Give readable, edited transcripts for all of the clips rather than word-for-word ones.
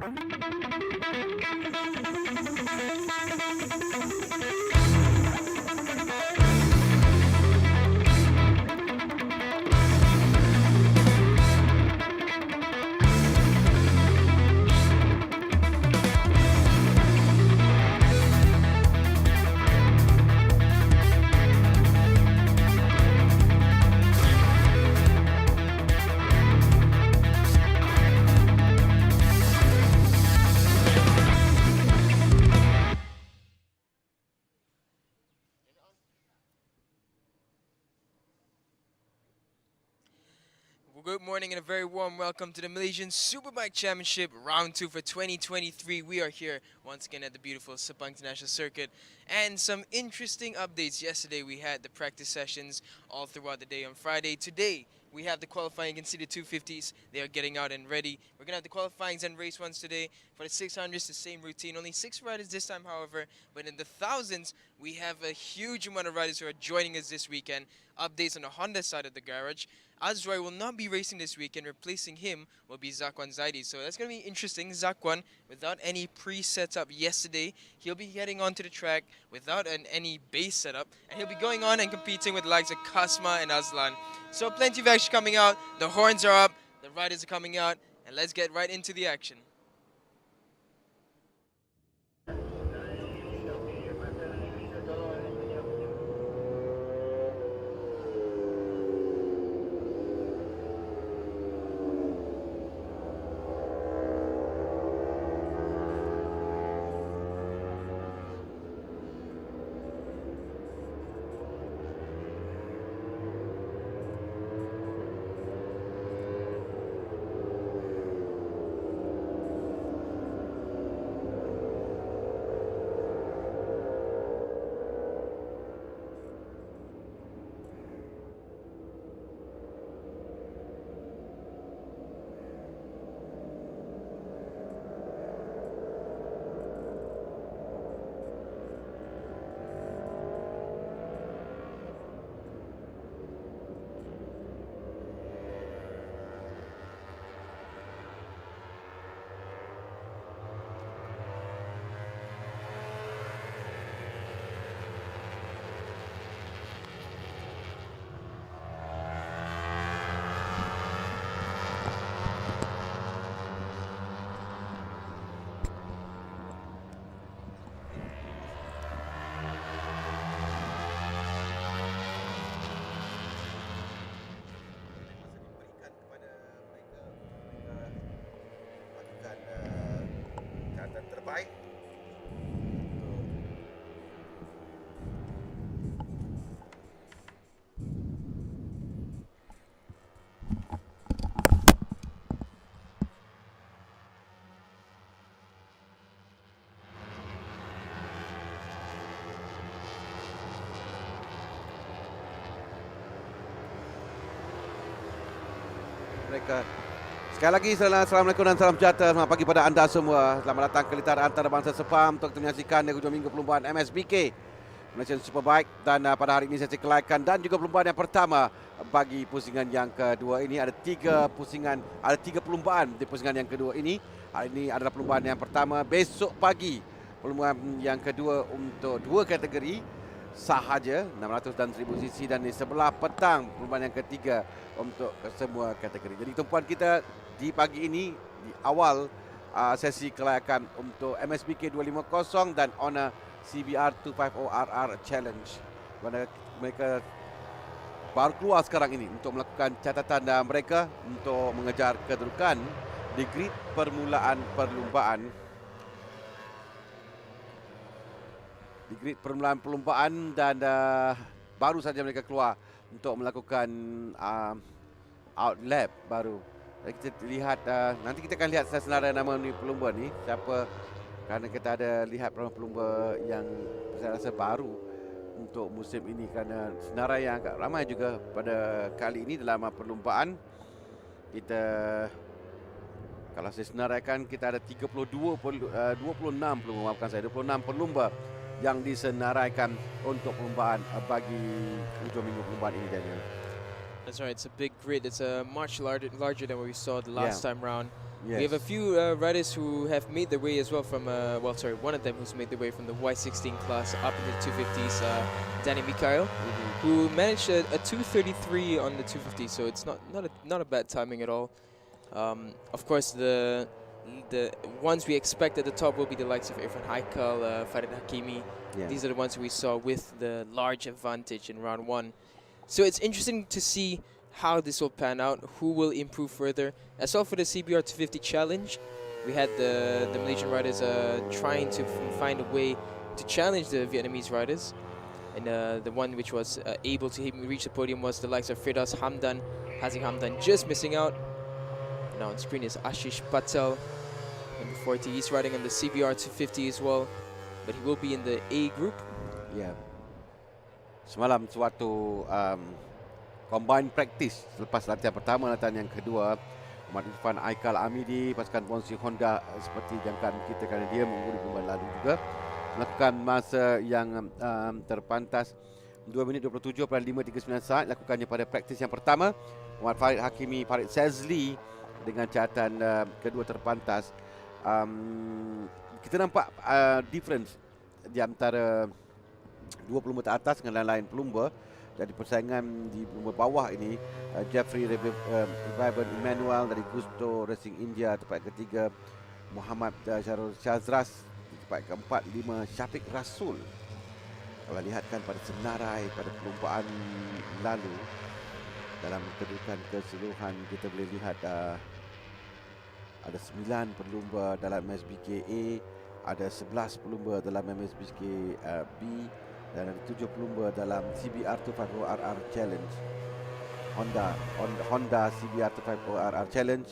Good morning and a very warm welcome to the Malaysian Superbike Championship Round 2 for 2023. We are here once again at the beautiful Sepang International Circuit, and some interesting updates. Yesterday we had the practice sessions all throughout the day on Friday. Today we have the qualifying. You can see the 250s. They are getting out and ready. We're going to have the qualifyings and race ones today. For the 600s, the same routine. Only 6 riders this time, however. But in the thousands, we have a huge amount of riders who are joining us this weekend. Updates on the Honda side of the garage. Azroy will not be racing this weekend. Replacing him will be Zakwan Zaidi. So that's going to be interesting. Zakwan, without any pre-setup yesterday, he'll be heading onto the track without any base setup. And he'll be going on and competing with the likes of Kasma and Azlan. So plenty of action coming out. The horns are up. The riders are coming out. And let's get right into the action. Terbaik. Mereka. Sekali lagi, Assalamualaikum dan salam sejahtera. Selamat pagi pada anda semua. Selamat datang ke litar antarabangsa Sepang untuk menyaksikan hujung minggu perlombaan MSBK Malaysia Superbike. Dan pada hari ini sesi kelaikan dan juga perlombaan yang pertama bagi pusingan yang kedua ini. Ada tiga perlombaan di pusingan yang kedua ini. Hari ini adalah perlombaan yang pertama. Besok pagi perlombaan yang kedua untuk dua kategori sahaja, 600 dan 1000 cc, dan di sebelah petang perlombaan yang ketiga untuk semua kategori. Jadi tumpuan kita di pagi ini di awal sesi kelayakan untuk MSBK 250 dan Honor CBR 250RR Challenge. Mana mereka baru keluar sekarang ini untuk melakukan catatan mereka untuk mengejar kedudukan di grid permulaan perlombaan. Di grid perlombaan dan baru saja mereka keluar untuk melakukan outlap baru. Jadi kita lihat, nanti kita akan lihat senarai nama ni pelumba ni siapa, kerana kita ada lihat pelumba yang saya rasa baru untuk musim ini, kerana senarai yang agak ramai juga pada kali ini dalam perlombaan. Kita, kalau saya senaraikan, kita ada 26 pelumba yang disenaraikan untuk perlombaan bagi hujung minggu perlombaan ini, Daniel. That's right, it's a big grid. It's much larger than what we saw the last time round. We have a Yes. few riders who have made their way as well from, one of them who's made their way from the Y16 class up into the 250s, Danny Mikhail, who managed a 233 on the 250, so it's not a bad timing at all. Of course, the ones we expect at the top will be the likes of Irfan Haikal, Farid Hakimi. Yeah. These are the ones we saw with the large advantage in round one. So it's interesting to see how this will pan out, who will improve further. As well for the CBR 250 challenge, we had the Malaysian riders trying to find a way to challenge the Vietnamese riders. And the one which was able to reach the podium was the likes of Firdaus Hamdan, Haziq Hamdan just missing out. Now on screen is Ashish Patel, number 40. He's riding on the CBR 250 as well, but he will be in the A group. Ya. Semalam suatu combine practice selepas latihan pertama, latihan yang kedua, Ahmad Irfan Aikal Amidi pasukan Ponsi Honda seperti jangkaan kita kerana dia mengundi bulan lalu juga melakukan masa yang terpantas 2 minit 27.539 saat lakukannya pada praktis yang pertama. Muhammad Farid Hakimi, Farid Sezli dengan catatan kedua terpantas. Kita nampak difference di antara dua pelumba teratas dengan lain-lain pelumba. Jadi persaingan di pelumba bawah ini, Jeffrey Revan Emmanuel dari Gusto Racing India tempat ketiga, Muhammad Syarul Syazras di tempat keempat, 5 Syafiq Rasul. Kalau lihatkan pada senarai pada perlumbaan lalu, dalam kedudukan keseluruhan kita boleh lihat ada 9 pelumba dalam MSBK A, ada 11 pelumba dalam MSBK B, dan ada 7 pelumba dalam CBR 250RR Challenge. Honda CBR 250RR Challenge.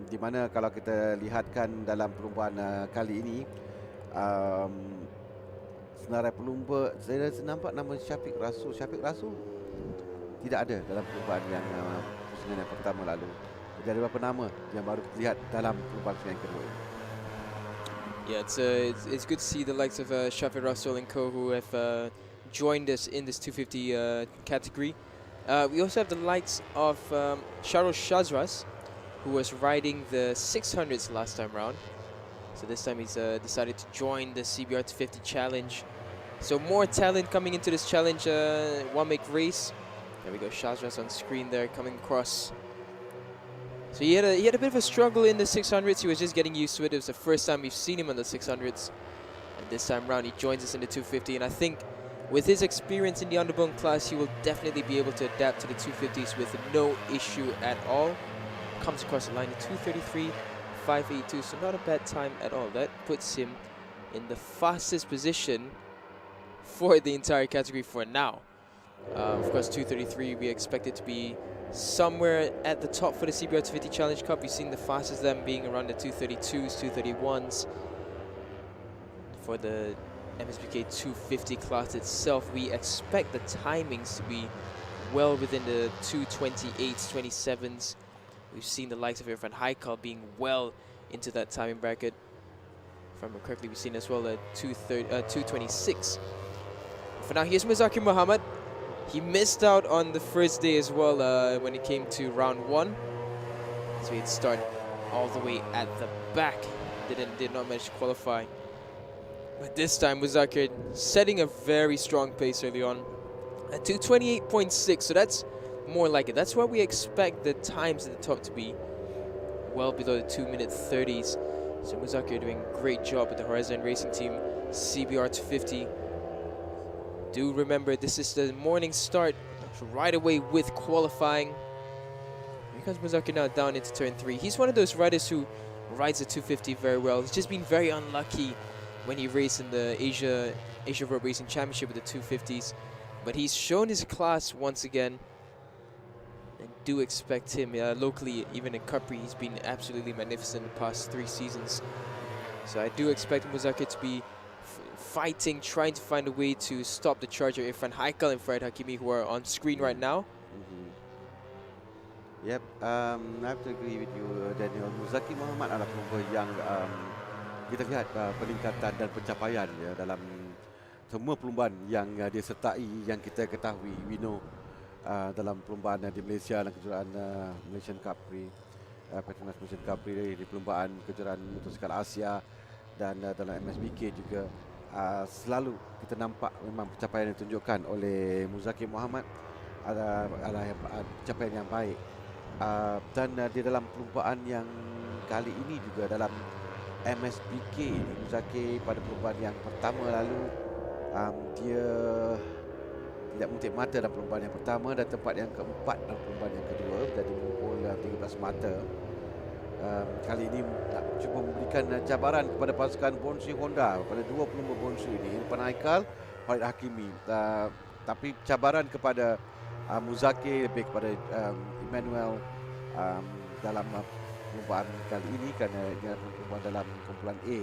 Di mana kalau kita lihatkan dalam perlumbaan kali ini, senarai pelumba, saya nampak nama Syafiq Rasul tidak ada dalam perlumbaan yang pusingan yang pertama lalu. Jadi ada beberapa nama yang baru kita lihat dalam perlumbaan pusingan yang kedua. Yeah, it's good to see the likes of Shafiq Russell and co who have joined us in this 250 category. We also have the likes of Sharul Shazras, who was riding the 600s last time round. So this time he's decided to join the CBR 250 challenge. So more talent coming into this challenge, one make race. There we go, Shazras on screen there coming across. So he had a bit of a struggle in the 600s. He was just getting used to it. It was the first time we've seen him on the 600s. And this time round he joins us in the 250. And I think with his experience in the underbone class, he will definitely be able to adapt to the 250s with no issue at all. Comes across the line at 2:33.582, so not a bad time at all. That puts him in the fastest position for the entire category for now. Of course, 2:33 we expect it to be somewhere at the top for the CBR 250 Challenge Cup. We've seen the fastest them being around the 2:32s, 2:31s. For the MSBK 250 class itself, we expect the timings to be well within the 2:28s, 27s. We've seen the likes of Irfan Haikal being well into that timing bracket. If I remember correctly, we've seen as well a 2:26. For now, here's Muzakir Muhammad. He missed out on the first day as well when it came to round one. So he'd start all the way at the back. Did not manage to qualify. But this time, Muzakir setting a very strong pace early on at 2:28.6. So that's more like it. That's why we expect the times at the top to be well below the 2-minute 30s. So Muzakir doing a great job with the Horizon Racing Team CBR 250. Do remember, this is the morning start right away with qualifying. Here comes Muzakir now down into turn 3. He's one of those riders who rides the 250 very well. He's just been very unlucky when he raced in the Asia Road Racing Championship with the 250s. But he's shown his class once again. And do expect him locally, even in Capri, he's been absolutely magnificent the past 3 seasons. So I do expect Muzakir to be fighting, trying to find a way to stop the charge of Irfan Haikal and Farid Hakimi, who are on screen right now. Yep, I have to agree with you, Daniel. Muzakir Muhammad adalah pelumba yang kita lihat peningkatan dan pencapaian ya, dalam semua perlumbaan yang dia sertai, yang kita ketahui, we know dalam perlumbaan di Malaysia dan kejuaraan Malaysian Cup Prix. Petronas Malaysia Capri di perlombaan kejuaraan motosikal Asia dan dalam MSBK juga selalu kita nampak memang pencapaian yang ditunjukkan oleh Muzaki Muhammad adalah pencapaian yang baik. Dan di dalam perlombaan yang kali ini juga dalam MSBK ini, Muzaki pada perlombaan yang pertama lalu dia tidak mengutip mata dalam perlombaan yang pertama dan tempat yang keempat dalam perlombaan yang kedua, jadi mengumpul 13 mata. Kali ini nak cuba memberikan cabaran kepada pasukan Bonsui Honda pada dua pelumba Bonsui ini, Irfan Haikal, Farid Hakimi. Tapi cabaran kepada Muzaki lebih kepada Emmanuel dalam perlombaan kali ini, kerana dia perlombaan dalam kumpulan A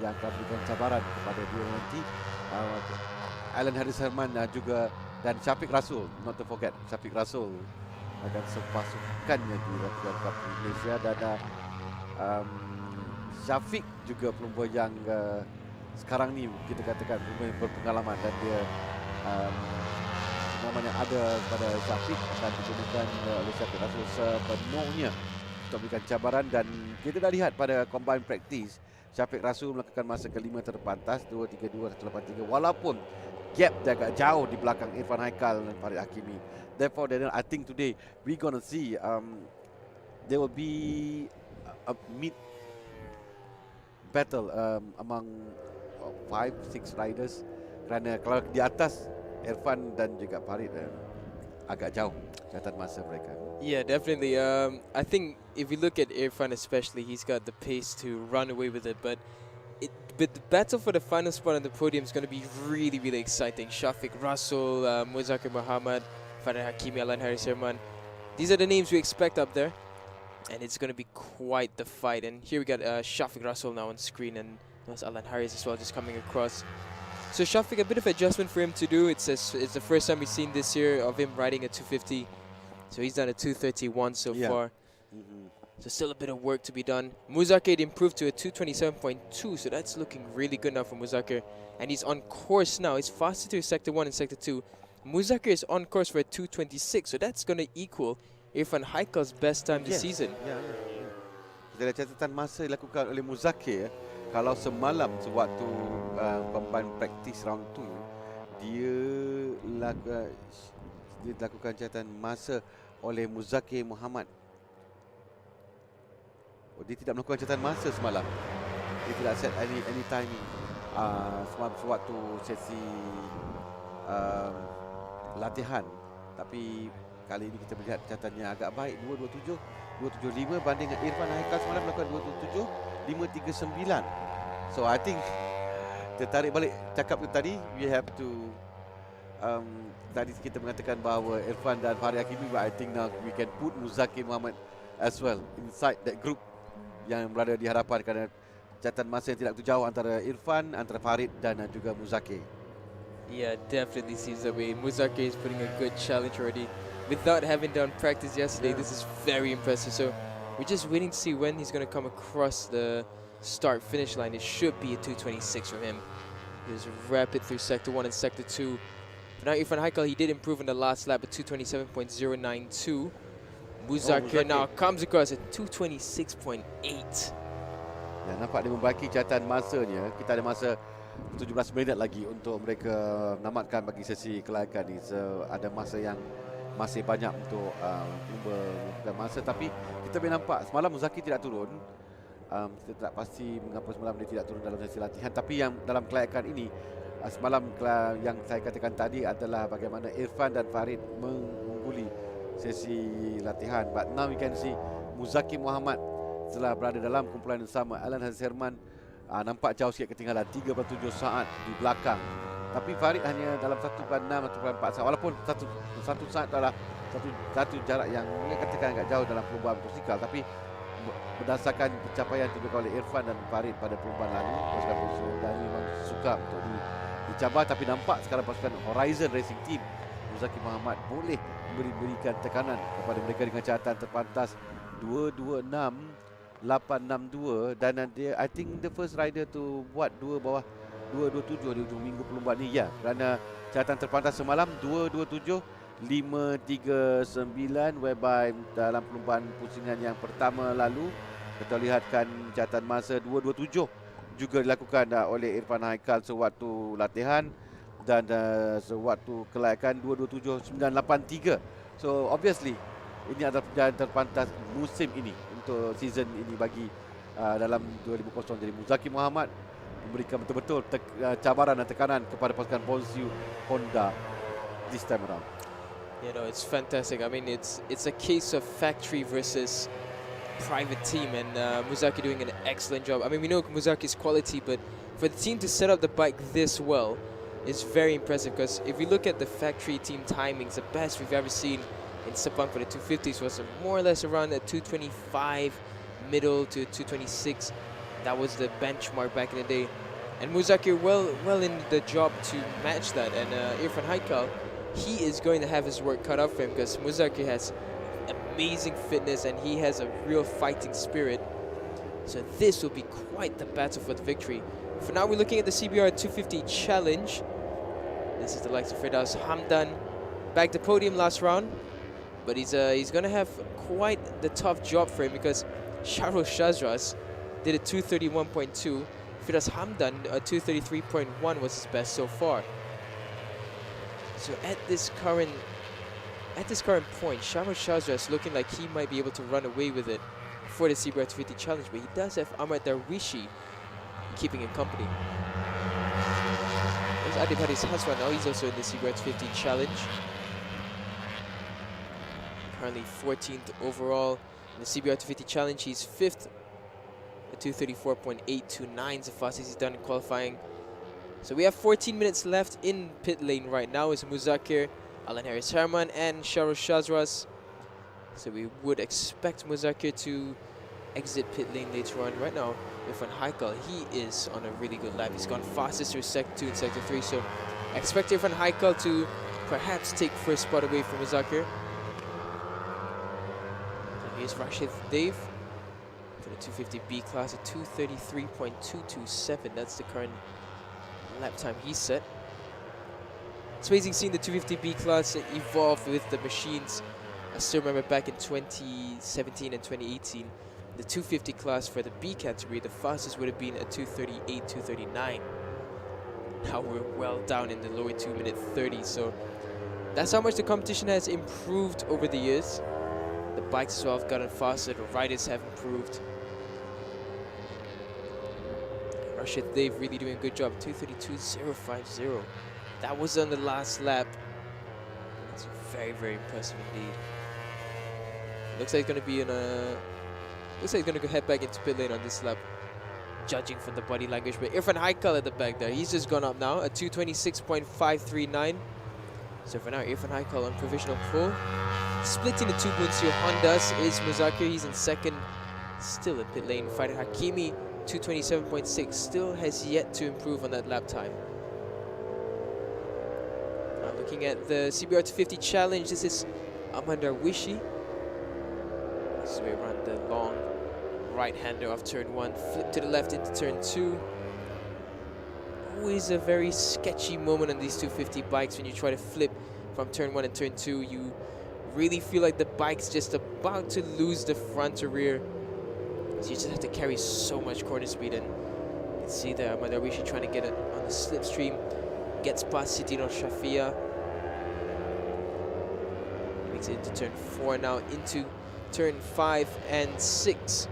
yang akan berikan cabaran kepada dia nanti. Alan Haris Herman juga dan Syafiq Rasul, not to forget Syafiq Rasul akan sepasukannya di Ratuan Cup Malaysia. Dan Syafiq juga pelumba yang sekarang ni kita katakan pelumba yang berpengalaman, dan dia namanya ada pada Syafiq akan digunakan oleh Syafiq Rasul sepenuhnya untuk memberikan cabaran. Dan kita dah lihat pada combine practice Syafiq Rasul melakukan masa kelima terpantas 2:32.183 walaupun gap dia agak jauh di belakang Irfan Haikal dan Farid Hakimi. Therefore, Daniel, I think today we're gonna see there will be a mid battle among 5-6 riders, kerana kalau di atas Irfan dan juga Farid agak jauh catatan masa mereka. Yeah, definitely. I think if you look at Irfan especially, he's got the pace to run away with it, but the battle for the final spot on the podium is going to be really, really exciting. Shafiq Rasul, Muzakir Muhammad, Farid Hakimi, Alan Haris Herman. These are the names we expect up there, and it's going to be quite the fight. And here we got Shafiq Rasul now on screen, and there's Alan Haris as well just coming across. So Shafiq, a bit of adjustment for him to do. It's the first time we've seen this year of him riding a 250. So he's done a 2:31 so far. So still a bit of work to be done. Muzakir improved to a 2:27.2, so that's looking really good now for Muzakir. And he's on course now. He's faster to Sector 1 and Sector 2. Muzakir is on course for a 2:26, so that's going to equal Irfan Haikal's best time this season. Kita lihat catatan masa dilakukan oleh Muzakir. Kalau semalam sewaktu combine practice round 2, dia lakukan catatan masa oleh Muzakir Muhammad. Dia tidak melakukan catatan masa semalam. Dia tidak set any timing semalam sewaktu sesi latihan. Tapi kali ini kita melihat catatannya agak baik, 2:27, 2:75 banding dengan Irfan Haikal semalam melakukan 2:27, 5:39. So I think tertarik balik cakap tadi, we have to tadi kita mengatakan bahawa Irfan dan Farid Hakimi, but I think now we can put Muzakir Muhammad as well inside that group yang berada di hadapan, kerana catatan masa yang tidak begitu jauh antara Irfan, antara Farid dan juga Muzakir. Yeah, definitely seems that way. Muzakir is putting a good challenge already. Without having done practice yesterday, this is very impressive. So we're just waiting to see when he's going to come across the start-finish line. It should be a 2:26 from him. He was rapid through Sector 1 and Sector 2. But now Irfan Haikal, he did improve in the last lap at 2:27.092. Muzakir now comes across at 2:26.8. Ya, nampak dia membaiki catatan masanya. Kita ada masa 17 minit lagi untuk mereka menamatkan bagi sesi kelayakan ni. So, ada masa yang masih banyak untuk melakukan masa. Tapi kita boleh nampak semalam Muzakir tidak turun. Kita tak pasti mengapa semalam dia tidak turun dalam sesi latihan. Tapi yang dalam kelayakan ini, semalam yang saya katakan tadi adalah bagaimana Irfan dan Farid mengungguli sesi latihan. But now we can see Muzakir Muhammad setelah berada dalam kumpulan yang sama. Alan Haris Herman nampak jauh sikit ketinggalan, 3.7 saat di belakang. Tapi Farid hanya dalam 1.6, 1.4 saat. Walaupun satu saat adalah satu jarak yang katakan agak jauh dalam perlombaan motosikal. Tapi berdasarkan pencapaian ditunjukkan oleh Irfan dan Farid pada perlombaan lalu, pasukan Bonsui dan memang suka untuk dicabar. Tapi nampak sekarang pasukan Horizon Racing Team, Muzakir Muhammad boleh berikan tekanan kepada mereka dengan catatan terpantas 2:26.862, dan dia I think the first rider to buat 2 bawah 2:27 di ujung minggu perlombaan ni, ya, kerana catatan terpantas semalam 2:27.539. 5.39, whereby dalam perlumbaan pusingan yang pertama lalu kita lihatkan catatan masa 2.27 juga dilakukan oleh Irfan Haikal sewaktu latihan, dan sewaktu kelayakan 2.27.983. So obviously ini adalah perjalanan terpantas musim ini untuk season ini bagi dalam 2020. Jadi Muzaki Muhammad memberikan betul-betul cabaran dan tekanan kepada pasukan Bonsu Honda this time around. You know, it's fantastic. I mean, it's a case of factory versus private team, and Muzaki doing an excellent job. I mean, we know Muzaki's quality, but for the team to set up the bike this well is very impressive, because if we look at the factory team timings, the best we've ever seen in Sepang for the 250s was more or less around the 225 middle to 226. That was the benchmark back in the day, and Muzaki well in the job to match that. And Irfan Haikal, he is going to have his work cut out for him, because Muzaki has amazing fitness and he has a real fighting spirit. So this will be quite the battle for the victory. For now, we're looking at the CBR 250 challenge. This is the likes of Firdaus Hamdan. Bagged the podium last round, but he's going to have quite the tough job for him, because Shahrul Shazras did a 231.2. Firdaus Hamdan, a 233.1 was his best so far. So at this current point, Shahrul Shazras looking like he might be able to run away with it for the CBR 250 challenge, but he does have Ahmad Darwishi keeping him company. There's Adib Haris Haswan now, he's also in the CBR 250 challenge. Currently 14th overall in the CBR 250 challenge. He's 5th at 234.829 is the fastest he's done in qualifying. So we have 14 minutes left in pit lane right now. It's Muzakir, Alan Harris Herman, and Shahrul Shazras. So we would expect Muzakir to exit pit lane later on. Right now, Irfan Haikal, he is on a really good lap. He's gone fastest through Sector 2 and Sector 3. So I expect Irfan Haikal to perhaps take first spot away from Muzakir. Here's Rashid Dave for the 250B class at 233.227. That's the current lap time he set. It's amazing seeing the 250B class evolve with the machines. I still remember back in 2017 and 2018, the 250 class for the B category, the fastest would have been a 238, 239. Now we're well down in the lower 2-minute 30s. So that's how much the competition has improved over the years. The bikes as well have gotten faster, the riders have improved. Rashid Dave really doing a good job, 232.050. That was on the last lap. That's very, very impressive indeed. Looks like he's going to be in a... Looks like he's going to head back into pit lane on this lap, judging from the body language. But Irfan Haikal at the back there, he's just gone up now, at 226.539. So for now, Irfan Haikal on provisional pole. Splitting the two Bunsio Hondas is Muzakir, he's in second, still in pit lane. Farid Hakimi, 227.6, still has yet to improve on that lap time. Now looking at the CBR 250 challenge, this is Ahmad Darwishi. This is where we run the long right-hander off turn 1, flip to the left into turn 2. Always a very sketchy moment on these 250 bikes when you try to flip from turn 1 and turn 2. You really feel like the bike's just about to lose the front or rear. So you just have to carry so much corner speed, and you can see there Ahmad Darwishi trying to get it on the slipstream. Gets past Sidino Shafia. Makes it into turn 4 now, into turn 5 and 6.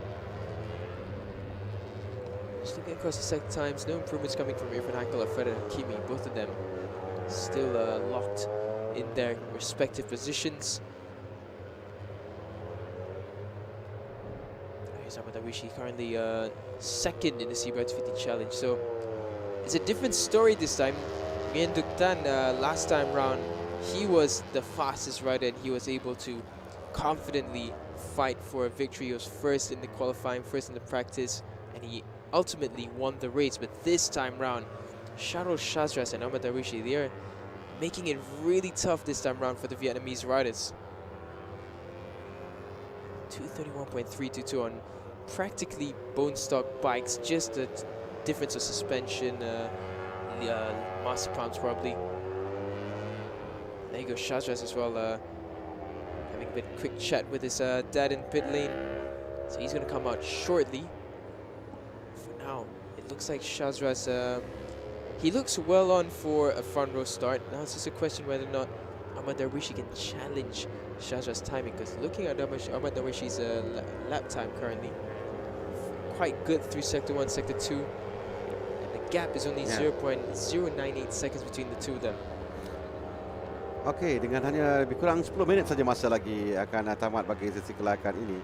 Just looking across the second times, no improvements coming from Irfan Haikal or Farid Hakimi. Both of them still locked in their respective positions. Here's Ahmad Darwishi, currently second in the CBR 250 challenge. So it's a different story this time. Mien Duktan, last time round, he was the fastest rider and he was able to confidently fight for a victory. He was first in the qualifying, first in the practice, and he ultimately won the race. But this time round, Shahrul Shazras and Ahmad Darwishi, they are making it really tough this time round for the Vietnamese riders. 231.322 on practically bone stock bikes, just a difference of suspension, master pumps probably. you go, Shazras as well, having a bit quick chat with his dad in pit lane. So he's going to come out shortly. For now, it looks like Shazras, he looks well on for a front row start. Now it's just a question whether or not Ahmad Darwishi can challenge Shazras' timing, because looking at Ahmad Darwishi's lap time currently, quite good through Sector 1, Sector 2. And the gap is only 0.098 seconds between the two of them. Okey, dengan hanya lebih kurang 10 minit saja masa lagi akan tamat bagi sesi kelayakan ini.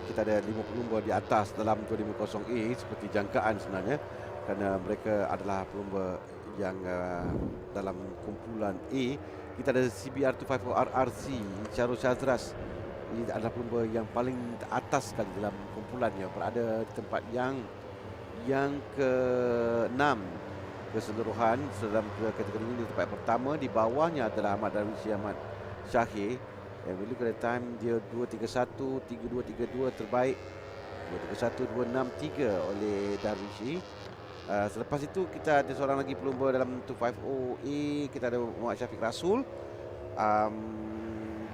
Kita ada 5 pelumba di atas dalam 250A seperti jangkaan sebenarnya, kerana mereka adalah pelumba yang dalam kumpulan A. Kita ada CBR254RRC, Syarul Shazras. Ini adalah pelumba yang paling atas sekali dalam kumpulannya, berada di tempat yang ke-6 keseluruhan dalam kategori ini. Tempat pertama, di bawahnya adalah Ahmad Darwishi Ahmad Syahir. And we look at the time, dia 2.31, 32.32 terbaik, 2.31, 2.63 oleh Darwishi. Selepas itu kita ada seorang lagi pelumba dalam 250A, kita ada Muhammad Syafiq Rasul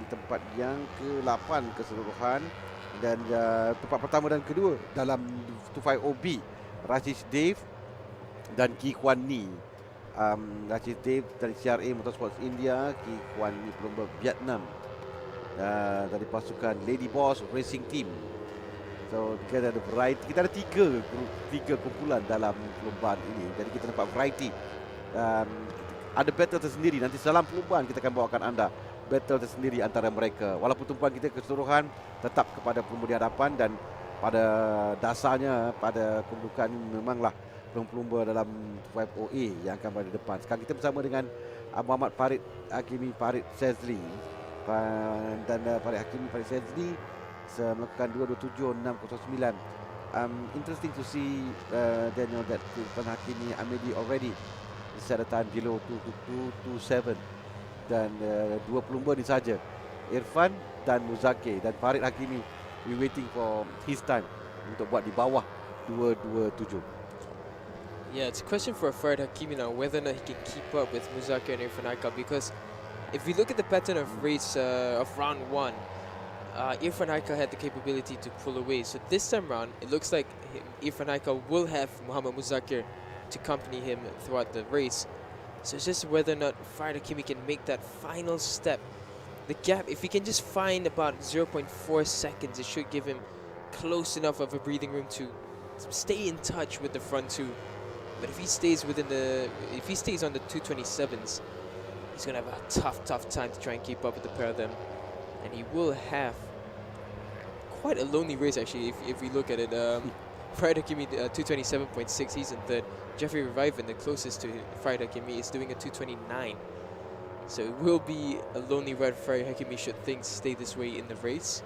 di tempat yang ke-8 keseluruhan, dan tempat pertama dan kedua dalam 250B Rajesh Dev dan Ki Kwan Ni. Rajesh Dev dari CRA Motorsports India, Ki Kwan Ni pelumba Vietnam dari pasukan Lady Boss Racing Team. So kita ada variety, kita ada tiga kumpulan dalam perlombaan ini. Jadi kita dapat variety. Ada battle tersendiri. Nanti dalam perlombaan kita akan bawakan anda battle tersendiri antara mereka. Walaupun tumpuan kita keseluruhan tetap kepada pelumba di hadapan, dan pada dasarnya pada kedudukan ini memanglah pelumba dalam 5OA yang akan berada di depan. Sekarang kita bersama dengan Muhammad Farid Hakimi Farid Shazli, dan Farid Hakimi Farid Shazli melakukan 2.27.609. Interesting to see Daniel that Irfan Hakimi Amedi already set a time below 2.27, dan dua pelumba ni saja, Irfan dan Muzakir, dan Farid Hakimi we waiting for his time untuk buat di bawah 2.27. Yeah, it's a question for Farid Hakimi now whether or not he can keep up with Muzakir and Irfan Aikal, because if we look at the pattern of race of round 1, Irfan Aikal had the capability to pull away. So this time round, it looks like Irfan Aikal will have Muhammad Muzakir to accompany him throughout the race. So it's just whether or not Farid Hakimi can make that final step. The gap, if he can just find about 0.4 seconds, it should give him close enough of a breathing room to stay in touch with the front two. But if he stays on the 227s, he's gonna have a tough time to try and keep up with the pair of them. And he will have quite a lonely race actually if we look at it. Farid Hakimi 227.6, he's in third. Jeffrey Reviven, the closest to Farid Hakimi, is doing a 229. So it will be a lonely ride for Farid Hakimi should things stay this way in the race.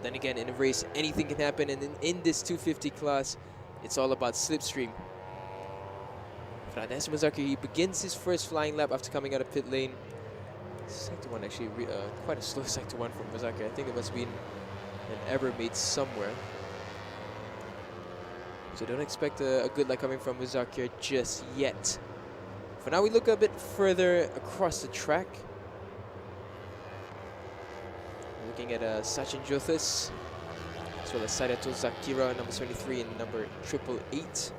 Then again, in a race, anything can happen, and in this 250 class, it's all about slipstream. Fernandez Muzakir, he begins his first flying lap after coming out of pit lane. Sector 1 actually, quite a slow Sector 1 from Muzakir. I think there must have been an error made somewhere. So don't expect a good lap coming from Muzakir just yet. For now, we look a bit further across the track. Looking at Sachin Jothis, as well as Saidatul Zakira, number 73, and number 888.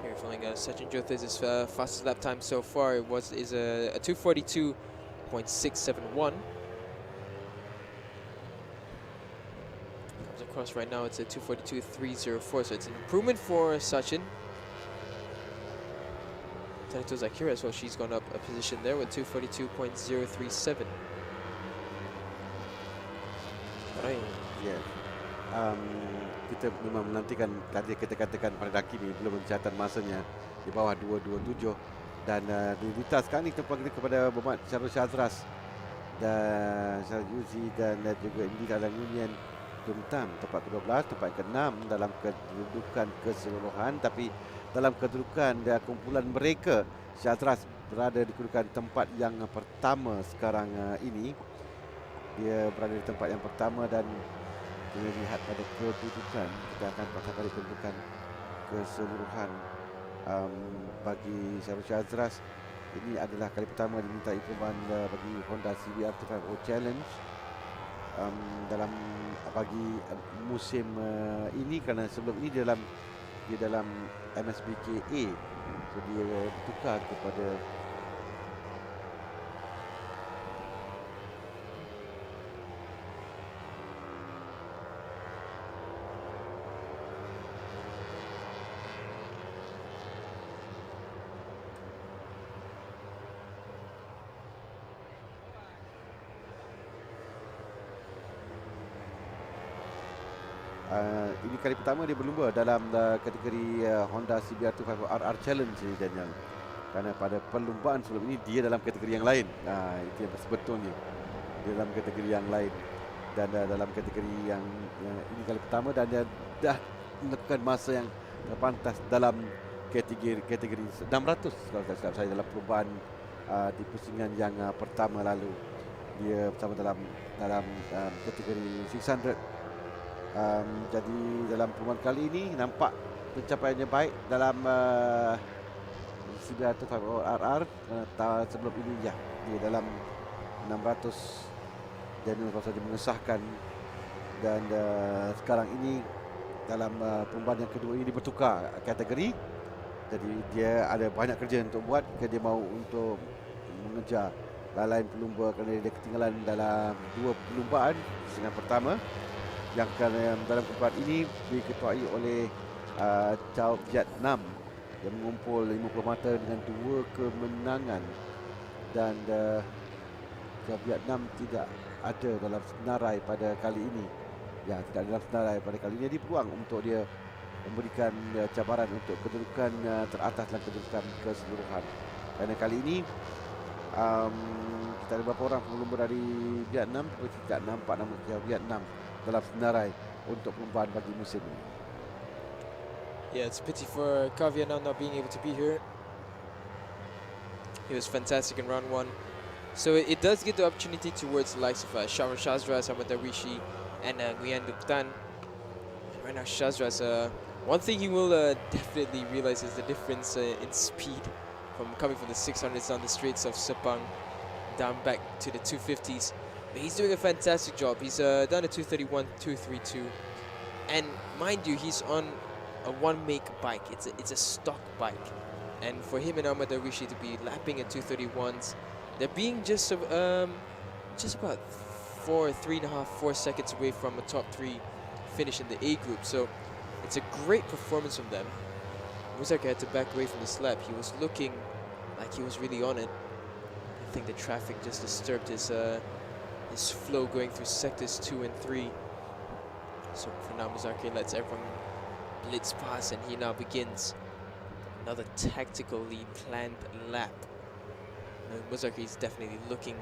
Here, following Sachin Jothis' fastest lap time so far is a 242.671. Comes across right now, it's a 242.304, so it's an improvement for Sachin. Saidatul Zakira as well, she's gone up a position there with 242.037. Right. Yeah. Kita memang menantikan, tadi kita katakan Farid Hakimi belum mencatat masanya di bawah 2.27, dan di lintas sekarang ni tempat kita kepada Muhammad Syarul Shazras dan Syarul Yuzi, dan juga Indi dalam Union Tuntam, tempat ke-12, tempat ke-6 dalam kedudukan keseluruhan. Tapi dalam kedudukan kumpulan mereka, Shazras berada di kedudukan tempat yang pertama sekarang ini. Dia berada di tempat yang pertama, dan kita lihat pada kedudukan, kita akan pasang pada kedudukan keseluruhan. bagi Syarul Syazras. Ini adalah kali pertama dimintai perlumbaan bagi Honda CBR 250 Challenge dalam bagi musim ini, kerana sebelum ini dia dalam MSBK A, so dia bertukar kepada ini kali pertama dia berlumba dalam kategori Honda CBR 250 RR Challenge ni, Daniel. Kerana pada perlumbaan sebelum ini dia dalam kategori yang lain. Itu yang sebetulnya dia dalam kategori yang lain, dan dalam kategori yang ini kali pertama, dan dia dah melakukan masa yang terpantas dalam kategori 600 kalau tak silap saya dalam perlumbaan di pusingan yang pertama lalu. Dia bersama dalam kategori 600. Jadi dalam perlumbaan kali ini nampak pencapaiannya baik dalam CBR 250 RR. Sebelum ini dia dalam 600 Daniel baru saja mengesahkan, dan sekarang ini dalam perlumbaan yang kedua ini dia bertukar kategori. Jadi dia ada banyak kerja untuk buat, dia mahu untuk mengejar lain pelumba kerana dia ketinggalan dalam 2 perlumbaan pusingan pertama, yang dalam perlumbaan ini diketuai oleh Chow Vietnam yang mengumpul 50 mata dengan 2 kemenangan, dan Chow Vietnam tidak ada dalam senarai pada kali ini. Tidak ada dalam senarai pada kali ini. Dia peluang untuk dia memberikan cabaran untuk kedudukan teratas dalam kedudukan keseluruhan. Kerana kali ini kita ada beberapa orang pelumba dari Vietnam, tapi tidak nampak nama Vietnam dalam senarai untuk perlumbaan bagi musim ini. Yeah, it's a pity for Ka Vietnam not being able to be here. He was fantastic in round 1. So it does give the opportunity towards the likes of Syarul Syazras, Ahmad Darwishi, and Nguyen Duc Tan. Right now, Syazras, one thing he will definitely realize is the difference in speed from coming from the 600s down the straights of Sepang down back to the 250s. But he's doing a fantastic job. He's done a 231, 232, and mind you, he's on a one-make bike. It's a stock bike, and for him and Ahmad Darwishi to be lapping at 231s, they're being just about 3.5, 4 seconds away from a top 3 finish in the A group. So it's a great performance from them. Muzakir had to back away from the slap. He was looking like he was really on it. I think the traffic just disturbed his flow going through sectors 2 and 3. So for now, Muzakir lets everyone blitz past, and he now begins another tactically planned lap. Muzakir is definitely looking,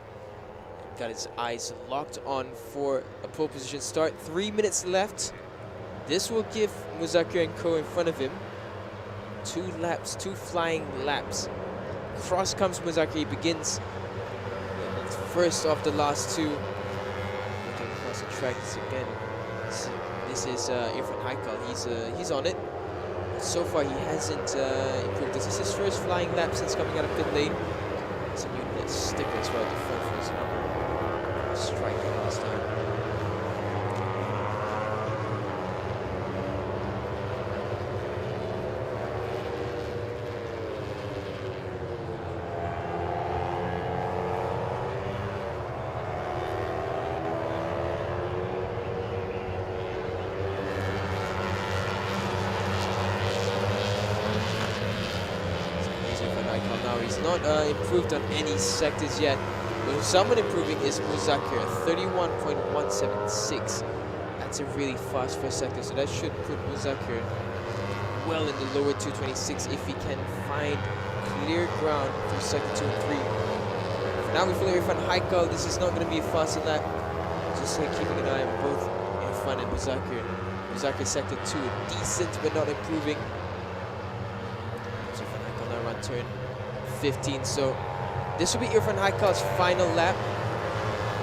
got his eyes locked on for a pole position start. 3 minutes left. This will give Muzakir and Co in front of him 2 laps, 2 flying laps. Cross comes Muzakir, he begins first of the last 2. Looking across the track again. This is Irfan Haikal. He's on it. So far he hasn't improved. This is his first flying lap since coming out of pit lane. Some unit sticker as well at the front for his number. Striking last time. Not improved on any sectors yet, but someone improving is Muzakir, 31.176. That's a really fast first sector, so that should put Muzakir well in the lower 226 if he can find clear ground through sector 2 and 3. For now, we follow Irfan Haikal. This is not going to be a fast lap. Just keeping an eye on both Irfan and Muzakir. Muzakir sector 2, decent but not improving. So Irfan Haikal now run turn 15, so this will be Irfan Haikal's final lap.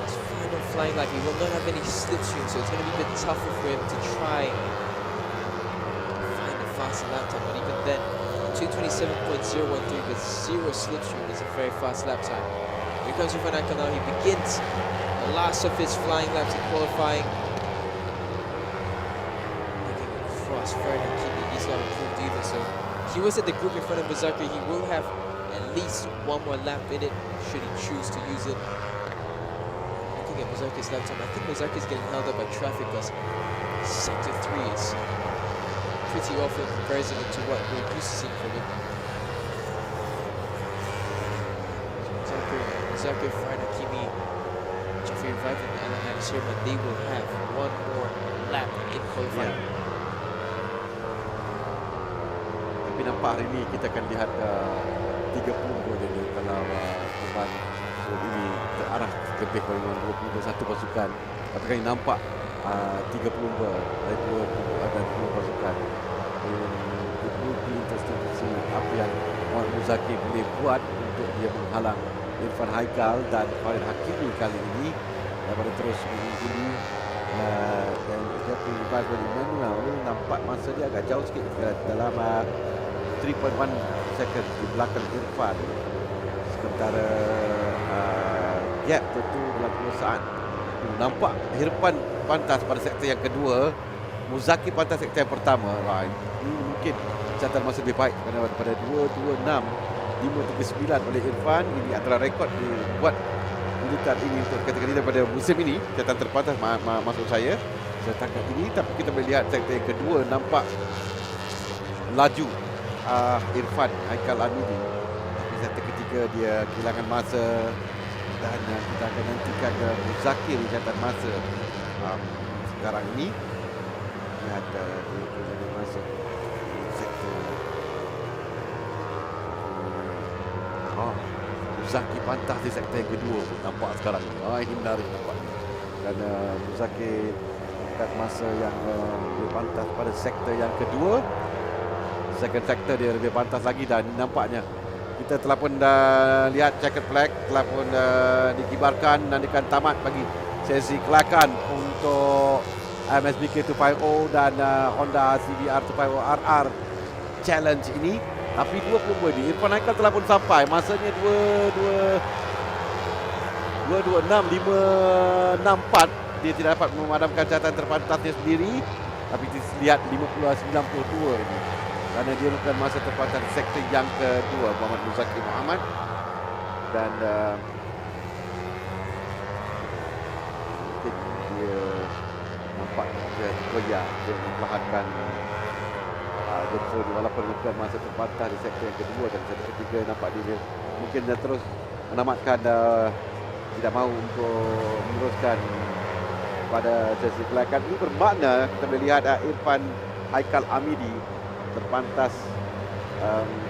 His final flying lap. He will not have any slipstream, so it's going to be a bit tougher for him to try and find a faster lap time. But even then, 2:27.013 with 0 slipstream. It's a very fast lap time. Here comes Irfan Aikal now. He begins the last of his flying laps in qualifying. Looking across Ferdinand Kimi. He's not improved either. So he was at the group in front of Muzaki. He will have at least one more lap in it should he choose to use it. Looking at Muzaki's lap time, I think Muzaki's getting held up by traffic because Sector 3 is pretty awful in comparison to what we're used to seeing from it. Muzaki, Ferdinand Kimi, Jeffrey Revive and Alan Harris here, but they will have one more lap in qualifying. Yeah. Tapi nampak hari ini kita akan lihat 30 dia kalau beban ini terarah lebih kurang 21 pasukan. Tapi kali nampak 30 dari 2 pasukan. It will be interesting to see apa yang Muhammad Muzaki boleh buat untuk dia menghalang Irfan Aikal dan Farid Hakimi kali ini daripada terus mengungguli dan Jeffrey Revive dari Manuel nampak masa dia agak jauh sikit dalam 3.1 second di belakang Irfan, sementara gap tentu dalam 2 saat. Nampak Irfan pantas pada sektor yang kedua, Muzaki pantas sektor yang pertama. Ini mungkin catatan masa lebih baik kerana pada 2.26 5.39 oleh Irfan. Ini antara rekod dibuat militer ini untuk kategori daripada musim ini, catatan terpantas maksud saya setakat ini. Tapi kita melihat sektor yang kedua nampak laju Irfan Aikal Amidi. Tapi sektor ketiga dia kehilangan masa dan kita akan nantikan Muzaki di catatan masa sekarang ini. Lihat dia kehilangan masa sektor Muzaki pantas di sektor yang kedua nampak sekarang. Ini menarik nampak. Dan Muzaki dekat masa yang lebih pantas pada sektor yang kedua. Second sector dia lebih pantas lagi dan nampaknya kita telah pun lihat checkered flag telah pun dikibarkan dan akan tamat bagi sesi kelakan untuk MSBK 250 dan Honda CBR 250 RR Challenge ini. Tapi 20 ini Irfan Aikal telah pun sampai. Masanya 2.26.564. Dia tidak dapat memadamkan catatan terpantasnya sendiri. Tapi dilihat 50.92 ini. Kerana dia merupakan masa terpantas di sektor yang kedua, Muhammad Muzaki Muhammad. Dan mungkin dia nampak dia goyah. Dia memperlahankan walaupun bukan masa terpantas di sektor yang kedua dan sektor ketiga, nampak dia mungkin dia terus menamatkan tidak mahu untuk meneruskan pada sesi kelakan. Ini bermakna kita melihat Irfan Aikal Amidi terpantas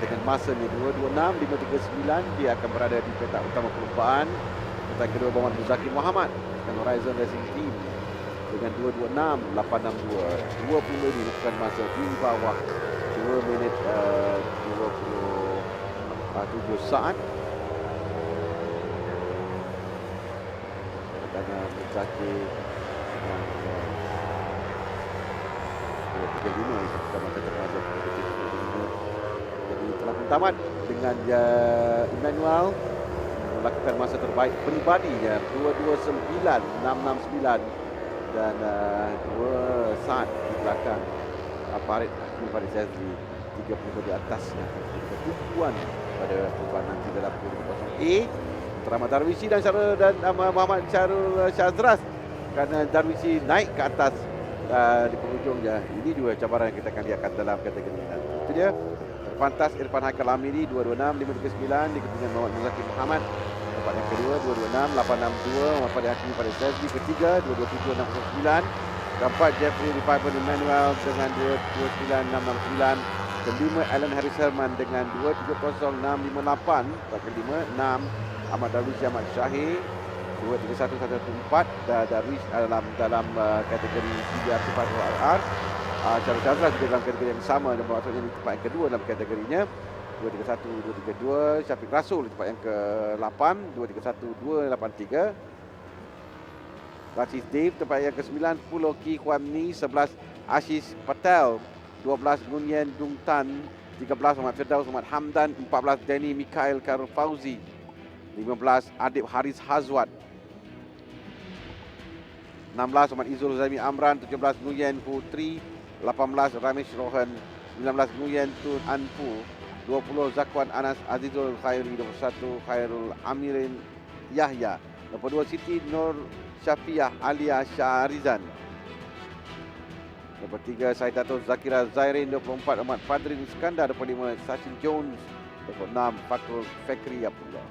dengan masa ni 2.26.539. Dia akan berada di petak utama perlumbaan. Petak kedua Muhammad Muzaki Muhammad dan Horizon Racing Team dengan 2.26.862. 20 ini bukan masa di bawah 2 minit 27 saat. Kerana Muzaki yang 2.35 itu bukan masa termasuk. Jadi telah tamat dengan Emmanuel melakukan masa terbaik peribadinya 2.29.669 dan 2 saat di belakang Farid Hakimi Farid Zazli, 30 di atasnya. Ketumpuan pada perlumbaan nanti dalam 20.0A antara Ahmad Darwisi dan Muhammad Syarul Syazras, kerana Darwisi naik ke atas di penghujungnya. Ini dua cabaran yang kita akan lihat dalam kategori ini nanti. Itu dia terpantas Irfan Aikal Amidi 2.26.539 di ketinggian Muhammad Muzaki Muhammad. Tempat yang kedua 2.26.862 Muhammad Hakimi pada sesi ketiga 2.27.69. Keempat Jeffrey Revive Emmanuel dengan 2.29.669. Kelima Alan Harris Herman dengan 2.30.658. Tempat kelima 6 Ahmad Darwish Ahmad Syahir 2.31.114. Darwish dalam kategori CBR 250 RR. Syarul Syazras juga dalam kategori yang sama, dan maksudnya di tempat yang kedua dalam kategorinya 231, 232. Syafiq Rasul di tempat yang ke-8 231, 283. Rasis Dave tempat yang ke-9 Pulo Ki Hwan Ni. 11 Ashish Patel. 12 Ngunyen Dung Tan. 13 Muhammad Firdaus Muhammad Hamdan, 14 Denny Mikael Karul Fauzi, 15 Adib Haris Hazwat, 16 Muhammad Izul Zami Amran, 17 Nguyen Putri, 18 Ramesh Rohan, 19 Nguyen Tun Anpu, 20 Zakwan Anas Azizul Khairi, 21 Khairul Amirin Yahya, 22 Siti Nur Syafiah Alia Syarizan, 23 Saidatul Zakira Zairin, 24 Ahmad Fadrin Iskandar, 25 Sachin Jones, 26 Fakrul Fakri Abdullah.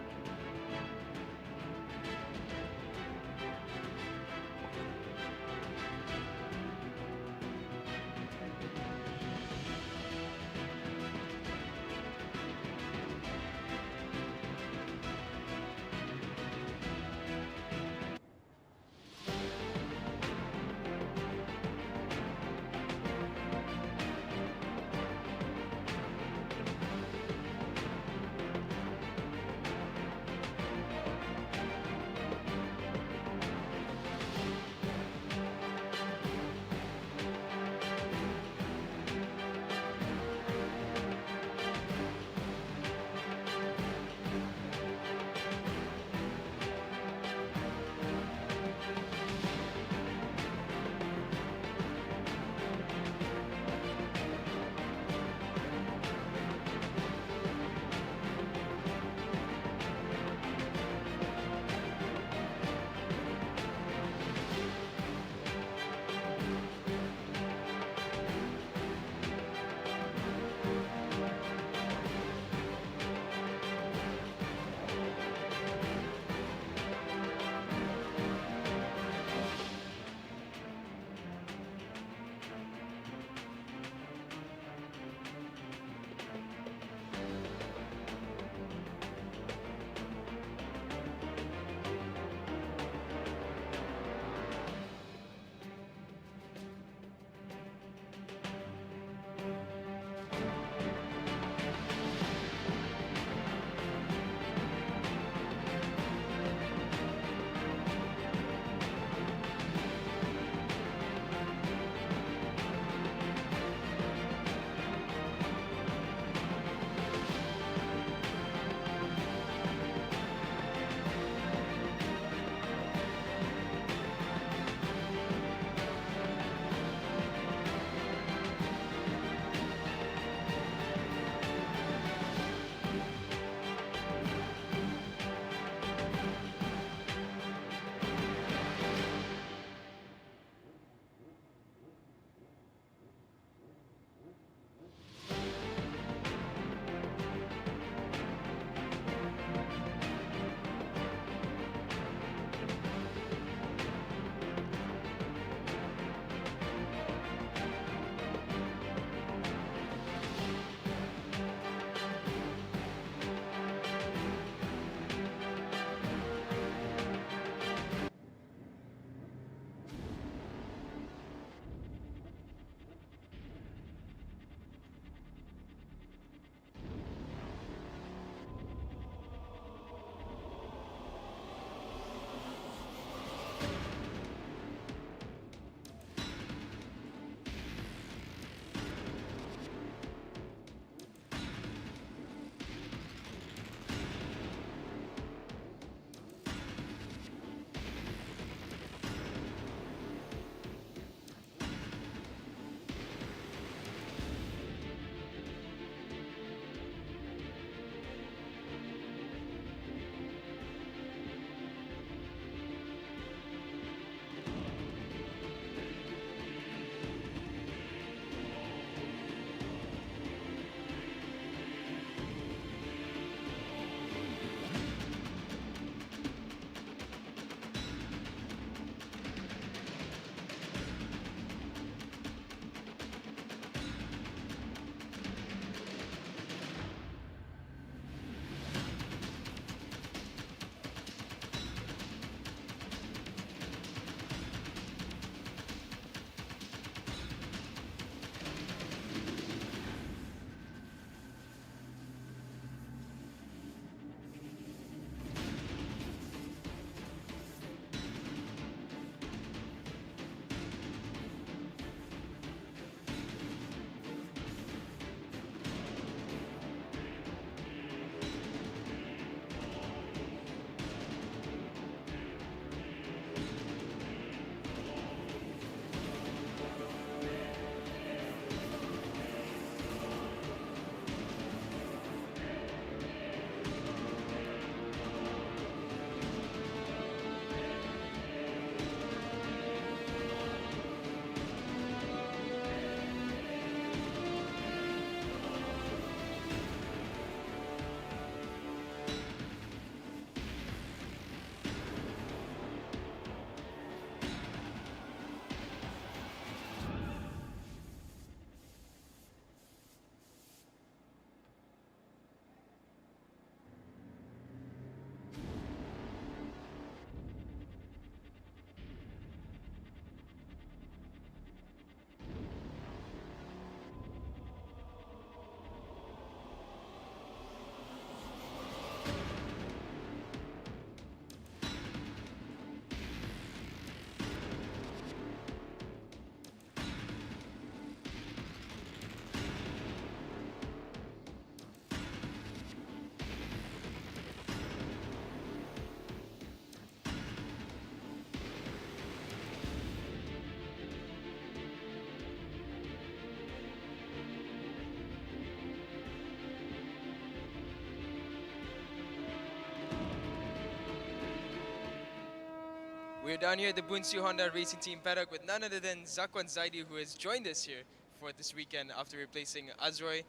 We're down here at the Bunsu Honda Racing Team paddock with none other than Zakwan Zaidi, who has joined us here for this weekend after replacing Azroy.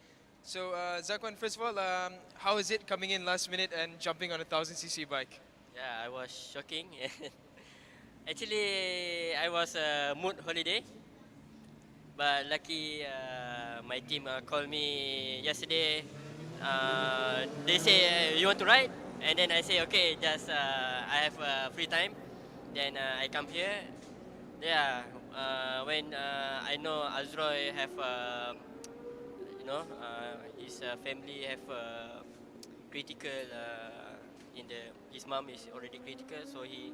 So, Zakwan, first of all, how is it coming in last minute and jumping on a 1000cc bike? Yeah, I was shocking. Actually, I was mood holiday, but lucky my team called me yesterday. They say you want to ride, and then I say okay, just I have free time. Then I come here. Yeah, when I know Azroy have his family have critical in the his mom is already critical, so he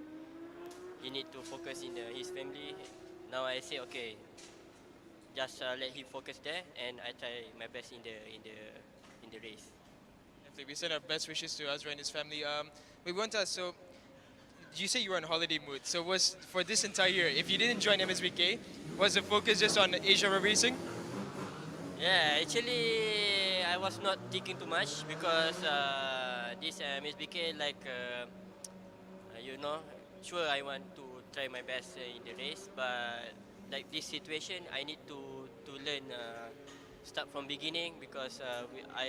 need to focus in his family. Now I say okay, just let him focus there, and I try my best in the race. Definitely, we send our best wishes to Azra and his family. We want to ask, so you say you were in holiday mood. So was for this entire year, if you didn't join MSBK, was the focus just on Asia Road Racing? Yeah, actually I was not thinking too much because this MSBK sure I want to try my best in the race, but like this situation I need to learn start from beginning because I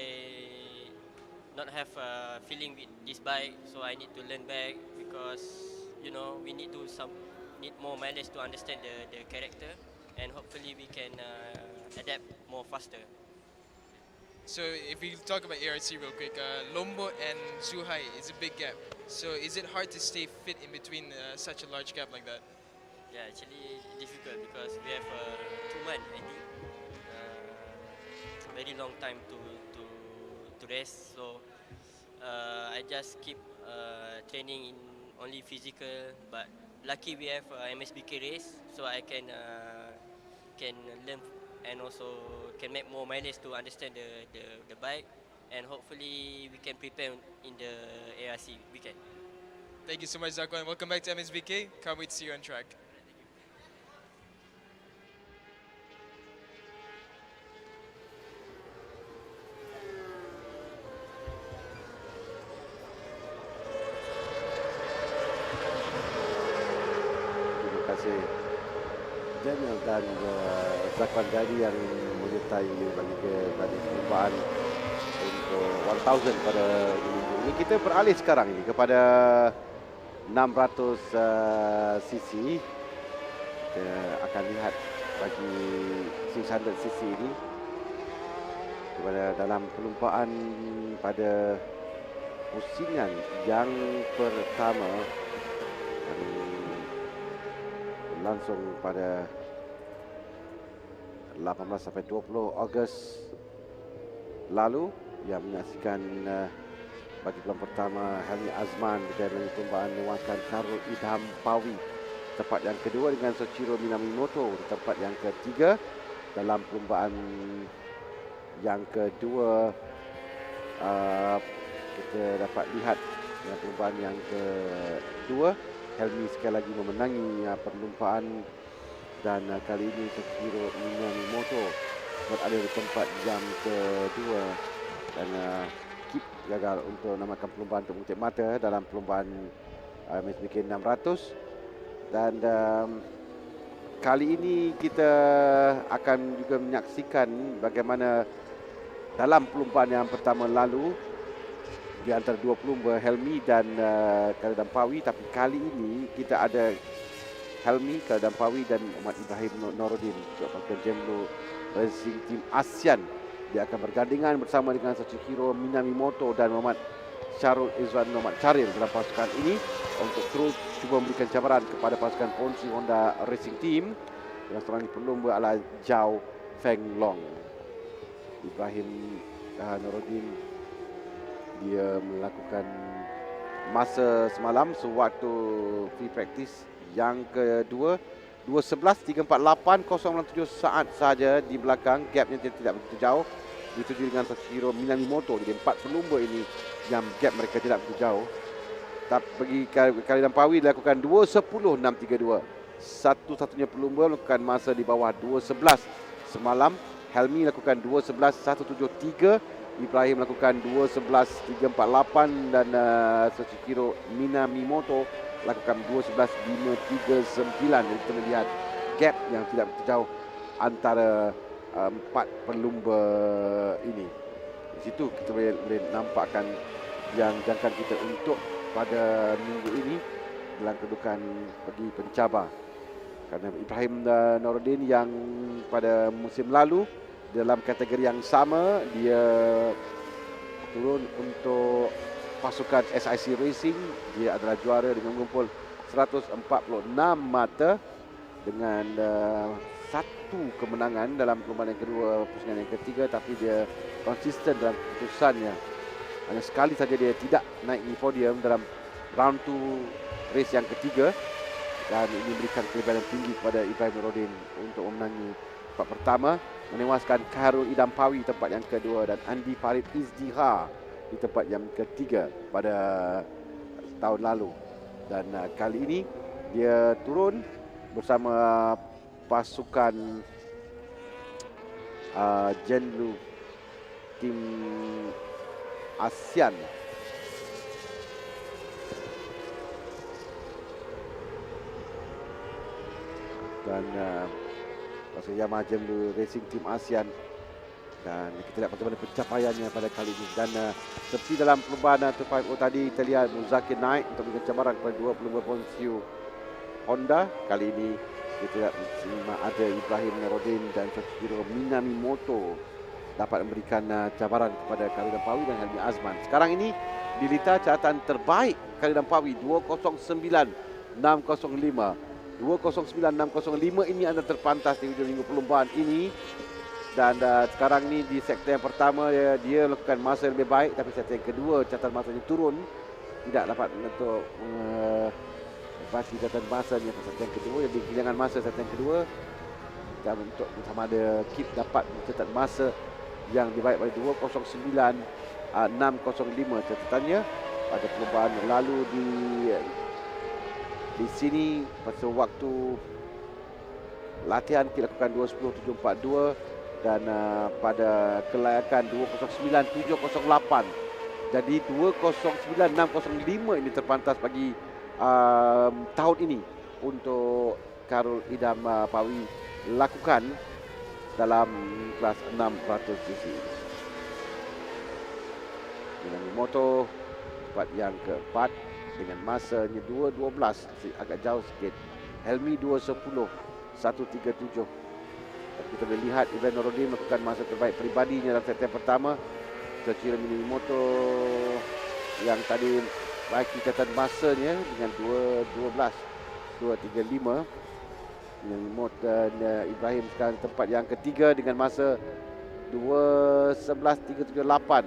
not have a feeling with this bike, so I need to learn back because we need more mileage to understand the character, and hopefully we can adapt more faster. So if we talk about ARC real quick, Lombok and Zhuhai is a big gap. So is it hard to stay fit in between such a large gap like that? Yeah, actually difficult because we have 2 months, I think. Very long time to rest. So I just keep training in only physical. But lucky we have MSBK race, so I can learn and also can make more mileage to understand the bike, and hopefully we can prepare in the ARC weekend. Thank you so much, Zakwan. Welcome back to MSBK. Can't wait to see you on track. Terima kasih Daniel dan Zakwan Jadi yang menyertai bagi perjumpaan untuk 1000 pada minggu ini. Kita beralih sekarang ini kepada 600 cc. Kita akan lihat bagi 600 cc ini kepada dalam perlumbaan pada pusingan yang pertama dan berlangsung pada 18 sampai 20 Ogos lalu, yang menyaksikan bagi bulan pertama Helmi Azman dan perlumbaan mewakilkan Syarul Idham Pawi tempat yang kedua dengan Soichiro Minamoto tempat yang ketiga. Dalam perlumbaan yang kedua kita dapat lihat dalam perlumbaan yang kedua Helmi sekali lagi memenangi perlumbaan, dan kali ini Soichiro Minamoto berada di tempat yang kedua, dan Kip gagal untuk namakan perlumbaan untuk mengutip mata dalam perlumbaan MSBK 600. Dan kali ini kita akan juga menyaksikan bagaimana dalam perlumbaan yang pertama lalu di antara dua pelumba Helmi dan Khalid Pawi, tapi kali ini kita ada Helmi, Khalid Pawi dan Muhammad Ibrahim Norodin untuk pasukan Jemlo Racing Team ASEAN. Dia akan bergandingan bersama dengan Soichiro Minamoto dan Muhammad Syarul Izwan Muhammad Charil dalam pasukan ini untuk terus cuba memberikan cabaran kepada pasukan Ponsi Honda Racing Team dengan seorang pelumba adalah Zhao Feng Long. Ibrahim Norodin dia melakukan masa semalam sewaktu free practice yang kedua 2:11 3:48 0.7 saat sahaja di belakang, gapnya tidak begitu jauh dituju dengan Soichiro Minamoto. Jadi empat pelumba ini yang gap mereka tidak begitu jauh. Tapi bagi Khalid Pawi dilakukan 2:10.632. Satu-satunya pelumba melakukan masa di bawah 2:11 semalam. Helmi lakukan 2:11.173, Ibrahim lakukan 2:11.348 dan Soichiro Minamoto lakukan 2:11.539. Jadi kita melihat gap yang tidak terjauh antara empat pelumba ini. Di situ kita boleh nampakkan yang jangkaan kita untuk pada minggu ini dalam kedudukan bagi pencabar. Kerana Ibrahim Nuruddin yang pada musim lalu dalam kategori yang sama dia turun untuk pasukan SIC Racing. Dia adalah juara dengan mengumpul 146 mata dengan satu kemenangan dalam perlombaan yang kedua, pusingan yang ketiga, tapi dia konsisten dalam keputusannya. Hanya sekali saja dia tidak naik di podium dalam round 2 race yang ketiga, dan ini memberikan kelebihan yang tinggi kepada Ibrahim Nuruddin untuk memenangi tempat pertama, menewaskan Khairul Idham Pawi tempat yang kedua dan Andi Farid Izdihar di tempat yang ketiga pada tahun lalu. Dan kali ini dia turun bersama pasukan Jenlu tim ASEAN. Dan pasukan Yamaha Jenlu Racing Team ASEAN. Dan kita lihat bagaimana pencapaiannya pada kali ini. Dan seperti dalam perlombaan 250 tadi, kita lihat Muzakir naik untuk memberikan cabaran kepada dua pelumba Bonsiu Honda. Kali ini kita lihat ada Ibrahim Nuruddin dan Sachiro Minamimoto dapat memberikan cabaran kepada Khalid Pawi dan Helmi Azman. Sekarang ini di lita catatan terbaik Khalid Pawi 209.605. 209.605 ini anda terpantas di hujung minggu perlombaan ini. Dan sekarang ni di sektor yang pertama dia lakukan masa yang lebih baik, tapi sektor yang kedua catatan masanya turun, tidak dapat untuk bagi catatan masanya pada sektor yang kedua. Jadi kehilangan masa sektor yang kedua, dan untuk sama ada Kip dapat mencatat masa yang lebih baik pada 209.605 catatannya pada perlombaan lalu di sini pada waktu latihan kita lakukan 2:10.742 dan pada kelayakan 2:09.708. Jadi 2:09.605 ini terpantas bagi tahun ini untuk Khairul Idham Pawi lakukan dalam kelas 600 cc. Minamimoto tempat yang keempat dengan masanya 2:12, agak jauh sikit. Helmi 2:10.137. Kita boleh lihat Ibrahim Nuruddin melakukan masa terbaik peribadinya dalam sektor pertama. Sachiro Minamimoto yang tadi baiki catatan masanya dengan 2:12.235. Minamimoto dan Ibrahim sekarang tempat yang ketiga dengan masa 2:11.378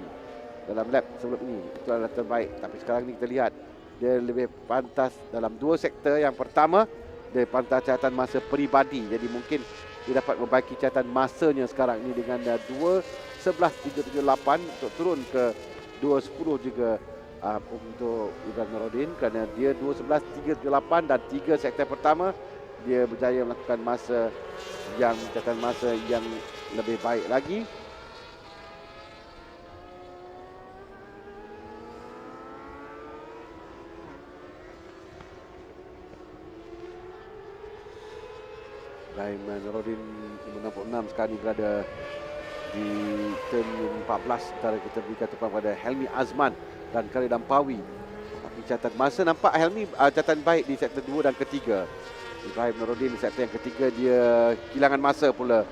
dalam lap sebelum ini. Itu adalah terbaik. Tapi sekarang ni kita lihat dia lebih pantas dalam dua sektor. Yang pertama, dia pantas catatan masa peribadi. Jadi mungkin dia dapat membaiki catatan masanya sekarang ini dengan 2:11.378 untuk turun ke 2:10 juga untuk Ibrahim Nuruddin, kerana dia 2:11.378 dan 3 sektor pertama dia berjaya melakukan masa yang catatan masa yang lebih baik lagi. Ibrahim Nuruddin 66 sekarang ini berada di turn 14. Sementara kita berikan tempat pada Helmi Azman dan Khalid Pawi. Tapi catatan masa nampak Helmi catatan baik di sektor 2 dan ketiga. Ibrahim Nuruddin di sektor yang ketiga dia kehilangan masa pula.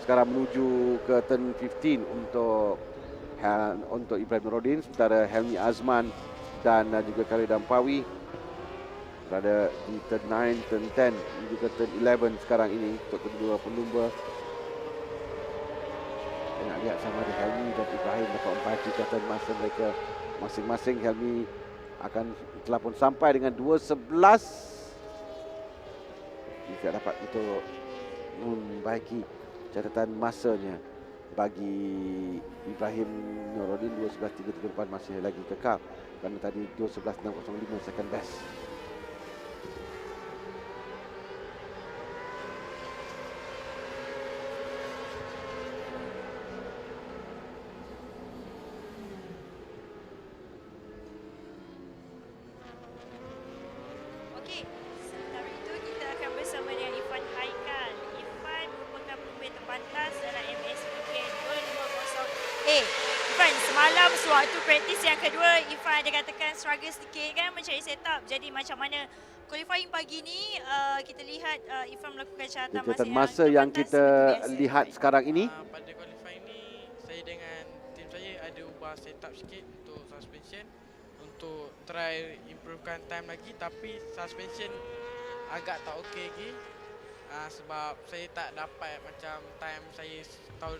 Sekarang menuju ke turn 15 untuk Ibrahim Nuruddin. Sementara Helmi Azman dan juga Khalid Pawi berada di turn 9, turn 10 juga turn 11 sekarang ini untuk kedua pelumba. Kita nak lihat sama ada Helmi dan Ibrahim dapat membaca catatan masa mereka masing-masing. Helmi akan telah pun sampai dengan 2:11. Jika dapat untuk membaiki catatan masanya bagi Ibrahim Nuruddin 2:11.334 masih lagi kekal, kerana tadi 2:11.605 second best. semalam sewaktu praktis yang kedua, Irfan ada katakan struggle sedikit kan mencari setup. Jadi macam mana qualifying pagi ni kita lihat Irfan melakukan catatan masa yang terbatas kita seperti biasa. lihat sekarang ini. Pada qualifying ni saya dengan tim saya ada ubah setup sikit untuk suspension untuk try improvekan time lagi, tapi suspension agak tak okey lagi. Sebab saya tak dapat macam time saya tahun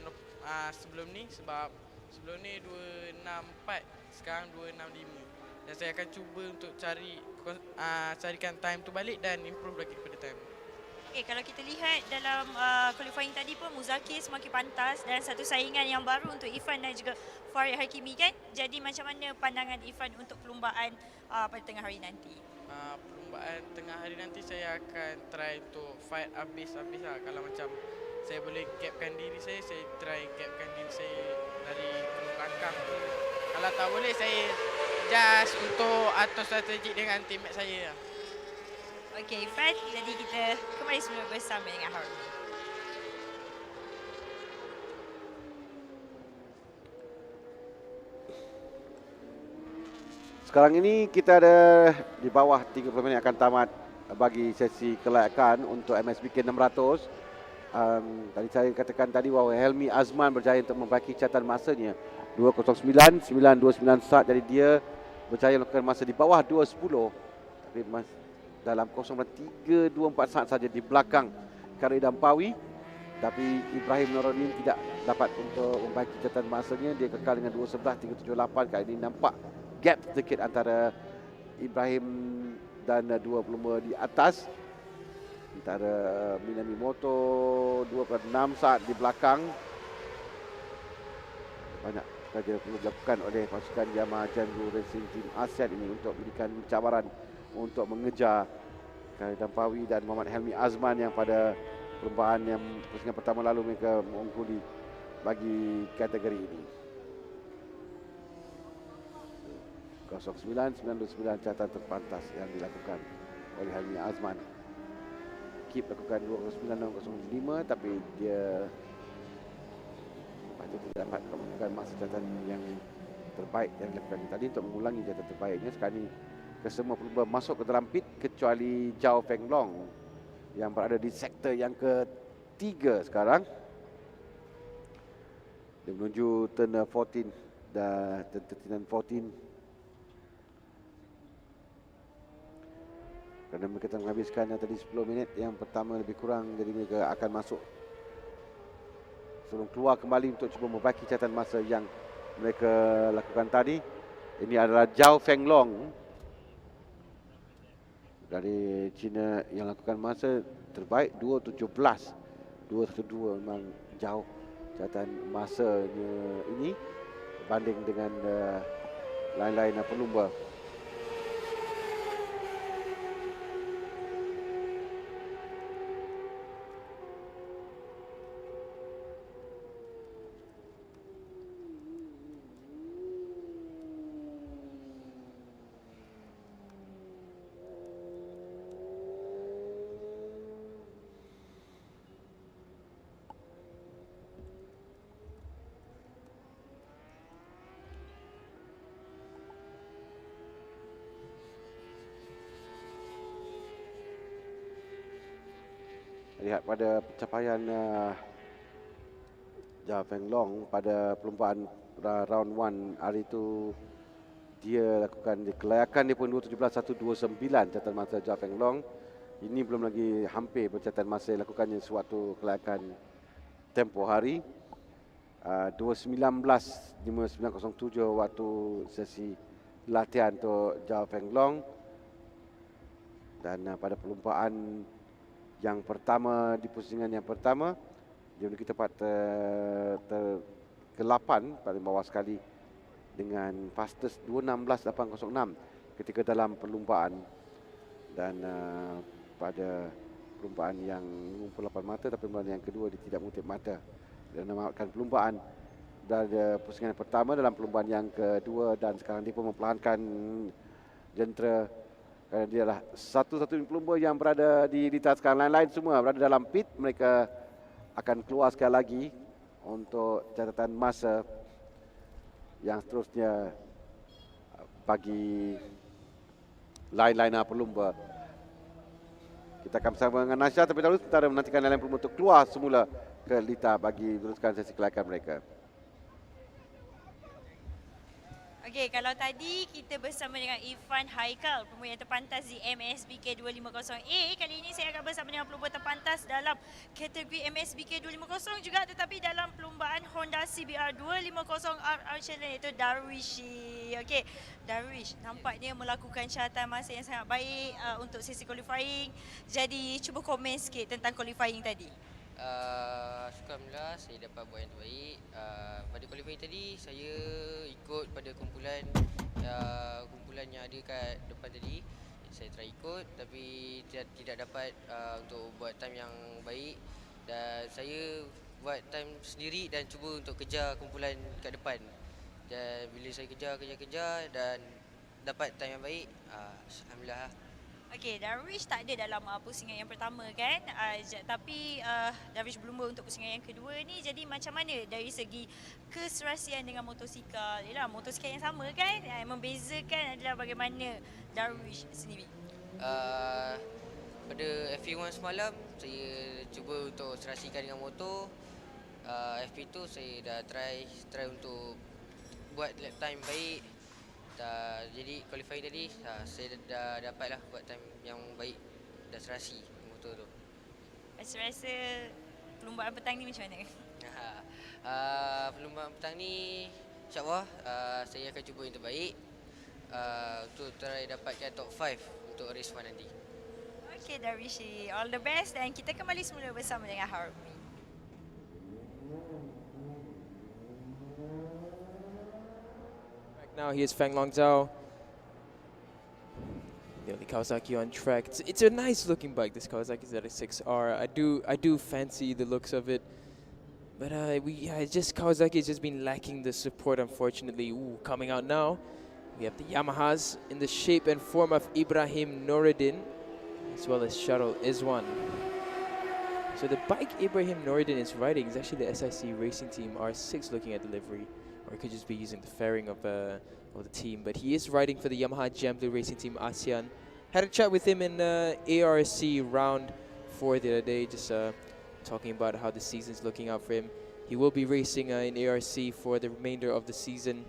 sebelum ni, sebab sebelum ni 264, sekarang 265. Dan saya akan cuba untuk carikan time tu balik dan improve lagi pada time. Okay, kalau kita lihat dalam qualifying tadi pun Muzakir semakin pantas dan satu saingan yang baru untuk Irfan dan juga Farid Hakimi kan. Jadi macam mana pandangan Irfan untuk perlumbaan pada tengah hari nanti? Perlumbaan tengah hari nanti saya akan try untuk fight habis-habis lah. Kalau macam saya boleh capkan diri saya try capkan diri saya dari belakang tu. Kalau tak boleh, saya just untuk atur strategi dengan teammate saya lah. Okey Irfan, jadi kita kembali semula bersama dengan Harun. Sekarang ini kita ada di bawah 30 minit akan tamat bagi sesi kelayakan untuk MSBK 600. Tadi saya katakan tadi bahawa Helmi Azman berjaya untuk membaiki catatan masanya 2:09.929 start. Jadi dia berjaya melakukan masa di bawah 2:10. Tapi dalam 0.324 saat saja di belakang Kari Dampawi. Tapi Ibrahim Nuruddin tidak dapat untuk membaiki catatan masanya. Dia kekal dengan 2:11.378. Kali ini nampak gap sedikit antara Ibrahim dan dua pelumba di atas. Antara Minamimoto 2.6 saat di belakang. Banyak kerja perlu dilakukan oleh pasukan Yamaha Jandu Racing Team ASEAN ini untuk memberikan cabaran untuk mengejar Khalid Dampawi dan Muhammad Helmi Azman yang pada perlombaan yang pusingan pertama lalu mereka mengungguli bagi kategori ini. 09.929 catatan terpantas yang dilakukan oleh Helmi Azman. Kip lakukan 2:09.05 tapi dia tidak dapat melakukan masa catatan yang terbaik yang dilakukan tadi untuk mengulangi catatan terbaiknya. Sekarang ini kesemua pelumba masuk ke dalam pit kecuali Zhao Fenglong yang berada di sektor yang ketiga sekarang. Dia menuju turn 14 dan turn 14. Kerana mereka telah menghabiskan tadi 10 minit yang pertama lebih kurang, jadi mereka akan masuk sebelum keluar kembali untuk cuba membaiki catatan masa yang mereka lakukan tadi. Ini adalah Zhao Fenglong dari China yang lakukan masa terbaik 2:17. 2:12 memang jauh catatan masanya ini berbanding dengan lain-lain pelumba. Lihat pada pencapaian Zhao Fenglong pada perlombaan round 1 hari itu, dia lakukan di kelayakan dia pun 2:17.129 catatan masa Zhao Fenglong. Ini belum lagi hampir bercatatan masa yang lakukannya sewaktu kelayakan tempoh hari. 2:19.5907 waktu sesi latihan untuk Zhao Fenglong. Dan pada perlombaan yang pertama, di pusingan yang pertama, dia memiliki tempat ke-8 paling bawah sekali dengan fastest 2:16.806 ketika dalam perlumbaan. Dan pada perlumbaan yang mengumpul 8 mata, tapi perlumbaan yang kedua dia tidak mengutip mata. Dan menamatkan perlumbaan dari pusingan yang pertama dalam perlumbaan yang kedua, dan sekarang dia pun memperlahankan jentera kerana dia adalah satu-satunya pelumba yang berada di lintas. Sekarang lain-lain semua berada dalam pit. Mereka akan keluar sekali lagi untuk catatan masa yang seterusnya bagi lain-lain pelumba. Kita akan bersama dengan Nasya tapi dahulu sementara menantikan lain pelumba untuk keluar semula ke litar bagi meneruskan sesi kelayakan mereka. Okey, kalau tadi kita bersama dengan Irfan Haikal, pemula yang terpantas di MSBK 250A, kali ini saya akan bersama dengan pelumba terpantas dalam kategori MSBK 250 juga tetapi dalam perlumbaan Honda CBR 250 RR Challenge iaitu Darwishi. Okey, Darwish nampaknya melakukan syaratan masa yang sangat baik untuk sesi qualifying. Jadi cuba komen sikit tentang qualifying tadi. Alhamdulillah saya dapat buat yang terbaik. Pada qualifying tadi saya ikut pada kumpulan yang ada kat depan tadi. Saya try ikut tapi tidak dapat untuk buat time yang baik dan saya buat time sendiri dan cuba untuk kejar kumpulan kat depan. Dan bila saya kejar dan dapat time yang baik, alhamdulillah. Okey, Darwish tak ada dalam pusingan yang pertama kan, tapi Darwish berlumba untuk pusingan yang kedua ni. Jadi macam mana dari segi keserasian dengan motosikal? Yalah, motosikal yang sama kan, yang membezakan adalah bagaimana Darwish sendiri. Pada FP1 semalam saya cuba untuk serasikan dengan motor. FP2 saya dah try untuk buat lap time baik. Jadi qualifying tadi saya dah dapatlah buat time yang baik, dah serasi motor tu. Rasa perlumbaan petang ni macam mana? Perlumbaan petang ni insyaAllah saya akan cuba yang terbaik untuk try dapatkan top 5 untuk race 1 nanti. Okey Darwishi, all the best dan kita kembali semula bersama dengan Harumi. Now here's Feng Long Zhao. The Kawasaki on track. It's a nice looking bike, this Kawasaki ZX6R. I do fancy the looks of it. But Kawasaki has just been lacking the support, unfortunately. Ooh, coming out now, we have the Yamahas in the shape and form of Ibrahim Noureddin, as well as Shuttle Izwan. So the bike Ibrahim Noureddin is riding is actually the SIC Racing Team R6, looking at the livery. Or it could just be using the fairing of the team. But he is riding for the Yamaha Jam Blue Racing Team ASEAN. Had a chat with him in ARC round 4 the other day, just talking about how the season's looking out for him. He will be racing in ARC for the remainder of the season.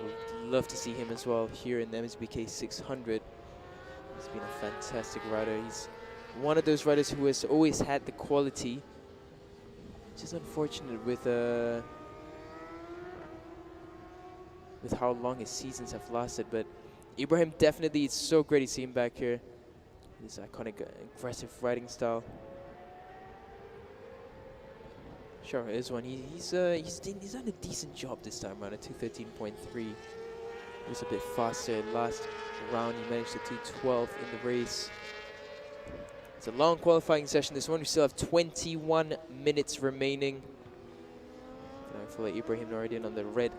Would love to see him as well here in the MSBK 600. He's been a fantastic rider. He's one of those riders who has always had the quality. Just unfortunate with how long his seasons have lasted, but Ibrahim definitely, it's so great to see him back here. His iconic, aggressive riding style. Sure, is one. He's done a decent job this time around at 213.3. He was a bit faster last round. He managed to 212 in the race. It's a long qualifying session. This one we still have 21 minutes remaining. And I feel like Ibrahim Noureddin on the red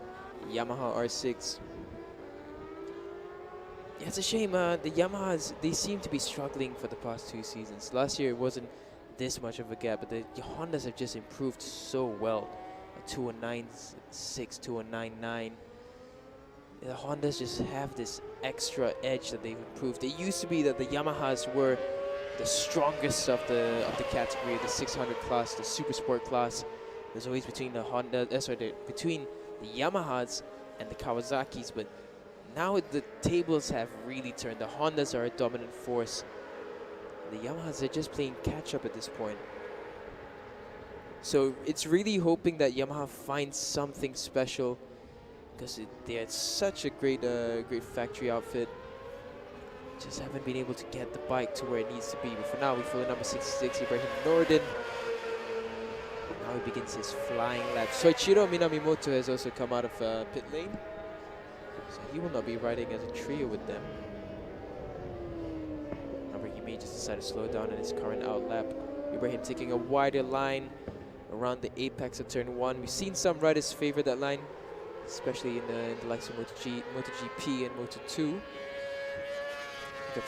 Yamaha R6. Yeah, it's a shame. The Yamahas, they seem to be struggling for the past 2 seasons. Last year it wasn't this much of a gap, but the Hondas have just improved so well. 209.6, 209.9. The Hondas just have this extra edge that they've improved. It used to be that the Yamahas were the strongest of the category, the 600 class, the super sport class. There's always between the between the Yamahas and the Kawasaki's, but now the tables have really turned. The Hondas are a dominant force. The Yamahas are just playing catch up at this point. So it's really hoping that Yamaha finds something special, because they're such a great factory outfit. Just haven't been able to get the bike to where it needs to be. But for now, we follow number 66, Ibrahim Noureddin. Now he begins his flying lap. Soichiro Minamimoto has also come out of pit lane, so he will not be riding as a trio with them. However, he may just decide to slow down in his current out lap. Ibrahim taking a wider line around the apex of turn 1. We've seen some riders favor that line, especially in the likes of MotoGP and Moto2.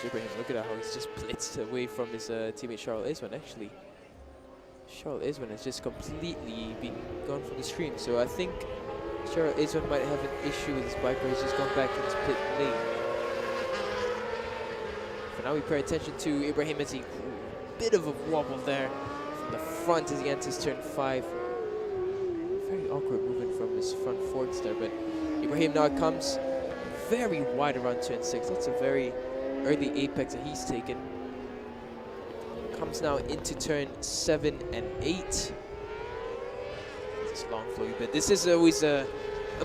Ibrahim, look at how he's just blitzed away from his teammate Charles Izwan. Actually, Charles Izwan has just completely been gone from the screen. So I think Sure, Izwan might have an issue with his bike, but he's just gone back into pit lane. For now, we pay attention to Ibrahim as he bit of a wobble there from the front as he enters turn 5. Very awkward movement from his front forks there, but Ibrahim now comes very wide around turn 6. That's a very early apex that he's taken. Comes now into turn 7 and 8. This long flowy bit. This is always a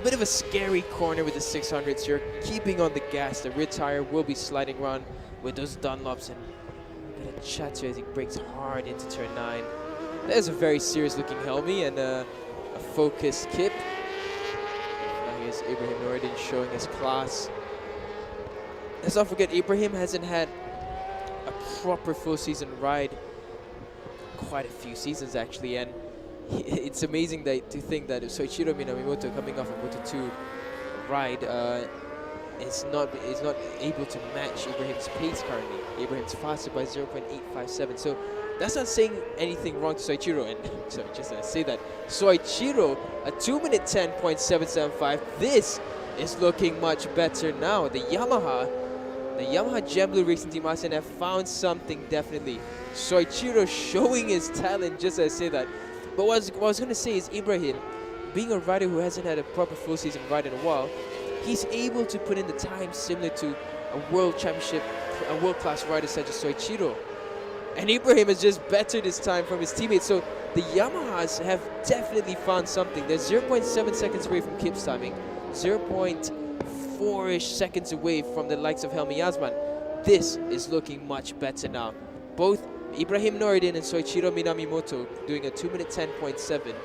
bit of a scary corner with the 600s. You're keeping on the gas. The rear tire will be sliding around with those Dunlops, and a bit of chatter as he brakes hard into turn 9. There's a very serious looking Helmi and a focused Kip. Now here's Ibrahim Noureddin showing his class. Let's not forget, Ibrahim hasn't had a proper full season ride quite a few seasons actually, and it's amazing to think that Soichiro Minamimoto, coming off a Moto 2 ride, is not able to match Ibrahim's pace currently. Ibrahim's faster by 0.857, so that's not saying anything wrong to Soichiro. And so just to say that Soichiro, a 2-minute 10.775. This is looking much better now. The Yamaha Gem Blue Racing Team Asen have found something definitely. Soichiro showing his talent, just as I say that. But what I was going to say is Ibrahim, being a rider who hasn't had a proper full season ride in a while, he's able to put in the time similar to a world championship, a world-class rider such as Soichiro. And Ibrahim has just bettered his time from his teammates. So the Yamahas have definitely found something. They're 0.7 seconds away from Kip's timing, 0.4-ish seconds away from the likes of Helmi Yasman. This is looking much better now. Both Ibrahim Noureddin and Soichiro Minamimoto doing a 2-minute 10.7.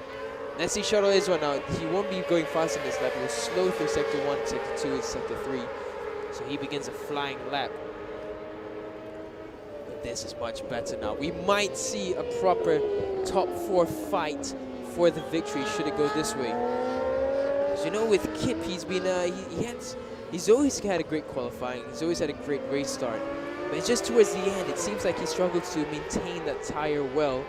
Let's see Shuttle Izwan now. He won't be going fast in this lap. He will slow through sector 1, sector 2, and sector 3. So he begins a flying lap. But this is much better now. We might see a proper top 4 fight for the victory should it go this way. As you know, with Kip, he's been he's always had a great qualifying. He's always had a great race start. But it's just towards the end, it seems like he struggles to maintain that tire well.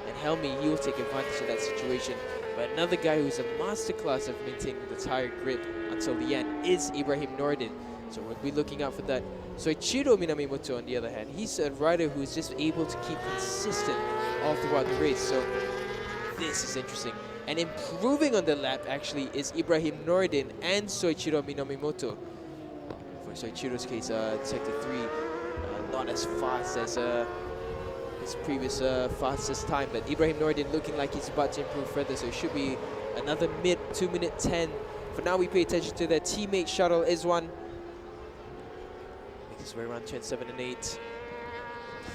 And Helmi, he will take advantage of that situation. But another guy who's a masterclass of maintaining the tire grip until the end is Ibrahim Noureddin. So we'll be looking out for that. Soichiro Minamimoto, on the other hand, he's a rider who's just able to keep consistent all throughout the race. So this is interesting. And improving on the lap, actually, is Ibrahim Noureddin and Soichiro Minamimoto. For Soichiro's case, sector 3, not as fast as his previous fastest time, but Ibrahim Noureddin looking like he's about to improve further, so it should be another mid 2-minute 10. For now, we pay attention to their teammate Shuttle Izwan. Makes his way around turn 7 and 8.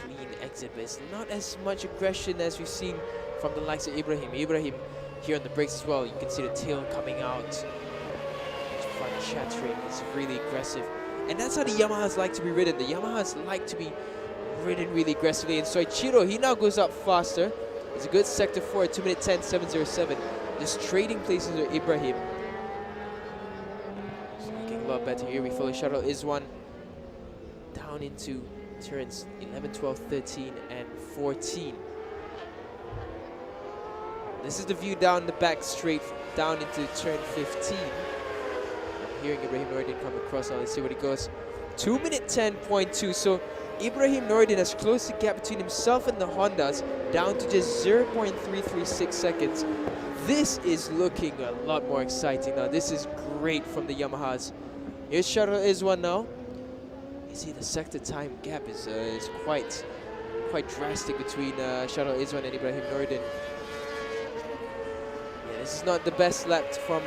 Clean exit, but it's not as much aggression as we've seen from the likes of Ibrahim. Ibrahim here on the brakes as well. You can see the tail coming out. His front chattering is really aggressive. And that's how the Yamahas like to be ridden. The Yamahas like to be ridden really aggressively. And Soichiro, he now goes up faster. It's a good sector 4, 2-minute 10.707. Just trading places with Ibrahim. So looking a lot better here. We follow Shuttle Izwan down into turns 11, 12, 13, and 14. This is the view down the back straight down into turn 15. Hearing Ibrahim Noureddin come across now. Let's see what he goes. 2-minute 10.2. So Ibrahim Noureddin has closed the gap between himself and the Hondas down to just 0.336 seconds. This is looking a lot more exciting now. This is great from the Yamahas. Here's Shuttle Izwan now. You see the sector time gap is quite drastic between Shuttle Izwan and Ibrahim Noureddin. This is not the best lap from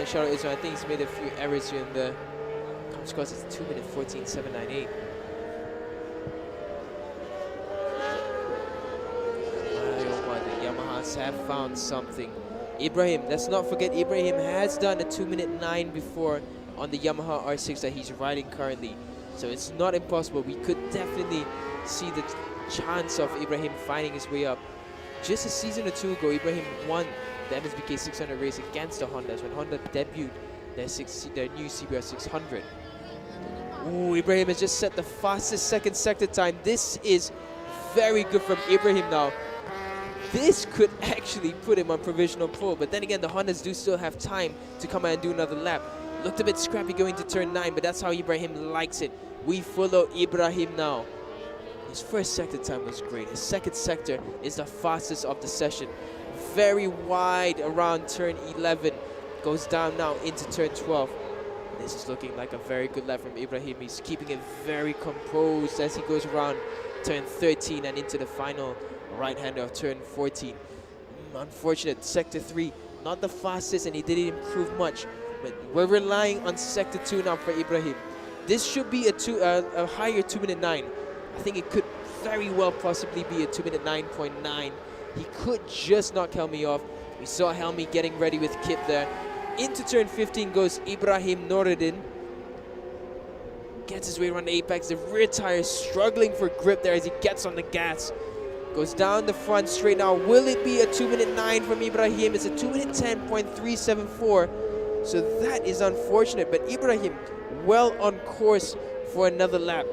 Shuttle Izwan. I think he's made a few errors here in the time scores. It's 2-minute 14.798. The Yamahas have found something. Ibrahim, let's not forget, Ibrahim has done a 2-minute 9 before on the Yamaha R6 that he's riding currently. So it's not impossible. We could definitely see the chance of Ibrahim finding his way up. Just a season or two ago, Ibrahim won the MSBK 600 race against the Hondas when Honda debuted their new CBR 600. Ooh, Ibrahim has just set the fastest second sector time. This is very good from Ibrahim now. this could actually put him on provisional pole. But then again, the Hondas do still have time to come out and do another lap. Looked a bit scrappy going to turn 9, but that's how Ibrahim likes it. We follow Ibrahim now. His first sector time was great. His second sector is the fastest of the session. Very wide around turn 11. Goes down now into turn 12. This is looking like a very good lap from Ibrahim. He's keeping it very composed as he goes around turn 13 and into the final right-hander of turn 14. Unfortunate, sector 3, not the fastest, and he didn't improve much. But we're relying on sector 2 now for Ibrahim. This should be a higher 2-minute 9. I think it could very well possibly be a 2-minute 9.9. He could just knock Helmi off. We saw Helmi getting ready with Kip there. Into turn 15 goes Ibrahim Noruddin. Gets his way around the apex. The rear tire is struggling for grip there as he gets on the gas. Goes down the front straight now. Will it be a 2-minute 9 from Ibrahim? It's a 2-minute 10.374. So that is unfortunate. But Ibrahim well on course for another lap.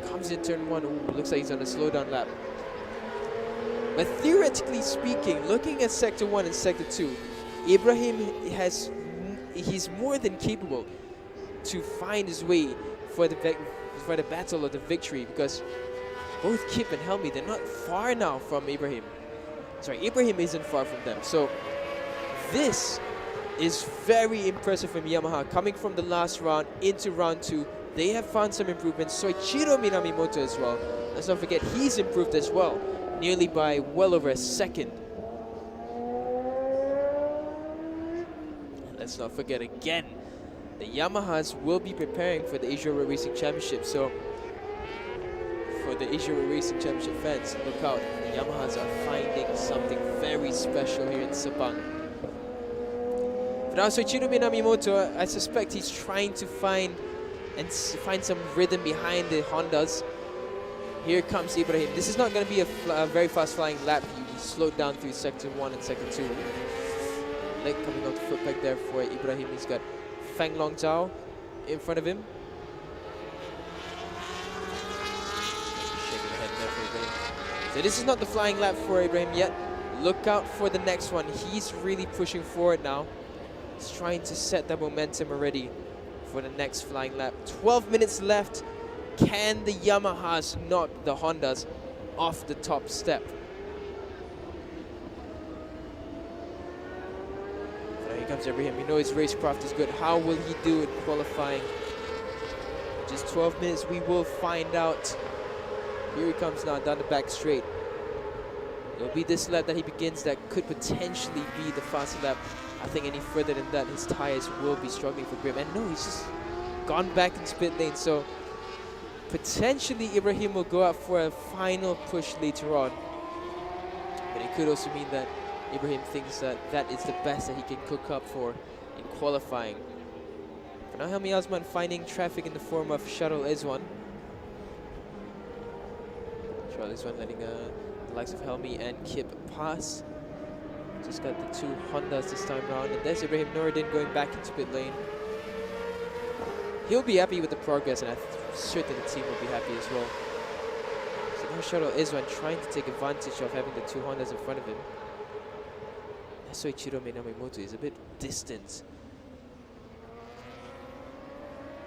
Comes in turn 1. Ooh, looks like he's on a slowdown lap. But theoretically speaking, looking at sector 1 and sector 2, Ibrahim he's more than capable to find his way for the battle of the victory, because both Kip and Helmi, they're not far now from Ibrahim. Sorry, Ibrahim isn't far from them. So this is very impressive from Yamaha. Coming from the last round into round 2, they have found some improvements. Soichiro Minamimoto as well. Let's not forget, he's improved as well, nearly by well over a second. And let's not forget again, the Yamahas will be preparing for the Asia Road Racing Championship. So for the Asia Road Racing Championship fans, look out. The Yamahas are finding something very special here in Sepang. For now, Soichiro Minamimoto, I suspect he's trying to find some rhythm behind the Hondas. Here comes Ibrahim. This is not going to be a very fast flying lap. He slowed down through sector 1 and sector 2. Leg coming out the foot peg there for Ibrahim. He's got Fang Long Zhao in front of him. Shaking the head there for Ibrahim. So this is not the flying lap for Ibrahim yet. Look out for the next one. He's really pushing forward now. He's trying to set that momentum already for the next flying lap. 12 minutes left. Can the Yamahas knock the Hondas off the top step? So here comes Ibrahim. You know his racecraft is good. How will he do in qualifying? Just 12 minutes, we will find out. Here he comes now down the back straight. It'll be this lap that he begins that could potentially be the fastest lap. I think any further than that, his tires will be struggling for grip. And no, he's just gone back into pit lane. So potentially Ibrahim will go out for a final push later on. But it could also mean that Ibrahim thinks that that is the best that he can cook up for in qualifying. For now, Helmi Osman finding traffic in the form of Shuttle Izwan. Shuttle Izwan letting the likes of Helmi and Kip pass. Just got the 2 Hondas this time around. And there's Ibrahim Noruddin going back into pit lane. He'll be happy with the progress, and I'm certain the team will be happy as well. So now Shuttle Izwan trying to take advantage of having the 2 Hondas in front of him. Soichiro Minamimoto is a bit distant.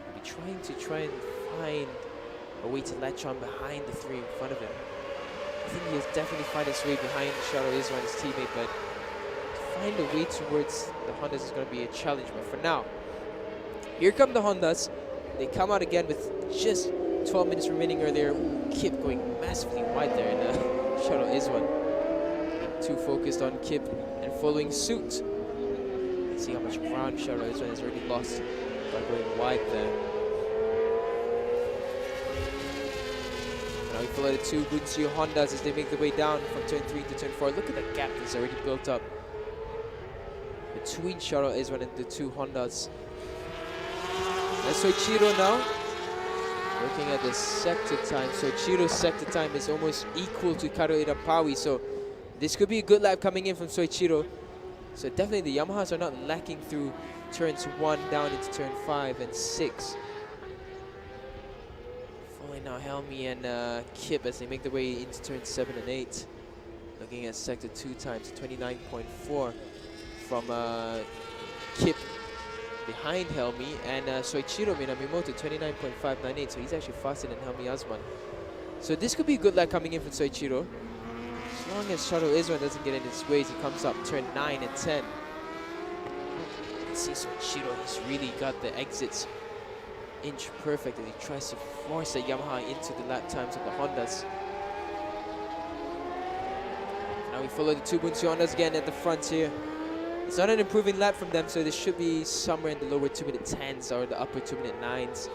He'll be trying to find a way to latch on behind the 3 in front of him. I think he'll definitely find his way behind Shuttle Izwan, his teammate, but to find a way towards the Hondas is going to be a challenge. But for now, here come the Hondas. They come out again with just 12 minutes remaining earlier. Ooh, Kip going massively wide there in Shuttle Izwan. Too focused on Kip and following suit. Let's see how much ground Shuttle Izwan has already lost by going wide there. Now we follow the 2 Bunsio Hondas as they make their way down from turn 3 to turn 4. Look at the gap that's already built up between Shuttle Izwan and the 2 Hondas. That's Soichiro now. Looking at the sector time. Soichiro's sector time is almost equal to Karo Irapawi. So this could be a good lap coming in from Soichiro. So definitely the Yamahas are not lacking through turns 1 down into turn 5 and 6. Following now Helmi and Kip as they make their way into turn 7 and 8. Looking at sector 2 times, 29.4 from Kip behind Helmi, and Soichiro Minamimoto 29.598, so he's actually faster than Helmi Asman. So this could be a good lap coming in for Soichiro. As long as Shuttle Iswan doesn't get in his ways, he comes up turn 9 and 10. You can see Soichiro, he's really got the exits inch perfect and he tries to force the Yamaha into the lap times of the Hondas. Now we follow the two Bunsu Hondas again at the front here. It's not an improving lap from them, so this should be somewhere in the lower 2-minute 10s or the upper 2-minute 9s.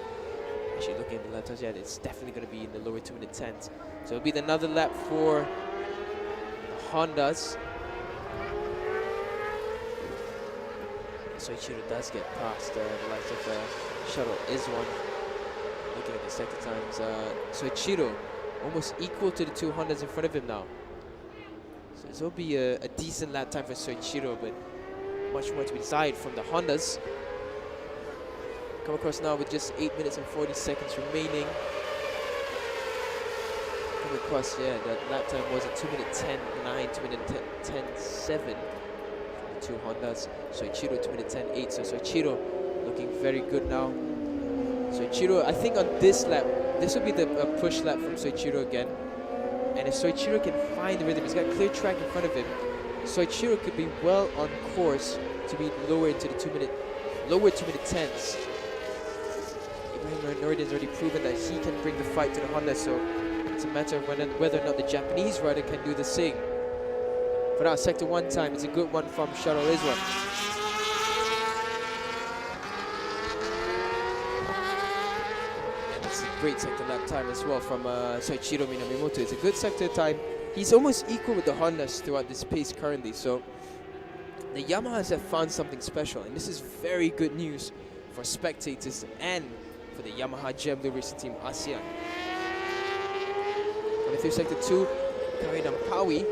Actually, looking at the lap times, yeah, it's definitely going to be in the lower 2-minute 10s. So it'll be another lap for the Hondas. Soichiro does get past the likes of Shuttle Iswan. Looking at the sector times, Soichiro almost equal to the two Hondas in front of him now. So this will be a decent lap time for Soichiro, but much more to be desired from the Hondas. Come across now with just 8 minutes and 40 seconds remaining. Come across, yeah, that lap time was a 2-minute 10.9, 2-minute 10.7 from the two Hondas. Soichiro 2-minute 10.8, so Soichiro looking very good now. Soichiro, I think on this lap, this will be the push lap from Soichiro again. And if Soichiro can find the rhythm, he's got clear track in front of him. Soichiro could be well on course to be lower into the lower 2-minute 10s. Ibrahim Noureddin's already proven that he can bring the fight to the Honda, so it's a matter of whether or not the Japanese rider can do the same. For now, sector 1 time, it's a good one from Shuttle Iswan. Great sector lap time as well from Soichiro Minamimoto. It's a good sector time. He's almost equal with the Hondas throughout this pace currently, so the Yamahas have found something special, and this is very good news for spectators and for the Yamaha Gem Blue Racing Team ASEAN. Coming through sector 2, Karidam Pawi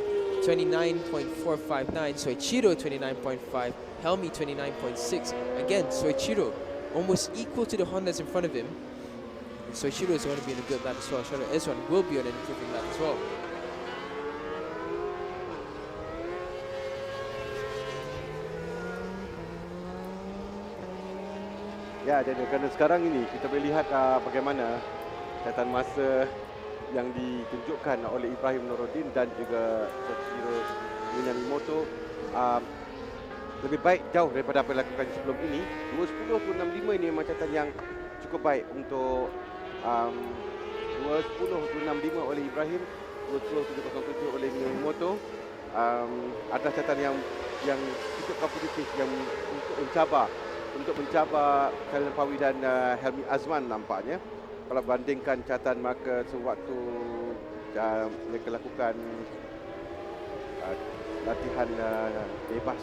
29.459, Soichiro 29.5, Helmi 29.6. Again, Soichiro almost equal to the Hondas in front of him. Soichiro is going to be in a good lap as well. Shuttle Iswan will be on an improving lap as well. Ya, jadi kerana sekarang ini kita boleh lihat bagaimana catatan masa yang ditunjukkan oleh Ibrahim Noureddin dan juga Soichiro Minamimoto lebih baik jauh daripada apa yang dilakukan sebelum ini. 2.10.265 ini memang catatan yang cukup baik untuk 2.10.265 oleh Ibrahim, 2.10.707 oleh Minamimoto. Ada catatan yang cukup kompetitif yang untuk mencabar Karidam Pawi dan Helmi Asman nampaknya. Kalau bandingkan catatan maka sewaktu mereka lakukan latihan bebas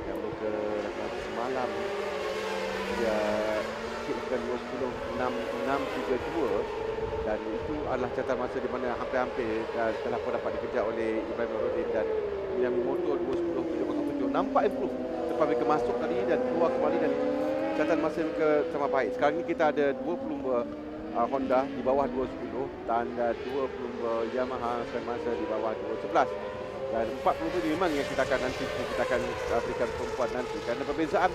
yang mereka lakukan semalam, dia bukan 2.10.632 dan itu adalah catatan masa di mana hampir-hampir telah pun dapat dikejar oleh Ibrahim Noureddin dan Minamimoto. 2.10.707 nampak improve lepas mereka masuk tadi dan keluar kembali, dan catatan masa mereka sama baik. Sekarang ini kita ada 2 pelumba Honda di bawah 2.10 dan 2 pelumba Yamaha catatan masa di bawah 2.11, dan 4 pelumba ini memang yang kita akan berikan perempuan nanti, kerana perbezaan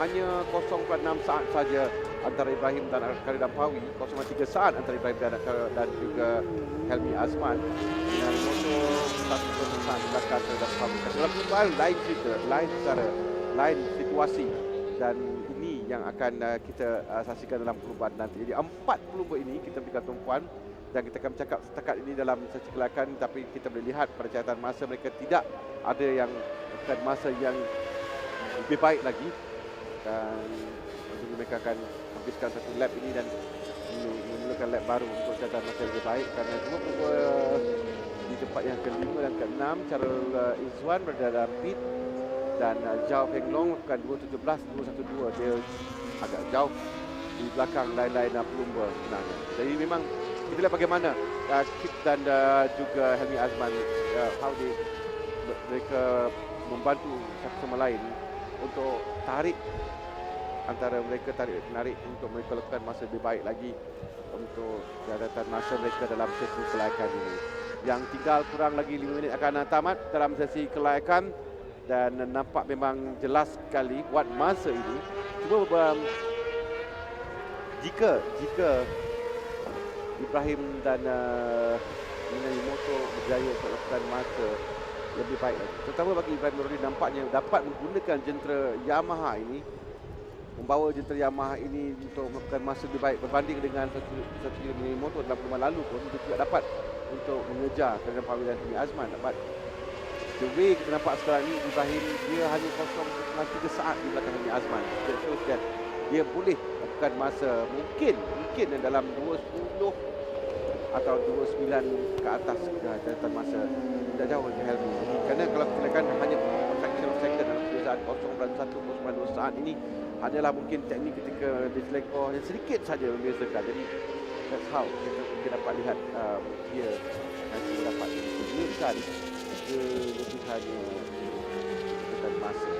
hanya 0.6 saat saja antara Ibrahim dan Karidam Pawi, 0.3 saat antara Ibrahim dan juga Helmi Asman. Minamimoto 1 saat belakang Karidam Pawi. Dalam perlumbaan lain cerita, lain secara, lain situasi, dan ini yang akan kita saksikan dalam perlumbaan nanti. Jadi 4 pelumba ini kita berikan tumpuan dan kita akan bercakap setakat ini dalam sesi kelakan, tapi kita boleh lihat pada catatan masa mereka tidak ada yang catatan masa yang lebih baik lagi, dan tentunya mereka akan habiskan satu lap ini dan memulakan lap baru untuk catatan masa yang lebih baik, kerana semua pelumba di tempat yang ke-5 dan ke-6. Charul Iswan berada dalam pit dan Zhao Fenglong lakukan 2.17.212. Dia agak jauh di belakang lain-lain pelumba sebenarnya. Jadi memang kita lihat bagaimana Kip dan juga Helmi Asman, how mereka membantu satu sama lain untuk tarik antara mereka tarik-menarik untuk mereka lakukan masa lebih baik lagi untuk catatan masa mereka dalam sesi kelayakan ini. Yang tinggal kurang lagi 5 minit akan tamat dalam sesi kelayakan dan nampak memang jelas sekali buat masa ini. Cuma jika Ibrahim dan Minamimoto berjaya untuk lakukan masa lebih baik lagi, terutama bagi Ibrahim Nurdin, nampaknya dapat menggunakan jentera Yamaha ini, membawa jentera Yamaha ini untuk melakukan masa lebih baik berbanding dengan satu Minamimoto dalam perlumbaan lalu pun dia juga dapat untuk mengejar kerana Pawi dan Timi Azman. Dapat the way kita nampak sekarang ini, Ibrahim dia hanya 0.3 saat di belakang Timi Azman. That shows that dia boleh lakukan masa mungkin dalam 2.10 atau 2.9 ke atas catatan masa, tidak jauh dari Helmi. Kerana kalau kita lihat hanya fraction of second dalam perbezaan 0.1, 0.2 saat ini hanyalah mungkin teknik ketika diselekor yang sedikit saja membezakan. Jadi that's how kita dapat lihat dia nanti dapat menunjukkan kelebihannya catatan masa.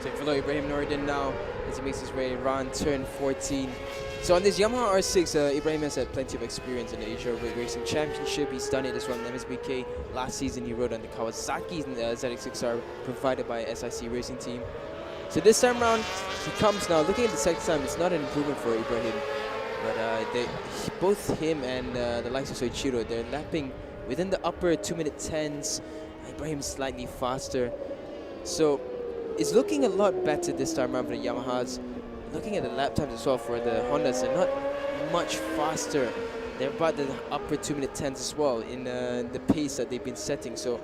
Take follow Ibrahim Nurdin now as he makes his way around turn 14. So on this Yamaha R6, Ibrahim has had plenty of experience in the Asia Road Racing Championship. He's done it as well in MSBK. Last season he rode on the Kawasaki ZX6R provided by SIC Racing Team. So this time round, he comes now. Looking at the second time, it's not an improvement for Ibrahim. But both him and the likes of Soichiro, they're lapping within the upper 2-minute 10s. Ibrahim's slightly faster. So it's looking a lot better this time around for the Yamahas. Looking at the lap times as well for the Hondas, they're not much faster. They're about the upper 2-minute 10s as well in the pace that they've been setting. So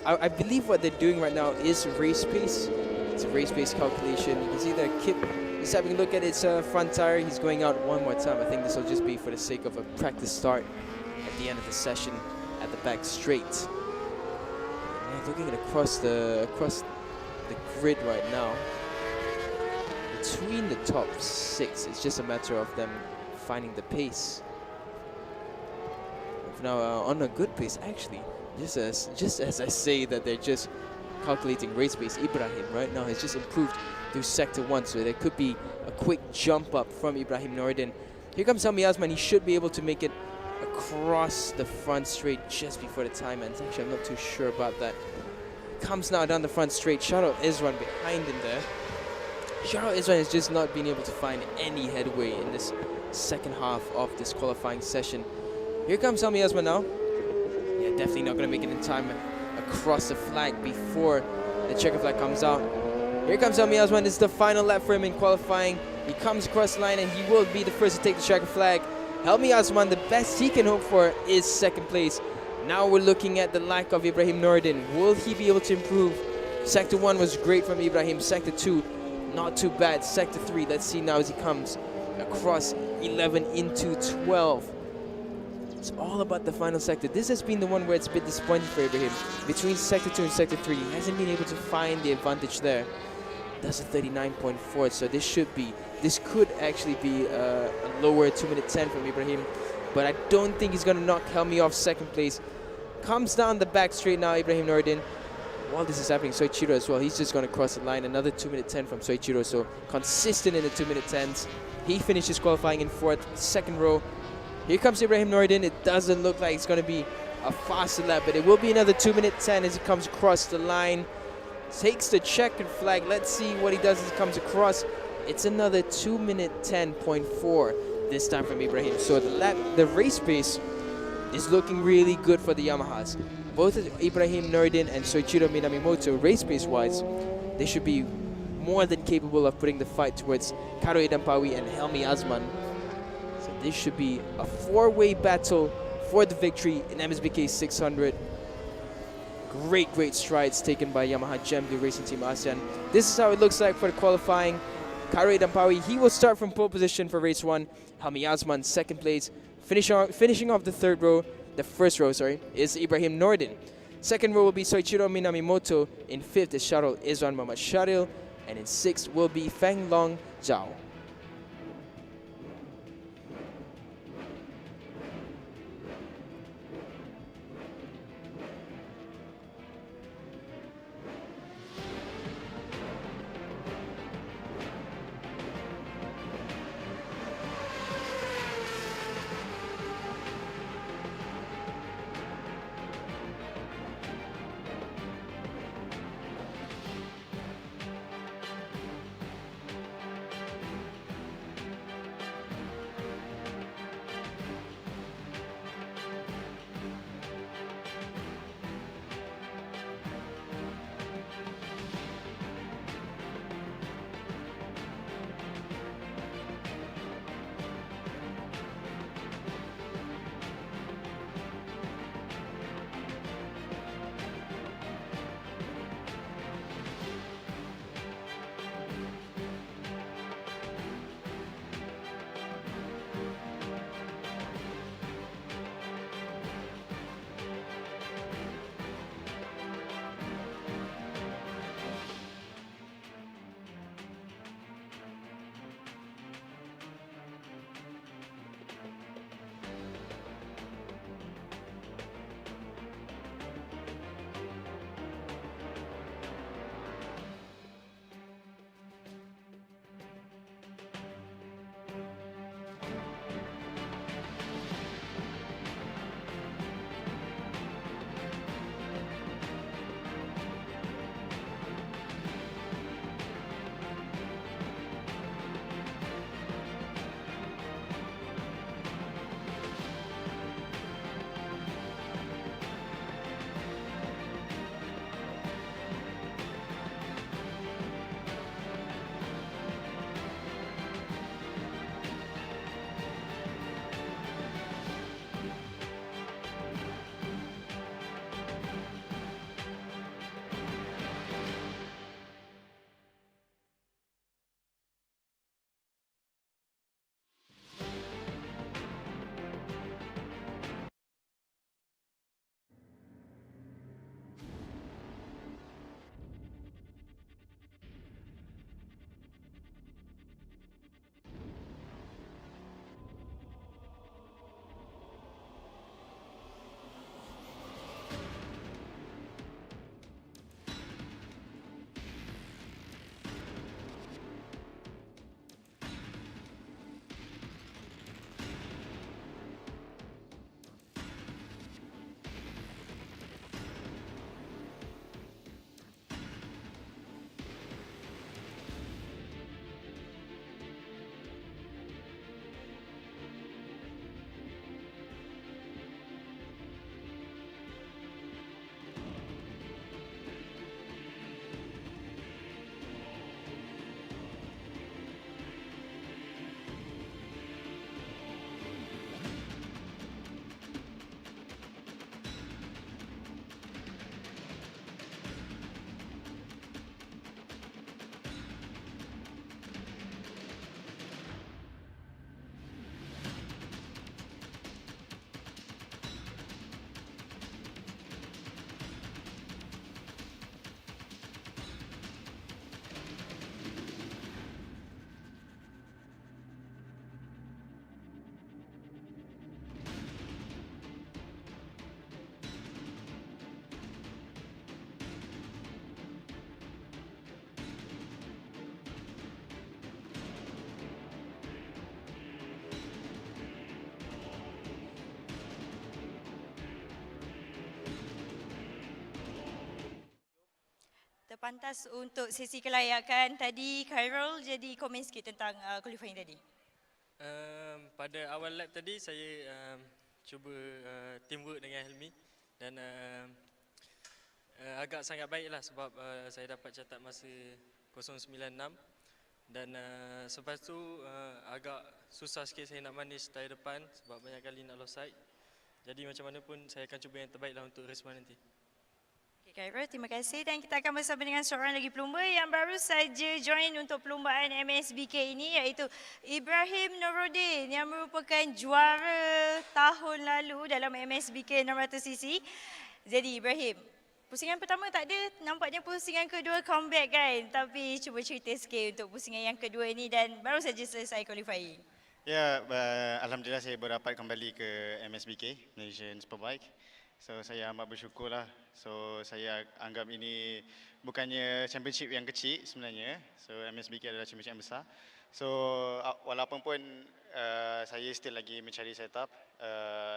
I believe what they're doing right now is race pace. It's a race pace calculation. You can see that Kip is having a look at his front tire. He's going out one more time. I think this will just be for the sake of a practice start at the end of the session at the back straight. And looking at across the grid right now, between the top 6, it's just a matter of them finding the pace. Now on a good pace, actually, just as I say that they're just calculating race pace, Ibrahim right now has just improved through sector 1, so there could be a quick jump up from Ibrahim Nurdin. Here comes Helmi Azman. He should be able to make it across the front straight just before the time ends. Actually, I'm not too sure about that. Comes now down the front straight. Shahrul Izwan behind him there. Shahrul Izwan has just not been able to find any headway in this second half of this qualifying session. Here comes Helmi Azman now. Yeah, definitely not going to make it in time across the flag before the checker flag comes out. Here comes Helmi Osman. This is the final lap for him in qualifying. He comes across the line and he will be the first to take the checkered flag. Helmi Osman, the best he can hope for is second place. Now we're looking at the lack of Ibrahim Nordin. Will he be able to improve? Sector 1 was great from Ibrahim. Sector 2, not too bad. Sector 3, let's see now as he comes across 11 into 12. It's all about the final sector. This has been the one where it's a bit disappointing for Ibrahim. Between Sector 2 and Sector 3, he hasn't been able to find the advantage there. That's a 39.4, so this could actually be a lower 2-minute 10 from Ibrahim. But I don't think he's going to knock Helmi off second place. Comes down the back straight now, Ibrahim Nordin. While this is happening, Soichiro as well, he's just going to cross the line. Another 2-minute 10 from Soichiro, so consistent in the 2-minute 10s. He finishes qualifying in 4th, second row. Here comes Ibrahim Nordin. It doesn't look like it's going to be a faster lap, but it will be another 2-minute 10 as he comes across the line. Takes the checkered flag. Let's see what he does as he comes across. It's another 2-minute 10.4 this time from Ibrahim. So the race pace is looking really good for the Yamahas. Both Ibrahim Nordin and Soichiro Minamimoto, race pace-wise, they should be more than capable of putting the fight towards Karo Edampawi and Helmi Osman. So this should be a 4-way battle for the victory in MSBK 600. Great strides taken by Yamaha Gem Blue Racing Team ASEAN. This is how it looks like for the qualifying. Karo Edampawi, he will start from pole position for race 1. Helmi Osman, second place. Finishing off the first row, is Ibrahim Nordin. Second row will be Soichiro Minamimoto. In 5th is Sharul Izwan Muhammad Sharil. And in 6th will be Feng Long Zhao. Pantas untuk sesi kelayakan tadi, Khairul jadi komen sikit tentang qualifying tadi. Pada awal lap tadi saya cuba teamwork dengan Helmi dan agak sangat baiklah sebab saya dapat catat masa 0.96 dan selepas tu agak susah sikit saya nak manage tayar depan sebab banyak kali nak lost side. Jadi macam mana pun saya akan cuba yang terbaiklah untuk race 1 nanti. Okay, Khairul, terima kasih dan kita akan bersama dengan seorang lagi pelumba yang baru saja join untuk perlumbaan MSBK ini iaitu Ibrahim Nuruddin yang merupakan juara tahun lalu dalam MSBK 600cc. Jadi Ibrahim, pusingan pertama tak ada, nampaknya pusingan kedua comeback kan? Tapi cuba cerita sikit untuk pusingan yang kedua ini dan baru saja selesai qualifying. Ya, alhamdulillah saya berdapat kembali ke MSBK, Malaysia Superbike. So saya amat bersyukurlah. So saya anggap ini bukannya championship yang kecil sebenarnya. So MSBK adalah championship yang besar. So walaupun pun saya still lagi mencari setup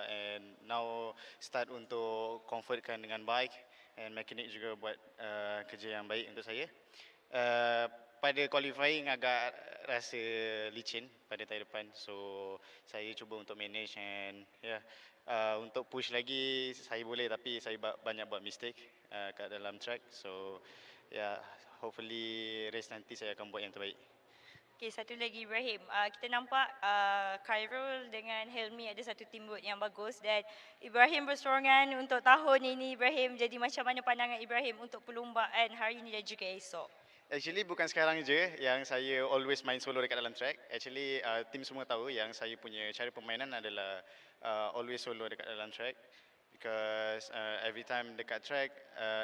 and now start untuk convertkan dengan bike and mekanik juga buat kerja yang baik untuk saya. Pada qualifying agak rasa licin pada tayar depan. So saya cuba untuk manage and untuk push lagi saya boleh tapi saya banyak buat mistake kat dalam track. So hopefully race nanti saya akan buat yang terbaik. Okay, satu lagi Ibrahim. Kita nampak Khairul dengan Helmi ada satu teamwork yang bagus dan Ibrahim bersorangan untuk tahun ini. Ibrahim, jadi macam mana pandangan Ibrahim untuk perlumbaan hari ini dan juga esok? Actually bukan sekarang je yang saya always main solo dekat dalam track. Actually tim semua tahu yang saya punya cara permainan adalah always solo dekat dalam track. Because every time dekat track,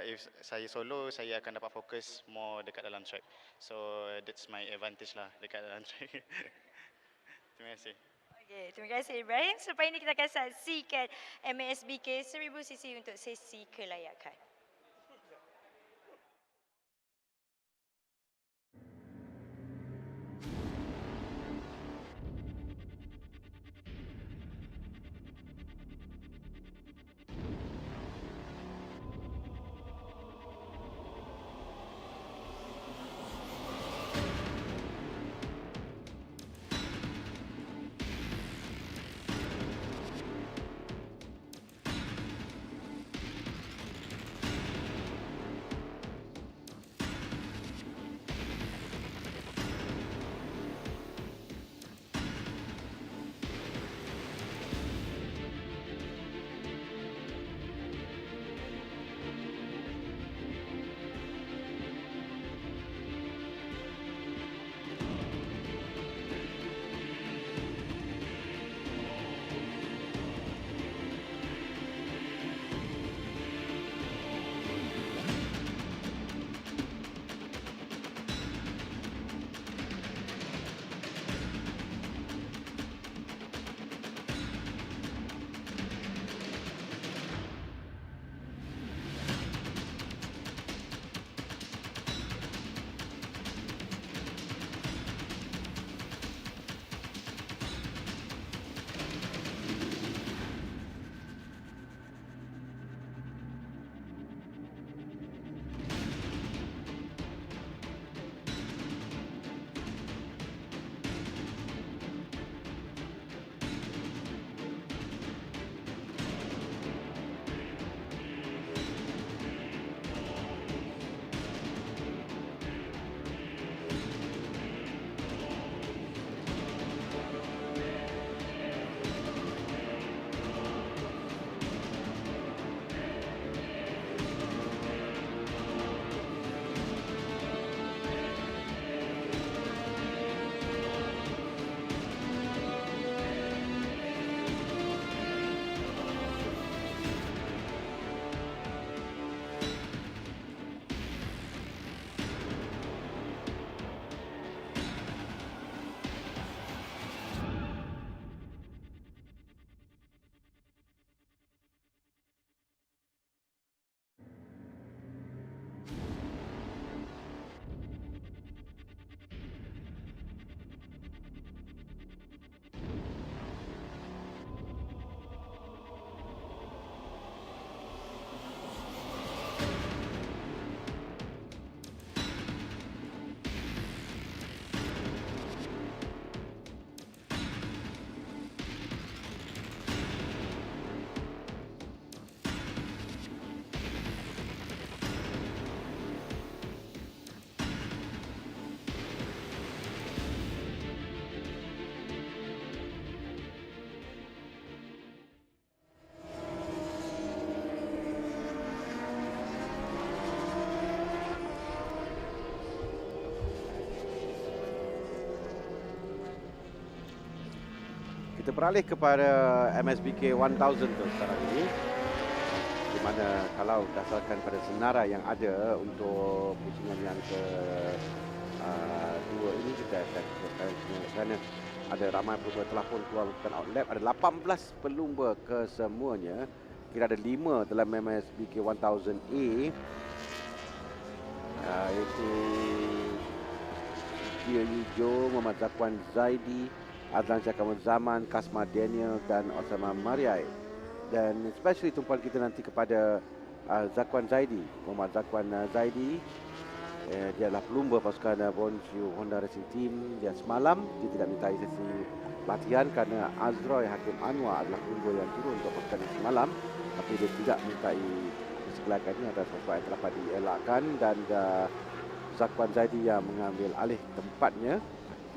if saya solo, saya akan dapat fokus more dekat dalam track. So that's my advantage lah dekat dalam track. Terima kasih. Okay, terima kasih Ibrahim. Selepas ini kita akan saksikan MSBK 1000cc untuk sesi kelayakan. kita beralih kepada MSBK 1000 tu sekarang ini. Di mana kalau berdasarkan pada senarai yang ada untuk pusingan yang ke dua ini, kita akan kerana ada ramai pelumba telah pun keluar melakukan outlap. Ada 18 pelumba kesemuanya. Kira ada 5 dalam MSBK 1000A, iaitu Dia Yujo, Muhammad Zakwan Zaidi, Adlan Syakamun Zaman, Kasma Daniel dan Osama Mariai. Dan especially tumpuan kita nanti kepada Zakwan Zaidi. Muhammad Zakwan Zaidi, dia adalah pelumba pasukan Bonshu Honda Racing Team. Dia semalam dia tidak mintai sesi latihan kerana Azroy Hakim Anwar adalah pelumba yang turun untuk pasukan semalam, tapi dia tidak mintai sesi kelayakan ini atas sebab yang dapat dielakkan, dan Zakwan Zaidi yang mengambil alih tempatnya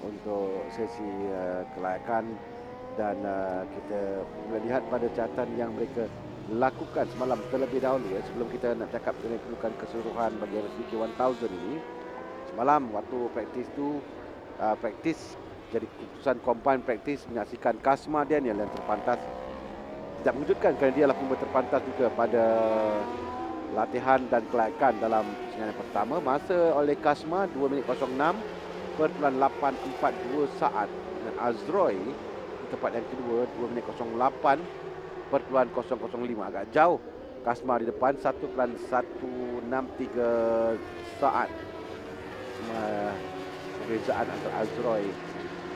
untuk sesi kelayakan. Dan kita boleh lihat pada catatan yang mereka lakukan semalam terlebih dahulu, sebelum kita nak cakap mengenai kedudukan keseluruhan bagi MSBK 1000 ini. Semalam waktu praktis tu, praktis jadi keputusan combine praktis menyaksikan Kasma Daniel yang terpantas. Tidak mengejutkan kerana dia adalah pembuat terpantas juga pada latihan dan kelayakan dalam pusingan yang pertama. Masa oleh Kasma 2 minit 06.842 saat, dan Azroy tempat yang kedua 2 minit 08.005, agak jauh Kasma di depan 1.163 saat. Perbezaan antara Azroy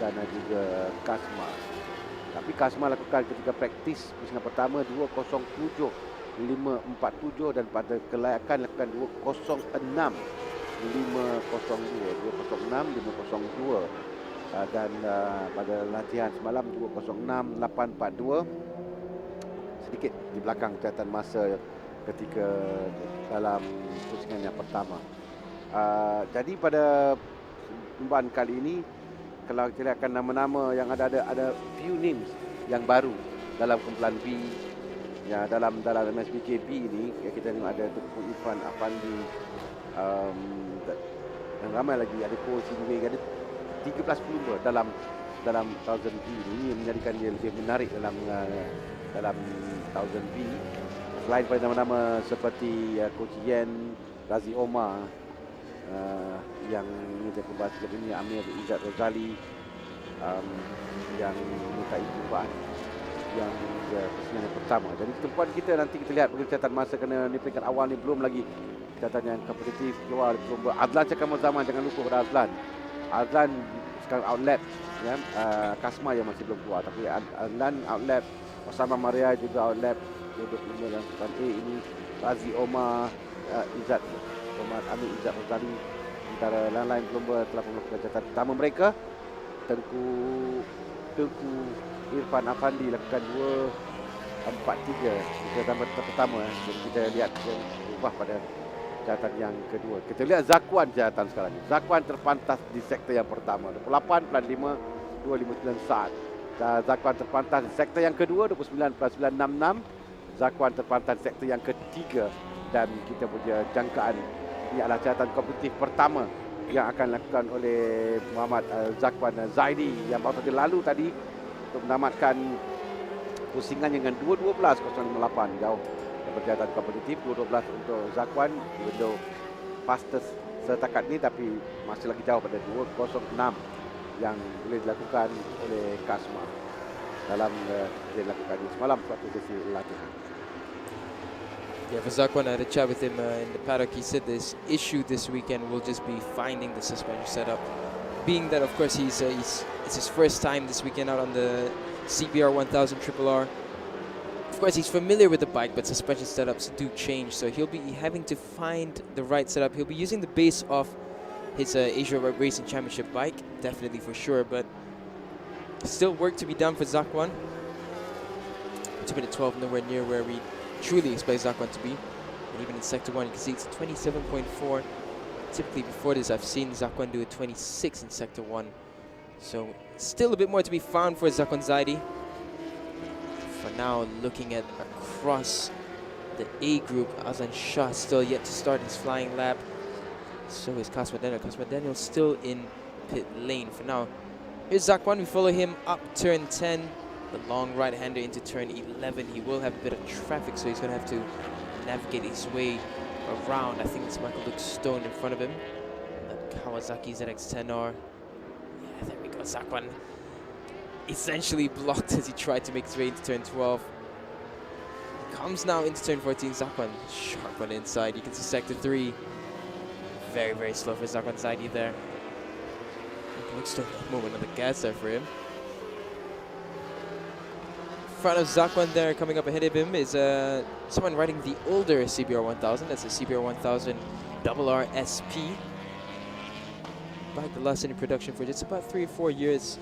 dan juga Kasma. Tapi Kasma lakukan ketika praktis pusingan pertama 2.07.547 dan pada kelayakan lakukan 2.06.502 dan pada latihan semalam 2.06.842, sedikit di belakang catatan masa ketika dalam pusingan yang pertama. Jadi pada perlumbaan kali ini, kalau kita lihatkan nama-nama yang ada few names yang baru dalam kumpulan B. Ya, dalam MSBK B ini kita tengok ada Tengku Irfan Afandi, dan ramai lagi, ada Ko Sinwei, ada 13 pelumba dalam 1000 B ini menjadikan dia lebih menarik dalam 1000 B. Selain pada nama-nama seperti Coach Yen, Razi Omar, yang kita bahas sebelum ini, Amir Izzat Rozali, yang minta perubahan yang pusingan yang pertama. Jadi tumpuan kita nanti kita lihat bagi catatan masa, kerana ni peringkat awal ni belum lagi catatan yang kompetitif keluar pelumba. Adlan Syakamun Zaman, jangan lupa pada Adlan sekarang outlap, ya. Kasma yang masih belum keluar, tapi Adlan outlap, Osama Maria juga outlap, duduk pelumba dalam pasukan A ini. Razi Omar, Izzat Omar, Amir Izzat Rozali, antara lain-lain pelumba telah melakukan catatan pertama mereka. Tengku Irfan Afandi lakukan 2.43 catatan pertama. Jadi kita lihat ubah pada catatan yang kedua. Kita lihat Zakwan catatan sekarang ini. Zakwan terpantas di sektor yang pertama 28.5259 saat. Zakwan terpantas di sektor yang kedua 29.966. Zakwan terpantas di sektor yang ketiga, dan kita punya jangkaan ini adalah catatan kompetitif pertama yang akan dilakukan oleh Muhammad Zakwan Zaidi yang baru saja lalu tadi untuk menamatkan pusingan dengan 2.12.058, jauh daripada catatan kompetitif. 2.12 untuk Zakwan, window fastest setakat ini, tapi masih lagi jauh pada 2.06 yang boleh dilakukan oleh Kasma dalam dilakukan semalam suatu sesi latihan. Yeah, for Zakwan, I had a chat with him in the paddock. He said this issue this weekend will just be finding the suspension setup. Being that, of course, it's his first time this weekend out on the CBR 1000 RRR. Of course, he's familiar with the bike, but suspension setups do change, so he'll be having to find the right setup. He'll be using the base of his Asia Racing Championship bike, definitely for sure, but still work to be done for Zakwan. 2 minute 12, nowhere near where we truly expect Zakwan to be. And even in Sector 1, you can see it's 27.4. Typically before this, I've seen Zakwan do a 26 in Sector 1. So still a bit more to be found for Zakwan Zaidi. For now, looking at across the A group, Azan Shah still yet to start his flying lap. So is Kasma Daniel. Kasma Daniel still in pit lane for now. Here's Zakwan, we follow him up turn 10. the long right-hander into turn 11. He will have a bit of traffic, so he's going to have to navigate his way around. I think it's Michael Luke Stone in front of him. That Kawasaki ZX-10R. Yeah, there we go. Zakwan essentially blocked as he tried to make his way into turn 12. Comes now into turn 14. Zakwan sharp on the inside. You can see sector 3. Very, very slow for Zakwan Zaidi there. Looks to a moment on the gas there for him. In front of Zakwan there, coming up ahead of him is someone riding the older CBR 1000. That's a CBR 1000 RRSP. Bike that lasted in production for just about 3 or 4 years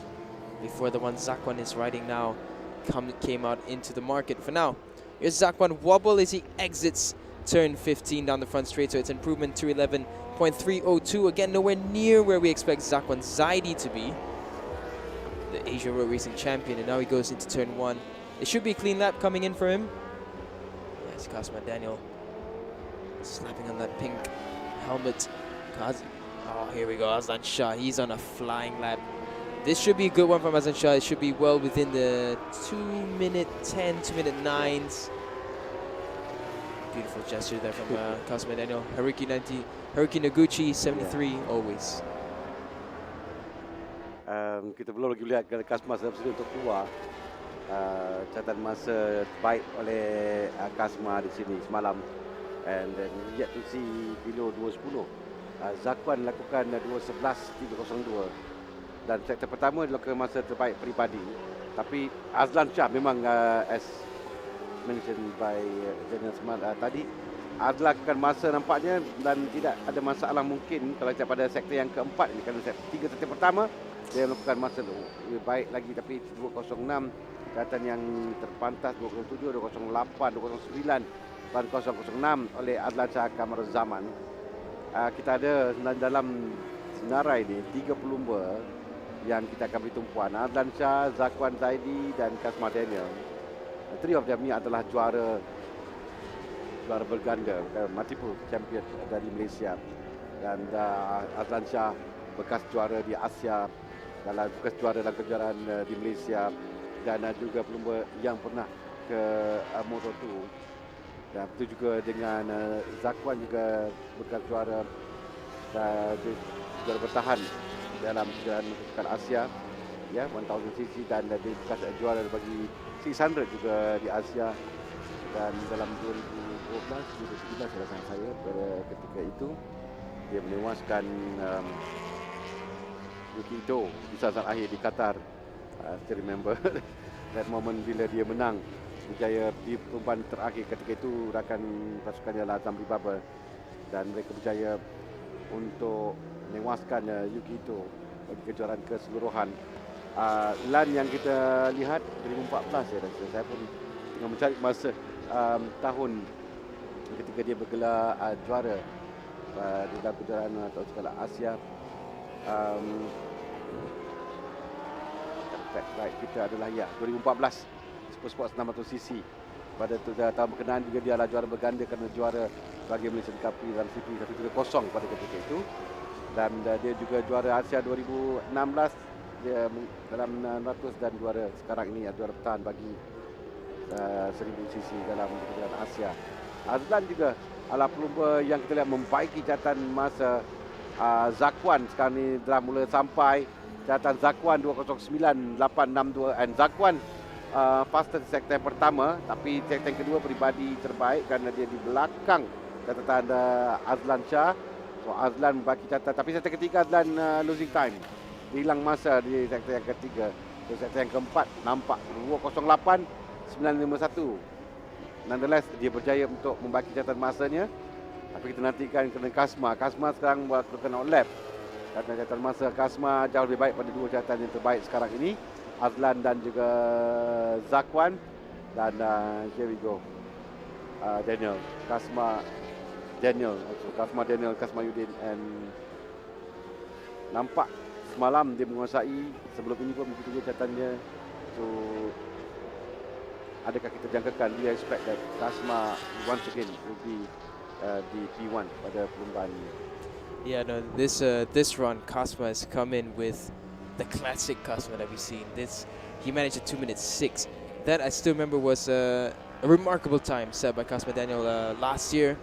before the one Zakwan is riding now came out into the market. For now, here's Zakwan wobble as he exits turn 15 down the front straight, so it's improvement to 11.302. Again, nowhere near where we expect Zakwan Zaidi to be, the Asia Road Racing champion, and now he goes into turn 1. It should be a clean lap coming in for him. Yes, Kasma Daniel slapping on that pink helmet. Oh, here we go, Azlan Shah. He's on a flying lap. This should be a good one from Azlan Shah. It should be well within the 2-minute 10, 2-minute 9s. Beautiful gesture there from Kasma Daniel. Haruki Noguchi, 73, yeah. Always. Kita belum lagi lihat Kasma sendiri untuk keluar. Catatan masa baik oleh Kasma di sini semalam, and then yet to see below 2.10. Zakwan lakukan 2.11.302 dan sektor pertama dilakukan masa terbaik peribadi, tapi Azlan Shah memang as mentioned by Daniel tadi, Azlan lakukan masa nampaknya dan tidak ada masalah mungkin kalau kita pada sektor yang keempat ini, kerana sektor pertama dia melakukan masa lebih baik lagi, tapi 2.06 kelihatan yang terpantas 2.07, 2.08, 2.09 dan 0.06 oleh Azlan Shah Kamarul Zaman. Kita ada dalam senarai ini 3 pelumba yang kita akan beri tumpuan. Azlan Shah, Zakwan Zaidi dan Kasma Daniel. Three of them ni adalah juara berganda, multiple champion dari Malaysia. Dan Azlan Shah bekas juara di Asia, bekas juara dalam kejuaraan di Malaysia, dan juga pelumba yang pernah ke Moto2. Dan begitu juga dengan Zakwan, juga bekas juara juara bertahan dalam kejuaraan kejuaraan Asia, ya, 1000cc, dan dia bekas juara bagi 600 juga di Asia. Dan dalam 2012, 2013 rasa saya pada ketika itu dia menewaskan Yuki Ito di saat akhir di Qatar. Still remember that moment bila dia menang berjaya di perempuan terakhir. Ketika itu rakan pasukannya adalah Zamri Baba, dan mereka berjaya untuk menewaskan Yuki Ito bagi kejuaraan keseluruhan. Lan yang kita lihat 2014, saya rasa saya pun tengah mencari masa tahun ketika dia bergelar juara di dalam kejuaraan atau skala Asia. Right, kita adalah 2014 Supersport 600cc. Pada tahun berkenaan juga dia adalah juara berganda kerana juara bagi Malaysia Cup dalam CP 130 pada ketika itu. Dan dia juga juara Asia 2016 dia dalam 600, dan juara sekarang ini juara bertahan bagi 1000cc dalam kejuaraan Asia. Azlan juga adalah pelumba yang kita lihat membaiki catatan masa Zakwan sekarang ni telah mula sampai catatan Zakwan 209.862, and Zakwan fastest sektor yang pertama, tapi sektor yang kedua peribadi terbaik kerana dia di belakang catatan Azlan Shah. So Azlan membagi catatan, tapi sektor ketiga Azlan losing time, hilang masa di sektor yang ketiga. So sektor yang keempat nampak 2.08.951. Nonetheless dia berjaya untuk membagi catatan masanya, tapi kita nantikan kerana Kasma sekarang melakukan outlap. Catatan masa Kasma jauh lebih baik pada dua catatan yang terbaik sekarang ini, Azlan dan juga Zakwan. Dan here we go, Daniel, Kasma Daniel, Kasma Yudin, and nampak semalam dia menguasai, sebelum ini pun begitu catatannya. So adakah kita jangkakan, we expect that Kasma once again will be di P1 pada perlombaan ini? Yeah, no, this run, Kasma has come in with the classic Cosmo that we've seen. He managed a 2:06. That I still remember was a remarkable time set by Cosmo Daniel last year,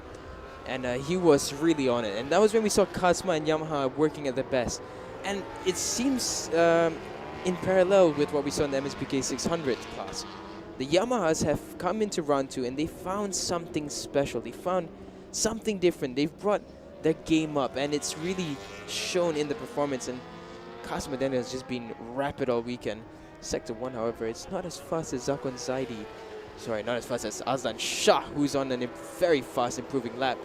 and he was really on it. And that was when we saw Cosmo and Yamaha working at their best. And it seems in parallel with what we saw in the MSBK 600 class. The Yamahas have come into round 2 and they found something special. They found something different. They've brought their game up, and it's really shown in the performance. And Cosmo Daniel has just been rapid all weekend. Sector 1, however, it's not as fast as Zakwan Zaidi. Sorry, not as fast as Azlan Shah, who's on a very fast improving lap.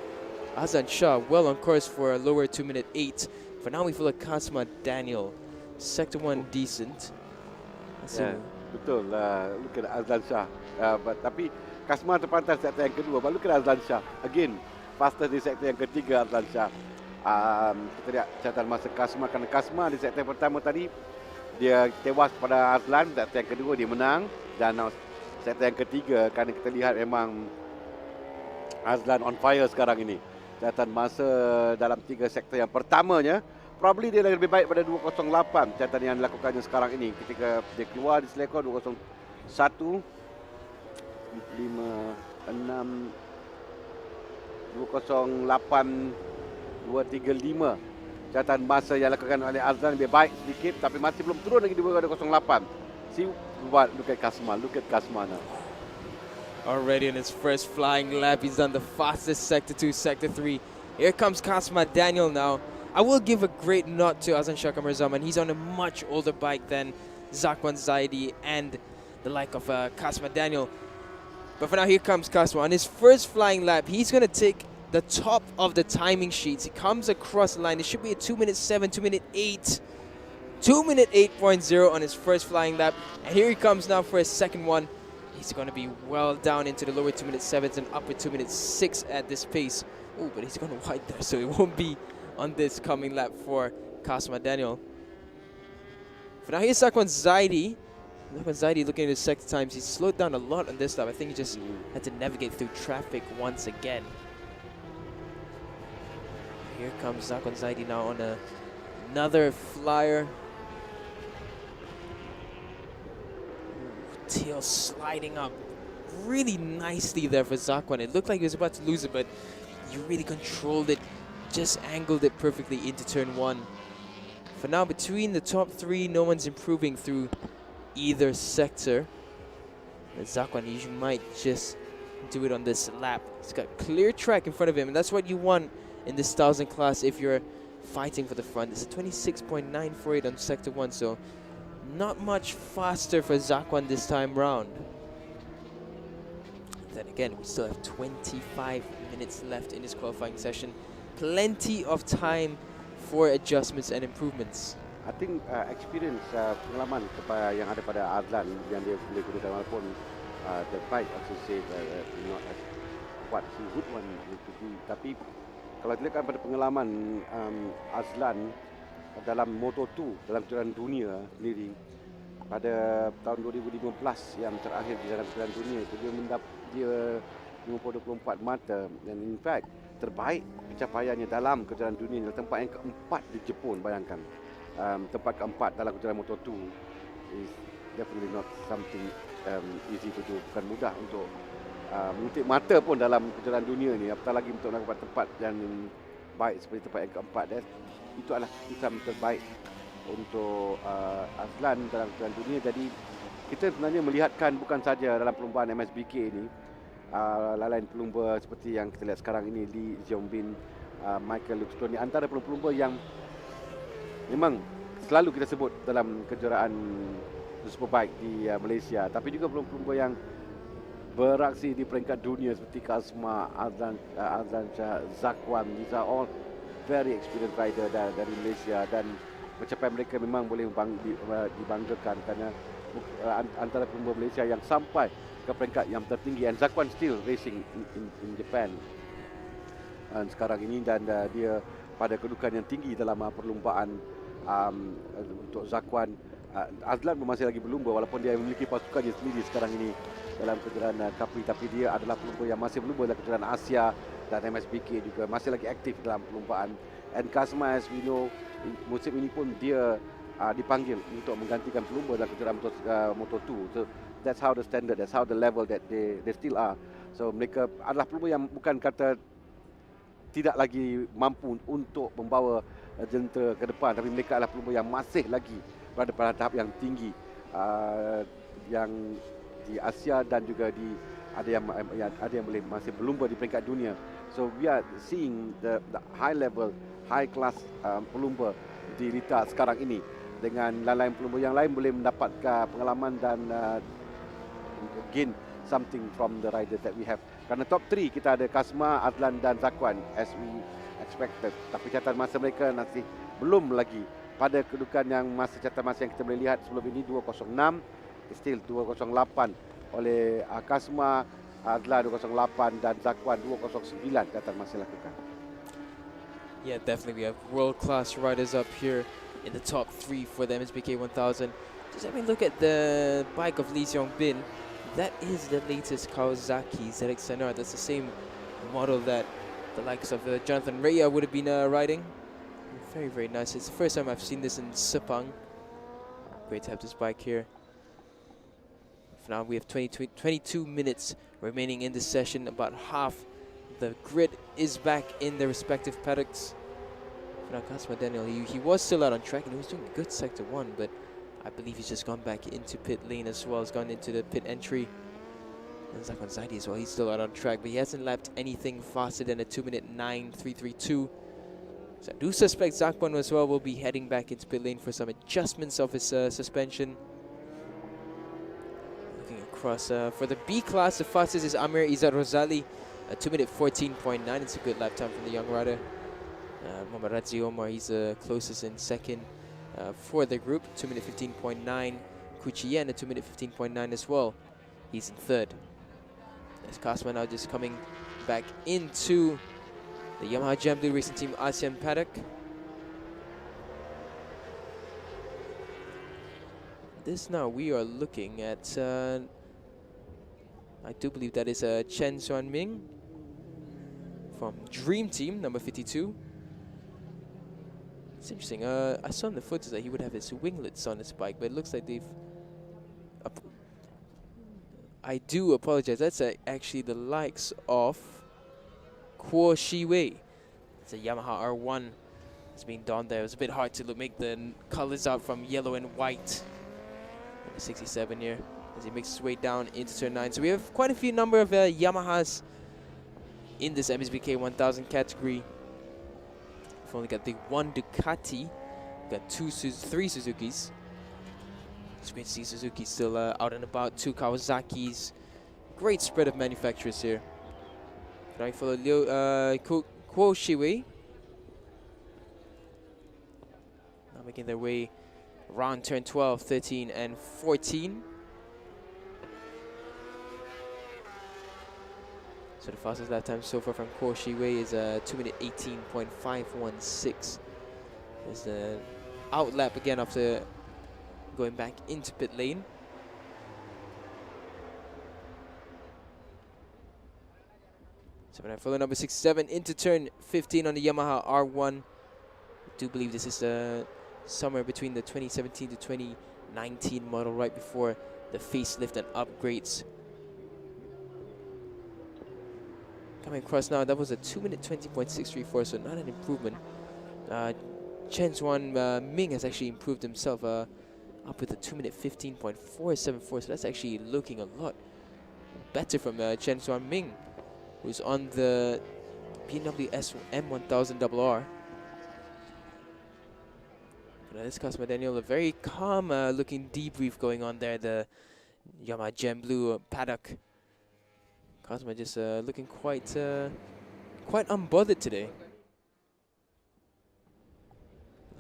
Azlan Shah well on course for a lower 2:08. For now, we feel like Cosmo Daniel. Sector 1 decent. Betul lah. Look at Azlan Shah. Tapi Kasma terpantas sektor yang kedua. But look at Azlan Shah. Again, fastest di sektor yang ketiga Azlan Shah. Kita lihat catatan masa Kasma. Kerana Kasma di sektor pertama tadi, dia tewas pada Azlan. Sektor yang kedua dia menang. Dan sektor yang ketiga, kerana kita lihat memang Azlan on fire sekarang ini. Catatan masa dalam 3 sektor yang pertamanya, probably dia lebih baik pada 2:08 catatan yang dilakukannya sekarang ini. Ketika dia keluar di selekor 2:01, 5, 6, 2:08, 2:35. Catatan masa yang dilakukan oleh Azlan lebih baik sedikit, tapi masih belum turun lagi di bawah 2:08. See what, look at Kasma now. Already in his first flying lap, he's done the fastest Sector 2, Sector 3. Here comes Cosmo Daniel now. I will give a great nod to Azlan Shah Zaman. He's on a much older bike than Zakwan Zaidi and the like of Cosmo Daniel. But for now, here comes Cosmo. On his first flying lap, he's going to take the top of the timing sheets. He comes across the line. It should be a 2:07, 2:08. 2:08.0 on his first flying lap. And here he comes now for his second one. He's going to be well down into the lower 2:07s and upper 2:06 at this pace. Oh, but he's going to wide there, so it won't be on this coming lap for Cosmo Daniel. For now, here's Zakwan Zaidi. Zakwan Zaidi looking at his sector times. He's slowed down a lot on this lap. I think he just had to navigate through traffic once again. Here comes Zakwan Zaidi now on another flyer. Tail sliding up really nicely there for Zakwan. It looked like he was about to lose it, but you really controlled it, just angled it perfectly into turn 1. For now, between the top 3, no one's improving through either sector. But Zakwan, he might just do it on this lap. He's got clear track in front of him, and that's what you want in this 1000 class if you're fighting for the front. It's a 26.948 on sector 1, so not much faster for Zakwan this time round. Then again, we still have 25 minutes left in this qualifying session. Plenty of time for adjustments and improvements. I think experience, pengalaman yang ada pada Azlan yang dia boleh gunakan walaupun the bike also say not as what he would want it to be. Tapi kalau dilihat pada pengalaman Azlan dalam Moto2, dalam kejuaraan dunia sendiri pada tahun 2015 yang terakhir di dalam kejuaraan dunia itu dia 24 mata dan in fact terbaik pencapaiannya dalam kejuaraan dunia, tempat yang keempat di Jepun. Bayangkan tempat keempat dalam kejuaraan Moto2 is definitely not something easy to do. Bukan mudah untuk menunjuk mata pun dalam kejuaraan dunia ni, apatah lagi untuk nak dapat tempat yang baik seperti tempat yang keempat. Itu adalah keputusan terbaik untuk Azlan dalam kejuaraan dunia. Jadi kita sebenarnya melihatkan bukan saja dalam perlombaan MSBK ini, lain pelumba seperti yang kita lihat sekarang ini, Lee Zhongbin, Michael Luxton, antara pelumba yang memang selalu kita sebut dalam kejuaraan Superbike di Malaysia, tapi juga pelumba yang beraksi di peringkat dunia seperti Kasma, Azlan Shah, Zakwan. These are all very experienced rider dari Malaysia, dan pencapaian mereka memang boleh dibanggakan kerana antara pelumba Malaysia yang sampai ke peringkat yang tertinggi. And Zakwan still racing in Japan sekarang ini, dan dia pada kedudukan yang tinggi dalam perlombaan untuk Zakwan. Azlan masih lagi berlumba walaupun dia memiliki pasukannya sendiri sekarang ini dalam kejuaraan Capri, tapi dia adalah pelumba yang masih berlumba dalam kejuaraan Asia dan MSBK juga, masih lagi aktif dalam perlombaan. And Kasma, as we know, musim ini pun dia dipanggil untuk menggantikan pelumba dalam kejuaraan Moto2. So that's how the standard, that's how the level that they still are. So mereka adalah pelumba yang bukan kata tidak lagi mampu untuk membawa jentera ke depan, tapi mereka adalah pelumba yang masih lagi berada pada tahap yang tinggi, yang di Asia dan juga di ada yang boleh masih berlumba di peringkat dunia. So we are seeing the high level, high class pelumba di Lita sekarang ini, dengan lain-lain pelumba yang lain boleh mendapatkan pengalaman dan gain something from the riders that we have. Kerana top 3 kita ada Kasma, Adlan dan Zakwan as we expected. Tapi catatan masa mereka masih belum lagi pada kedudukan yang catatan masa yang kita boleh lihat sebelum ini 206, still 208 oleh Kasma, Adlan 208 dan Zakwan 209 catatan masa lakukan. Yeah, definitely. We have world-class riders up here in the top 3 for the MSBK 1000. Just having a look at the bike of Lee Seong Bin. That is the latest Kawasaki ZX-NR. That's the same model that the likes of Jonathan Raya would have been riding. Very, very nice. It's the first time I've seen this in Sepang. Great to have this bike here. For now, we have 22 minutes remaining in this session. About half the grid is back in their respective paddocks. For now, Kasma Daniel, he was still out on track and he was doing a good sector 1, but I believe he's just gone back into pit lane as well. He's gone into the pit entry. And Zakwan Zaidi as well, he's still out on track, but he hasn't lapped anything faster than a 2-minute 9.332. So I do suspect Zakwan as well will be heading back into pit lane for some adjustments of his suspension. Looking across for the B class, the fastest is Amir Izzat Rosali, a 2-minute 14.9. It's a good lap time from the young rider. Muhammad Radzi Omar, he's the closest in second for the group, 2-minute 15.9. Kuchi Yen, a 2-minute 15.9 as well. He's in third. As Kasma now just coming back into the Yamaha Jam Blue Racing Team ASEAN paddock. This now we are looking at, I do believe that is Chen Xuan Ming from Dream Team, number 52. It's interesting. I saw in the footage that he would have his winglets on his bike, but it looks like they've... I do apologize. That's actually the likes of Kuo Shiwei. It's a Yamaha R1. It's being donned there. It was a bit hard to make the colors out from yellow and white. 67 here as he makes his way down into turn 9. So we have quite a few number of Yamahas in this MSBK 1000 category. We've only got the one Ducati. We've got three Suzukis. It's great to see Suzuki still out and about. 2 Kawasaki's. Great spread of manufacturers here. Trying for Kuo Shiwei. Now making their way around turn 12, 13, and 14. So the fastest lap time so far from Kuo Shiwei is 2-minute 18.516. There's the out lap again after going back into pit lane. So for the number 67 into turn 15 on the Yamaha R1. I do believe this is somewhere between the 2017 to 2019 model, right before the facelift and upgrades. Coming across now, that was a 2-minute 20.634, so not an improvement. Chen Xuan Ming has actually improved himself up with a 2-minute 15.474, so that's actually looking a lot better from Chen Xuan Ming, who's on the BMW M1000RR. This Kasma Daniel, a very calm looking debrief going on there, the Yamaha Gem Blue paddock. Kasma just looking quite unbothered today.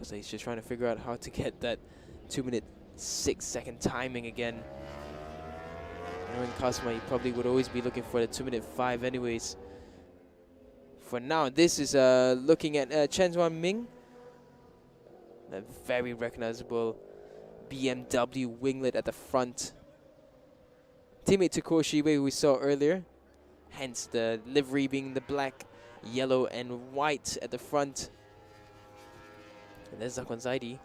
So he's just trying to figure out how to get that 2-minute 6-second timing again. Knowing Kasma, he probably would always be looking for the 2-minute 5 anyways. For now, this is looking at Chen Xuan Ming. A very recognizable BMW winglet at the front. Teammate to Kuo Shiwei, who we saw earlier. Hence the livery being the black, yellow, and white at the front. And there's Zakwan Zaidi.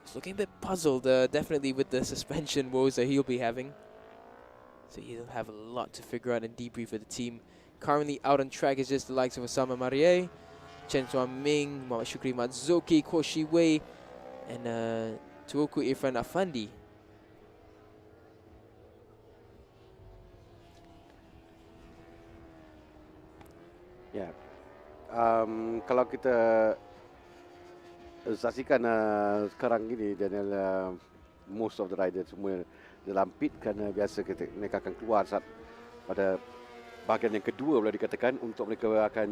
He's looking a bit puzzled, definitely with the suspension woes that he'll be having. So he'll have a lot to figure out and debrief with the team. Currently out on track is just the likes of Osama Marie, Chen Tuan Ming, Muhammad Shukri Matsuki, Koshi Wei, and Tuoku Irfan Afandi. Ya, kalau kita saksikan sekarang ini Daniel, most of the riders semua dalam pit kerana biasa mereka akan keluar saat pada bahagian yang kedua boleh dikatakan untuk mereka akan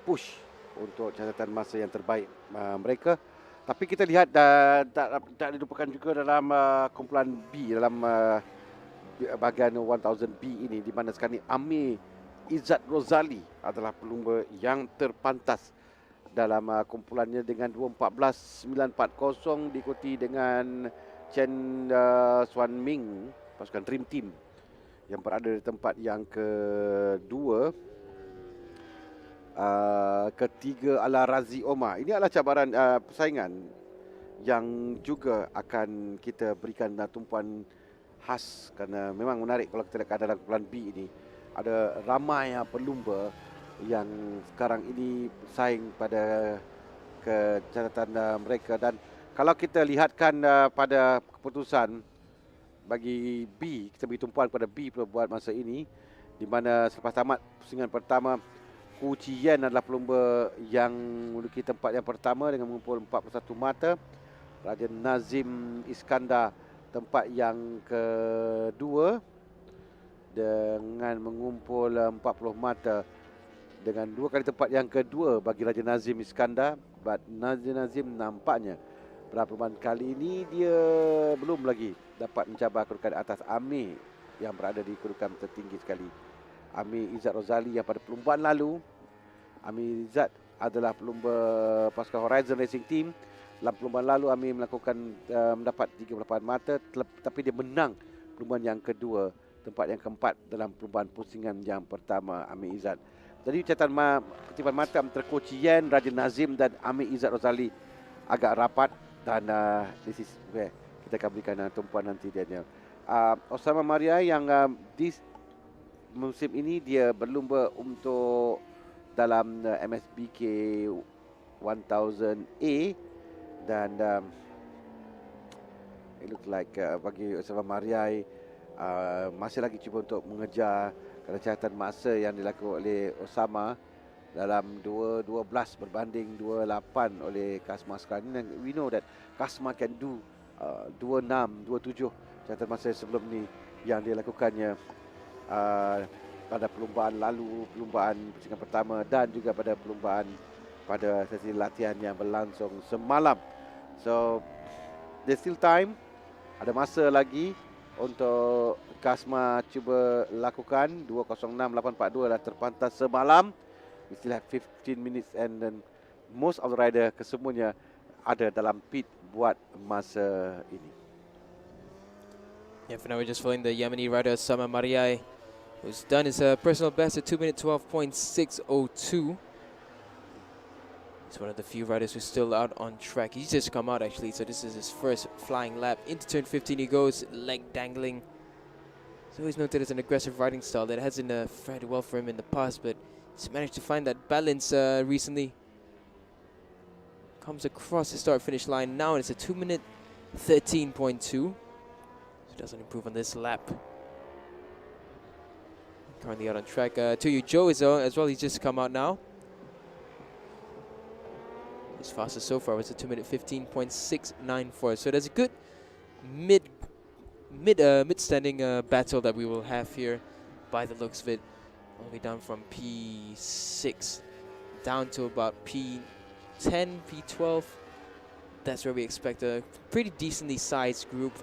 push untuk catatan masa yang terbaik mereka. Tapi kita lihat tak dilupakan juga dalam kumpulan B, dalam bahagian 1000 B ini, di mana sekarang ini Amir Izzat Rozali adalah pelumba yang terpantas dalam kumpulannya dengan 2:14.940, diikuti dengan Chen Xuan Ming pasukan Dream Team yang berada di tempat yang kedua. Ketiga adalah Razi Omar. Ini adalah cabaran persaingan yang juga akan kita berikan tumpuan khas kerana memang menarik kalau kita lihat dalam kumpulan B ini. Ada ramai pelumba yang sekarang ini bersaing pada catatan mereka, dan kalau kita lihatkan pada keputusan bagi B, kita beri tumpuan pada B buat masa ini, di mana selepas tamat pusingan pertama, Hu Chiyan adalah pelumba yang memiliki tempat yang pertama dengan mengumpul 41 mata. Raja Nazim Iskandar tempat yang kedua dengan mengumpul 40 mata, dengan 2 kali tempat yang kedua bagi Raja Nazim Iskandar. But Nazim nampaknya perlombaan kali ini dia belum lagi dapat mencabar kedudukan atas Amir yang berada di kedudukan tertinggi sekali. Amir Izzat Rozali yang pada perlombaan lalu, Amir Izzat adalah pelumba pasukan Horizon Racing Team. Dalam perlombaan lalu Amir melakukan mendapat 38 mata, tapi dia menang perlombaan yang kedua, tempat yang keempat dalam perlombaan pusingan yang pertama Amir Izzat. Jadi catatan pertimbangan mata antara Coach Yen, Raja Nazim dan Amir Izzat Rozali agak rapat, dan this is where kita akan berikan tumpuan nanti Daniel. Osama Maria yang di musim ini dia berlumba untuk dalam MSBK 1000A, dan it looks like bagi Osama Maria masih lagi cuba untuk mengejar kerana catatan masa yang dilakukan oleh Osama dalam 2.12 berbanding 2.8 oleh Kasma sekarang ini. We know that Kasma can do 2.6, 2.7 catatan masa sebelum ni yang dia lakukannya pada perlombaan lalu, perlombaan pusingan pertama, dan juga pada perlombaan pada sesi latihan yang berlangsung semalam. So there's still time, ada masa lagi untuk Kasma cuba lakukan. 2:06.842 dah terpantas semalam. We still have 15 minutes, and then most of the rider kesemuanya ada dalam pit buat masa ini. Yeah, for now we're just following the Yemeni rider Sama Mariai, who's done his personal best at 2:12.602. He's one of the few riders who's still out on track. He's just come out actually, so this is his first flying lap. Into turn 15 he goes, leg dangling. So he's noted as an aggressive riding style that hasn't fared well for him in the past, but he's managed to find that balance recently. Comes across the start-finish line now, and it's a 2:13.2. So doesn't improve on this lap. Currently out on track. Tuyu Joe is as well. He's just come out now. His fastest so far was a 2:15.694. So there's a good mid-standing battle that we will have here, by the looks of it. All the way down from P6 down to about P10, P12. That's where we expect a pretty decently sized group.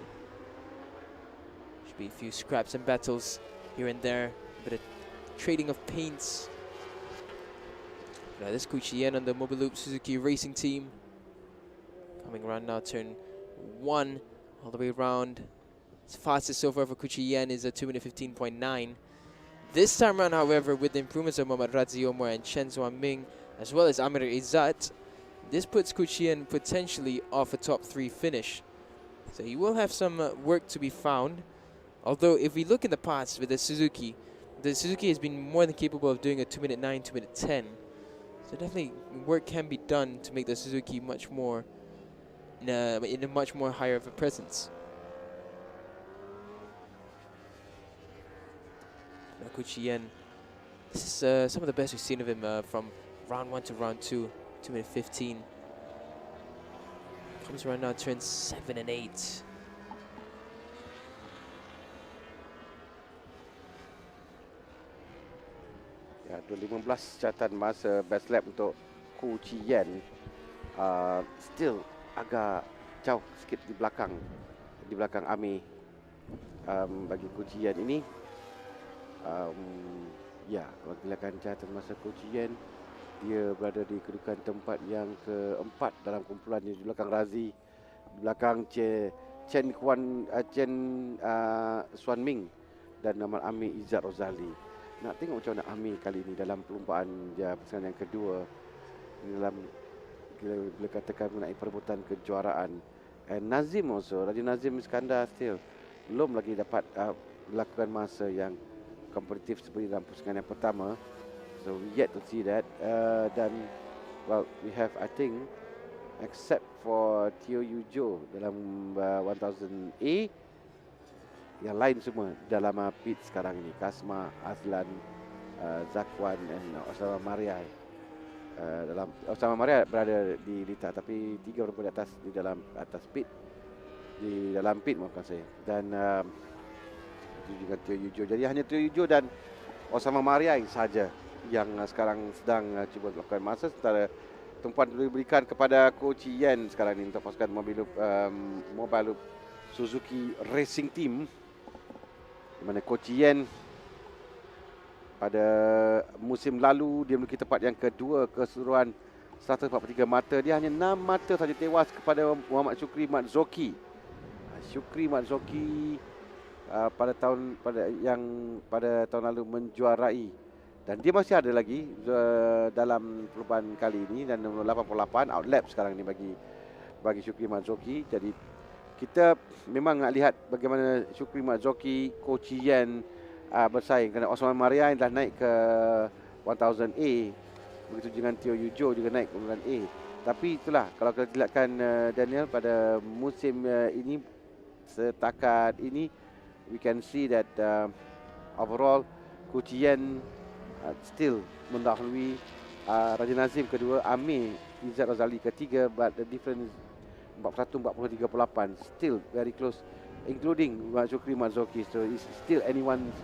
Should be a few scraps and battles here and there. A bit of trading of paints. Now this Kuchien on the Mobiloop Suzuki Racing Team. Coming around now, turn 1 all the way around. His fastest so far for Kuchien is a 2:15.9. This time around, however, with the improvements of Mohammad Razi Omar and Chen Zhuan Ming, as well as Amir Izzat, this puts Kuchien potentially off a top 3 finish. So he will have some work to be found. Although if we look in the past with the Suzuki has been more than capable of doing a 2-minute 9, 2-minute 10. So definitely work can be done to make the Suzuki much more in a much more higher of a presence. Now Kuchien, this is some of the best we've seen of him from round 1 to round 2, 2-minute 15. Comes around now, turns 7 and 8. Ya, 2015 catatan masa best lap untuk Ku Chien. Still agak jauh sikit di belakang Ami. Bagi Ku Chien ini, ya, kalau dilihatkan catatan masa Ku Chien, dia berada di kedudukan tempat yang keempat dalam kumpulan di belakang Razi, di belakang Chen Xuan Ming dan nama Ami Izzat Rozali. Nak tengok macam mana Ami kali ini dalam perlumbaan dia pasangan yang kedua dalam bila katakan mengenai perebutan kejuaraan. And Nazim also, Raja Nazim Iskandar still belum lagi dapat melakukan masa yang kompetitif seperti dalam pusingan yang pertama. So we yet to see that. Dan well, we have, I think, except for Teo Yujo dalam 1000A, yang lain semua dalam pit sekarang ini. Kasma, Azlan, Zakwan dan Osama Mariai. Dalam Osama Mariai berada di litar, tapi 3 orang di atas di dalam atas pit, di dalam pit maafkan saya. Dan itu juga Teo Yujo. Jadi hanya Teo Yujo dan Osama Mariai saja yang sekarang sedang cuba melakukan masa, sementara tumpuan diberikan kepada Coach Yen sekarang ini untuk pasukan Mobile Loop Suzuki Racing Team, di mana Coach Yen pada musim lalu dia memiliki tempat yang kedua keseluruhan 143 mata. Dia hanya 6 mata saja tewas kepada Muhammad Syukri Matzoki. Syukri Matzoki pada tahun lalu menjuarai, dan dia masih ada lagi dalam perlombaan kali ini, dan nombor 88 outlap sekarang ini bagi Syukri Matzoki. Jadi kita memang nak lihat bagaimana Syukri Matzoki, Coach Yen bersaing, kerana Osman Marian dah naik ke 1000A, begitu dengan Teo Yujo juga naik ke 1000A. Tapi itulah, kalau kita lihatkan Daniel, pada musim ini setakat ini, we can see that overall Coach Yen still mendahului Raja Nazim kedua, Amir Izzat Rozali ketiga, but the difference 41-40-38, still very close, including Syukri Matzoki. So it's still anyone's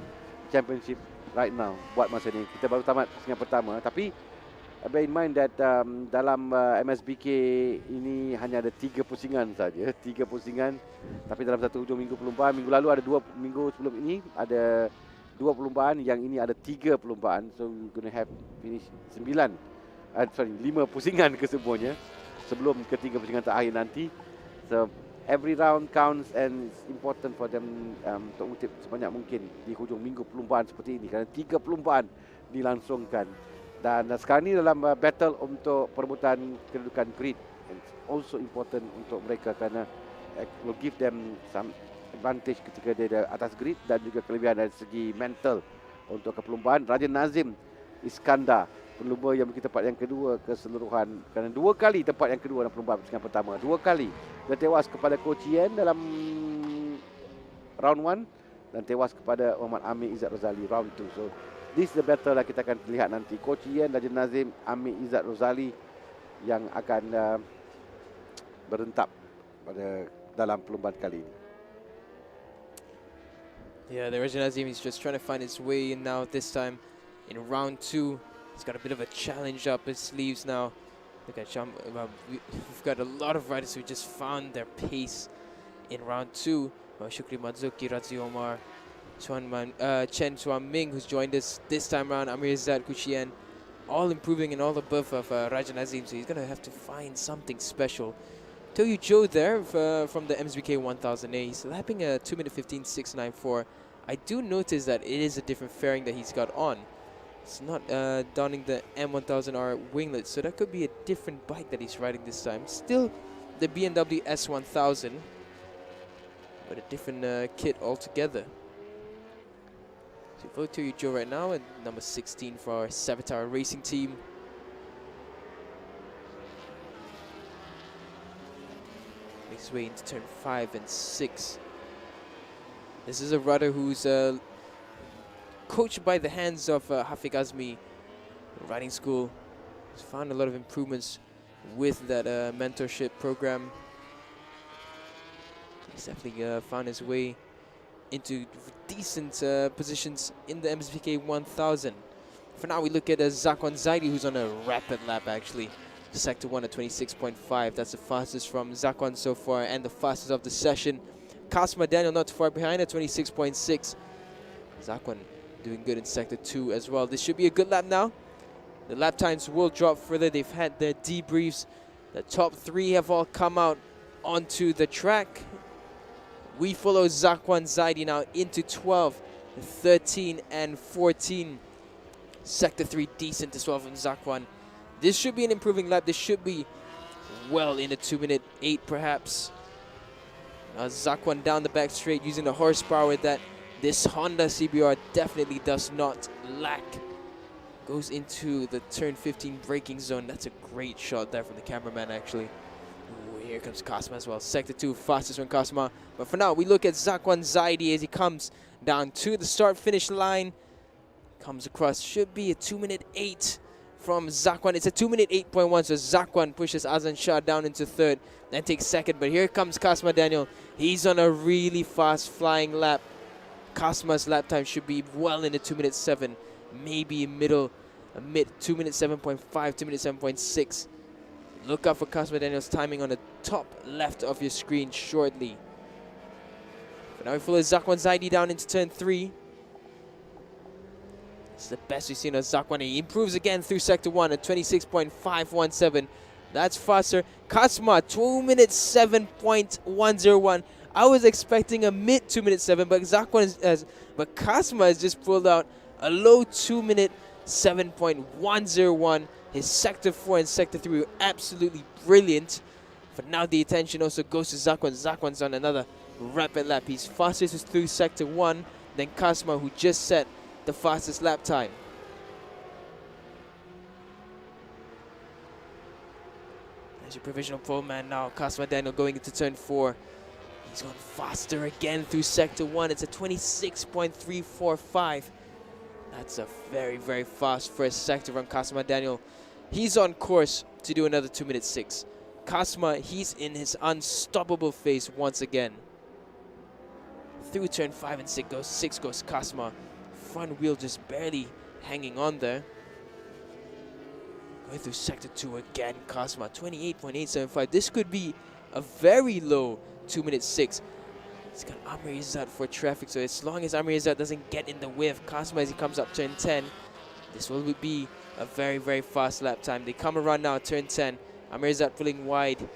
championship right now buat masa ni. Kita baru tamat pusingan pertama, tapi bear in mind that dalam MSBK ini hanya ada 3 pusingan saja, 3 pusingan. Tapi dalam satu hujung minggu perlumbaan, minggu lalu ada 2, minggu sebelum ini ada 2 perlumbaan, yang ini ada 3 perlumbaan. So we're gonna have finish 5 pusingan kesemuanya sebelum ketiga pusingan terakhir nanti. So every round counts and it's important for them untuk mengutip sebanyak mungkin di hujung minggu perlumbaan seperti ini, kerana 3 perlumbaan dilangsungkan. Dan sekarang ini dalam battle untuk perebutan kedudukan grid, it's also important untuk mereka, kerana will give them some advantage ketika dia ada atas grid, dan juga kelebihan dari segi mental untuk keperlumbaan. Raja Nazim Iskandar, pelumba yang memiliki tempat yang kedua keseluruhan, kerana 2 kali tempat yang kedua dalam perlumbaan pusingan pertama, 2 kali. Dan tewas kepada Coach Yen dalam round 1, dan tewas kepada Muhammad Amir Izzat Rozali round 2. So this is the battle yang kita akan lihat nanti, Coach Yen, Raja Nazim, Amir Izzat Rozali yang akan berentap dalam perlumbaan kali ini. Yeah, the Raja Nazim is just trying to find his way in now. This time in round 2, he's got a bit of a challenge up his sleeves now. Look at we've got a lot of riders who just found their pace in round 2. Syukri Matzoki, Razi Omar, Chen Xuan Ming, who's joined us this time around, Amir Izzat, Kuchien, all improving and all above of Raja Nazim, so he's going to have to find something special. Teo Yujo there from the MSBK 1000A, he's lapping a 2-minute 15.694. I do notice that it is a different fairing that he's got on. It's not donning the M1000R winglet, so that could be a different bike that he's riding this time. Still the BMW S1000, but a different kit altogether. So vote to you, Joe, right now, and number 16 for our Savitar Racing team. Makes his way into turn 5 and 6. This is a rider who's coached by the hands of Hafiq Azmi riding school. He's found a lot of improvements with that mentorship program. He's definitely found his way into decent positions in the MSBK 1000. For now, we look at Zakwan Zaidi, who's on a rapid lap actually. Sector 1 at 26.5. That's the fastest from Zakwan so far and the fastest of the session. Kasma Daniel not too far behind at 26.6. Zakwan doing good in Sector 2 as well. This should be a good lap now. The lap times will drop further. They've had their debriefs. The top 3 have all come out onto the track. We follow Zakwan Zaidi now into 12, 13, and 14. Sector 3 decent as well from Zakwan. This should be an improving lap. This should be well in the 2-minute 8 perhaps. Zakwan down the back straight using the horsepower that this Honda CBR definitely does not lack. Goes into the turn 15 braking zone. That's a great shot there from the cameraman actually. Ooh, here comes Kasma as well. Sector 2 fastest from Kasma. But for now we look at Zakwan Zaidi as he comes down to the start finish line. Comes across, should be a 2-minute 8 from Zakwan. It's a 2-minute 8.1, so Zakwan pushes Azan Shah down into third, then takes second. But here comes Kasma Daniel. He's on a really fast flying lap. Kasma's lap time should be well in the 2-minute 7, maybe mid 2-minute 7.5, 2-minute 7.6. Look out for Kasma Daniel's timing on the top left of your screen shortly. But now we follow Zakwan Zaidi down into turn 3. It's the best we've seen of Zakwan. He improves again through Sector 1 at 26.517. That's faster. Kasma, 2-minute 7.101. I was expecting a mid 2-minute 7, but but Kasma has just pulled out a low 2-minute 7.101. His Sector 4 and Sector 3 were absolutely brilliant. But now the attention also goes to Zakwan. Zakwan's on another rapid lap. He's fastest through Sector 1, then Kasma, who just set the fastest lap time. There's your provisional pole man now. Kasma Daniel going into turn 4. He's going faster again through Sector 1. It's a 26.345. That's a very, very fast first sector from Kasma Daniel. He's on course to do another 2-minute 6. Kasma, he's in his unstoppable phase once again. Through turn 5 and 6 goes Kasma. Front wheel just barely hanging on there. Going through Sector 2 again, Kasma, 28.875. This could be a very low 2-minute 6. He's got Amir Izzat for traffic, so as long as Amir Izzat doesn't get in the way of Kasma as he comes up turn 10, this will be a very, very fast lap time. They come around now, turn 10. Amir Izzat pulling wide,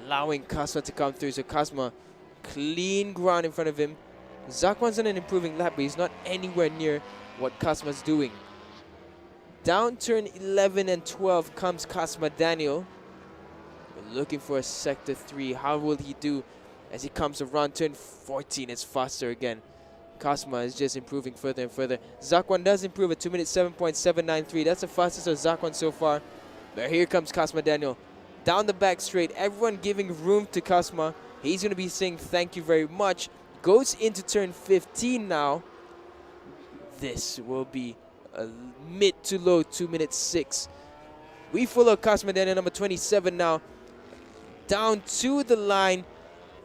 allowing Kasma to come through. So Kasma, clean ground in front of him. Zakwan's on an improving lap, but he's not anywhere near what Kasma's doing. Down turn 11 and 12 comes Kasma Daniel. We're looking for a Sector 3. How will he do as he comes around turn 14? It's faster again. Kasma is just improving further and further. Zakwan does improve at 2-minute 7.793. That's the fastest of Zakwan so far. But here comes Kasma Daniel. Down the back straight, everyone giving room to Kasma. He's going to be saying thank you very much. Goes into turn 15 now. This will be a mid to low 2-minute 6. We follow Kasma Daniel, number 27 now. Down to the line.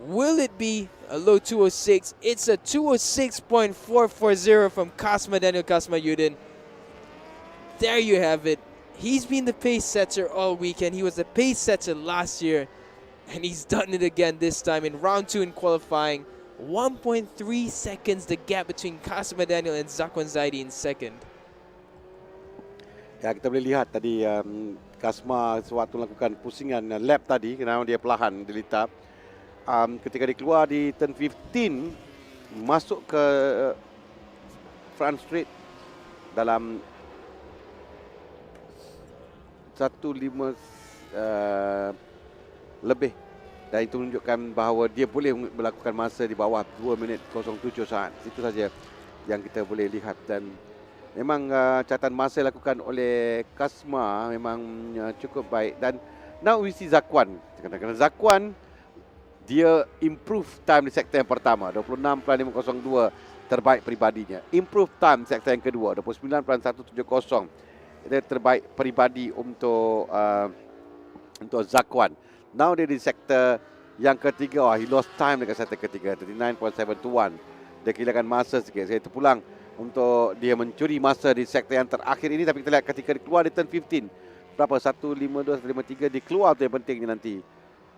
Will it be a low 206? It's a 206.440 from Kasma Daniel Kasma Yudin. There you have it. He's been the pace setter all weekend. He was the pace setter last year, and he's done it again this time in round 2 in qualifying. 1.3 seconds the gap between Kasma Daniel and Zakwan Zaidi in second. Ya, kita boleh lihat tadi Kasma sewaktu melakukan pusingan lap tadi, kerana dia perlahan dilitap. Ketika dia keluar di turn 15, masuk ke front straight dalam 15 lebih. Dan itu menunjukkan bahawa dia boleh melakukan masa di bawah 2 minit 07 saat. Itu saja yang kita boleh lihat. Dan memang catatan masa dilakukan oleh Kasma memang cukup baik. Dan now we see Zakwan. Kadang-kadang Zakwan dia improve time di sektor yang pertama 26.502 terbaik peribadinya. Improve time sektor yang kedua 29.170. Itu terbaik peribadi untuk Zakwan. Now dia di sektor yang ketiga. He lost time dekat sektor ketiga 39.721. Dia kehilangan masa sikit. Saya terpulang untuk dia mencuri masa di sektor yang terakhir ini. Tapi kita lihat ketika dia keluar di turn 15, berapa 152, 153 dia keluar tu yang penting ni nanti.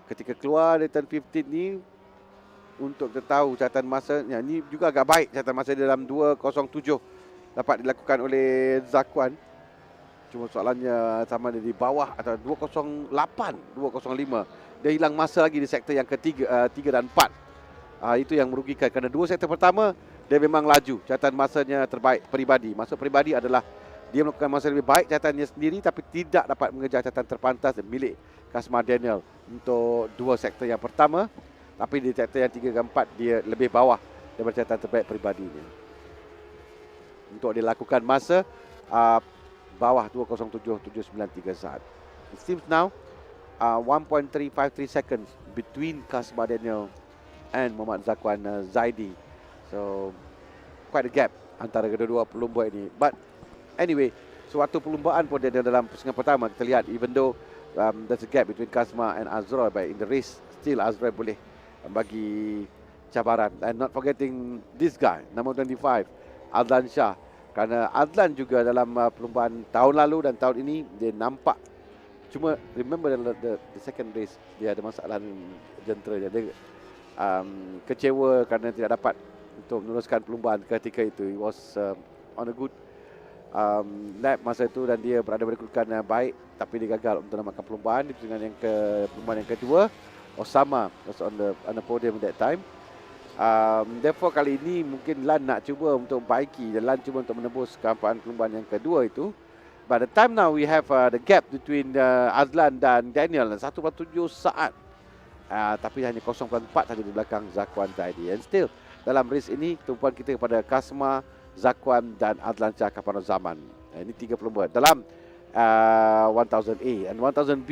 Ketika keluar di turn 15 ni, untuk kita tahu catatan masa ni juga agak baik. Catatan masa dalam 207 dapat dilakukan oleh Zakwan. Cuma soalannya sama ada di bawah atau 208, 205. Dia hilang masa lagi di sektor yang ketiga, 3 dan 4. Itu yang merugikan kerana dua sektor pertama dia memang laju. Catatan masanya terbaik peribadi. Masa peribadi adalah dia melakukan masa lebih baik catatannya sendiri tapi tidak dapat mengejar catatan terpantas milik Kasma Daniel untuk dua sektor yang pertama. Tapi di sektor yang 3 dan 4 dia lebih bawah daripada catatan terbaik peribadinya. Untuk dia lakukan masa bawah 207.793 saat. It seems now 1.353 seconds between Kasma Daniel and Muhammad Zakwan Zaidi. So quite a gap antara kedua-dua pelumba ini. But anyway, suatu perlumbaan pun dia dalam pusingan pertama kita lihat even though there's a gap between Kasma and Azroy, but in the race still Azroy boleh bagi cabaran. And not forgetting this guy, number 25, Adlan Shah. Kerana Adlan juga dalam perlumbaan tahun lalu dan tahun ini dia nampak. Cuma remember the second race dia ada masalah jentera dia. Kecewa kerana tidak dapat untuk meneruskan perlumbaan ketika itu. He was on a good lap masa itu dan dia berada pada kedudukan baik, tapi dia gagal untuk menamatkan perlumbaan di perlumbaan yang kedua. Osama was on the podium at that time. Therefore kali ini mungkin Lan nak cuba untuk membaiki dan Lan cuba untuk menembus kehampaan perlumbaan yang kedua itu. By the time now we have the gap between Azlan dan Daniel 1.7 saat. Tapi hanya 0.4 saja di belakang Zakwan Zaidi. And still dalam race ini tumpuan kita kepada Kasma, Zakwan dan Adlan Shah Kapano Zaman. Ini 3 pelumba dalam 1000A and 1000B.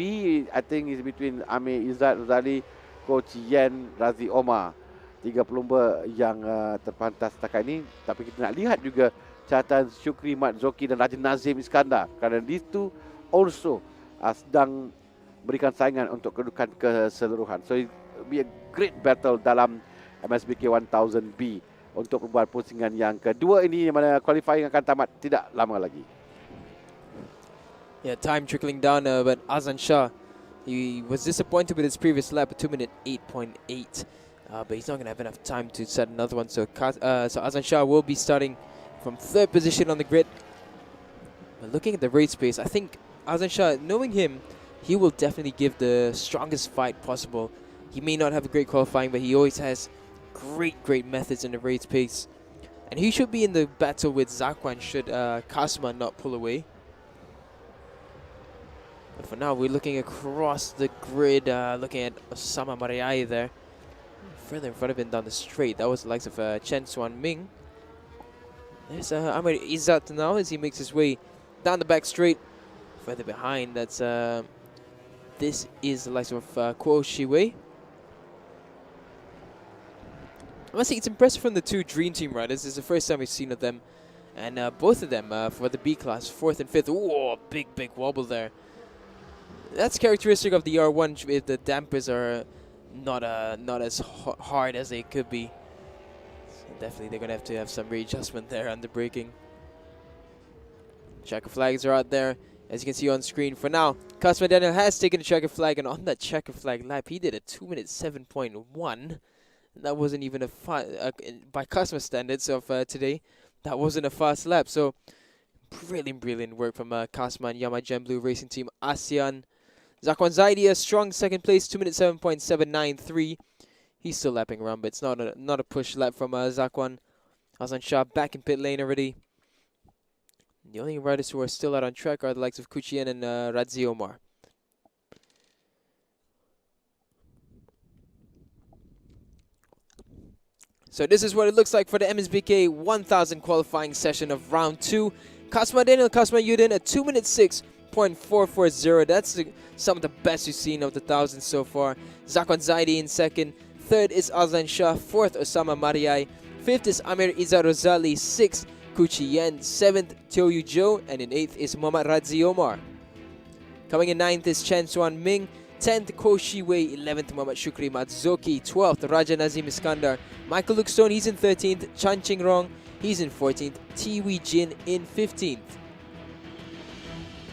I think is between Amir Izzat Razali, Coach Yen, Razi Omar. 3 pelumba yang terpantas setakat ini. Tapi kita nak lihat juga catatan Syukri Mat Zoki dan Raja Nazim Iskandar, kerana these two also sedang berikan saingan untuk kedudukan keseluruhan. So it will be a great battle dalam MSBK 1000B untuk membuat pusingan yang kedua ini, yang mana qualifying akan tamat tidak lama lagi. Yeah, time trickling down, but Azlan Shah, he was disappointed with his previous lap, a 2 minute 8.8. But he's not going to have enough time to set another one. So Azlan Shah will be starting from 3rd position on the grid. But looking at the race pace, I think Azlan Shah, knowing him, he will definitely give the strongest fight possible. He may not have a great qualifying, but he always has great methods in the race pace. And he should be in the battle with Zakwan should Kasma not pull away. But for now, we're looking across the grid, looking at Osama Mariai there. Further in front of him down the straight, that was the likes of Chen Xuan Ming. There's Amir Izzat now as he makes his way down the back straight. Further behind, that's this is the likes of Kuo Shiwei. I must say, it's impressive from the two Dream Team riders. This is the first time we've seen of them. And both of them for the B class, 4th and 5th. Ooh, big wobble there. That's characteristic of the R1 if the dampers are not as hard as they could be. So definitely they're going to have some readjustment there on the braking. Checker flags are out there, as you can see on screen. For now, Kasma Daniel has taken a checker flag, and on that checker flag lap, he did a 2 minute 7.1. That wasn't even by Kasma standards of today, that wasn't a fast lap. So brilliant work from Kasma and Yamaha Blue Racing Team ASEAN. Zakwan Zaidi, a strong 2nd place, 2 minute 7.793. He's still lapping around, but it's not a push lap from Zakwan. Azlan Shah back in pit lane already. The only riders who are still out on track are the likes of Kuchien and Radzi Omar. So this is what it looks like for the MSBK 1000 qualifying session of round 2. Kasma Daniel, Kasma Yudin, a 2 minute 6.440. That's some of the best we've seen of the 1000 so far. Zakwan Zaidi in second. Third is Azlan Shah. Fourth, Osama Mariai. Fifth is Amir Iza Rosali. Sixth, Kuchi Yen. Seventh, Tioyu Zhou. And in eighth is Muhammad Radzi Omar. Coming in ninth is Chen Suan Ming. 10th, Ko Shi Wei. 11th, Muhammad Shukri Matsuki. 12th, Raja Nazim Iskandar. Michael Lookstone, he's in 13th. Chan Ching Rong, he's in 14th. Tiwi Jin in 15th.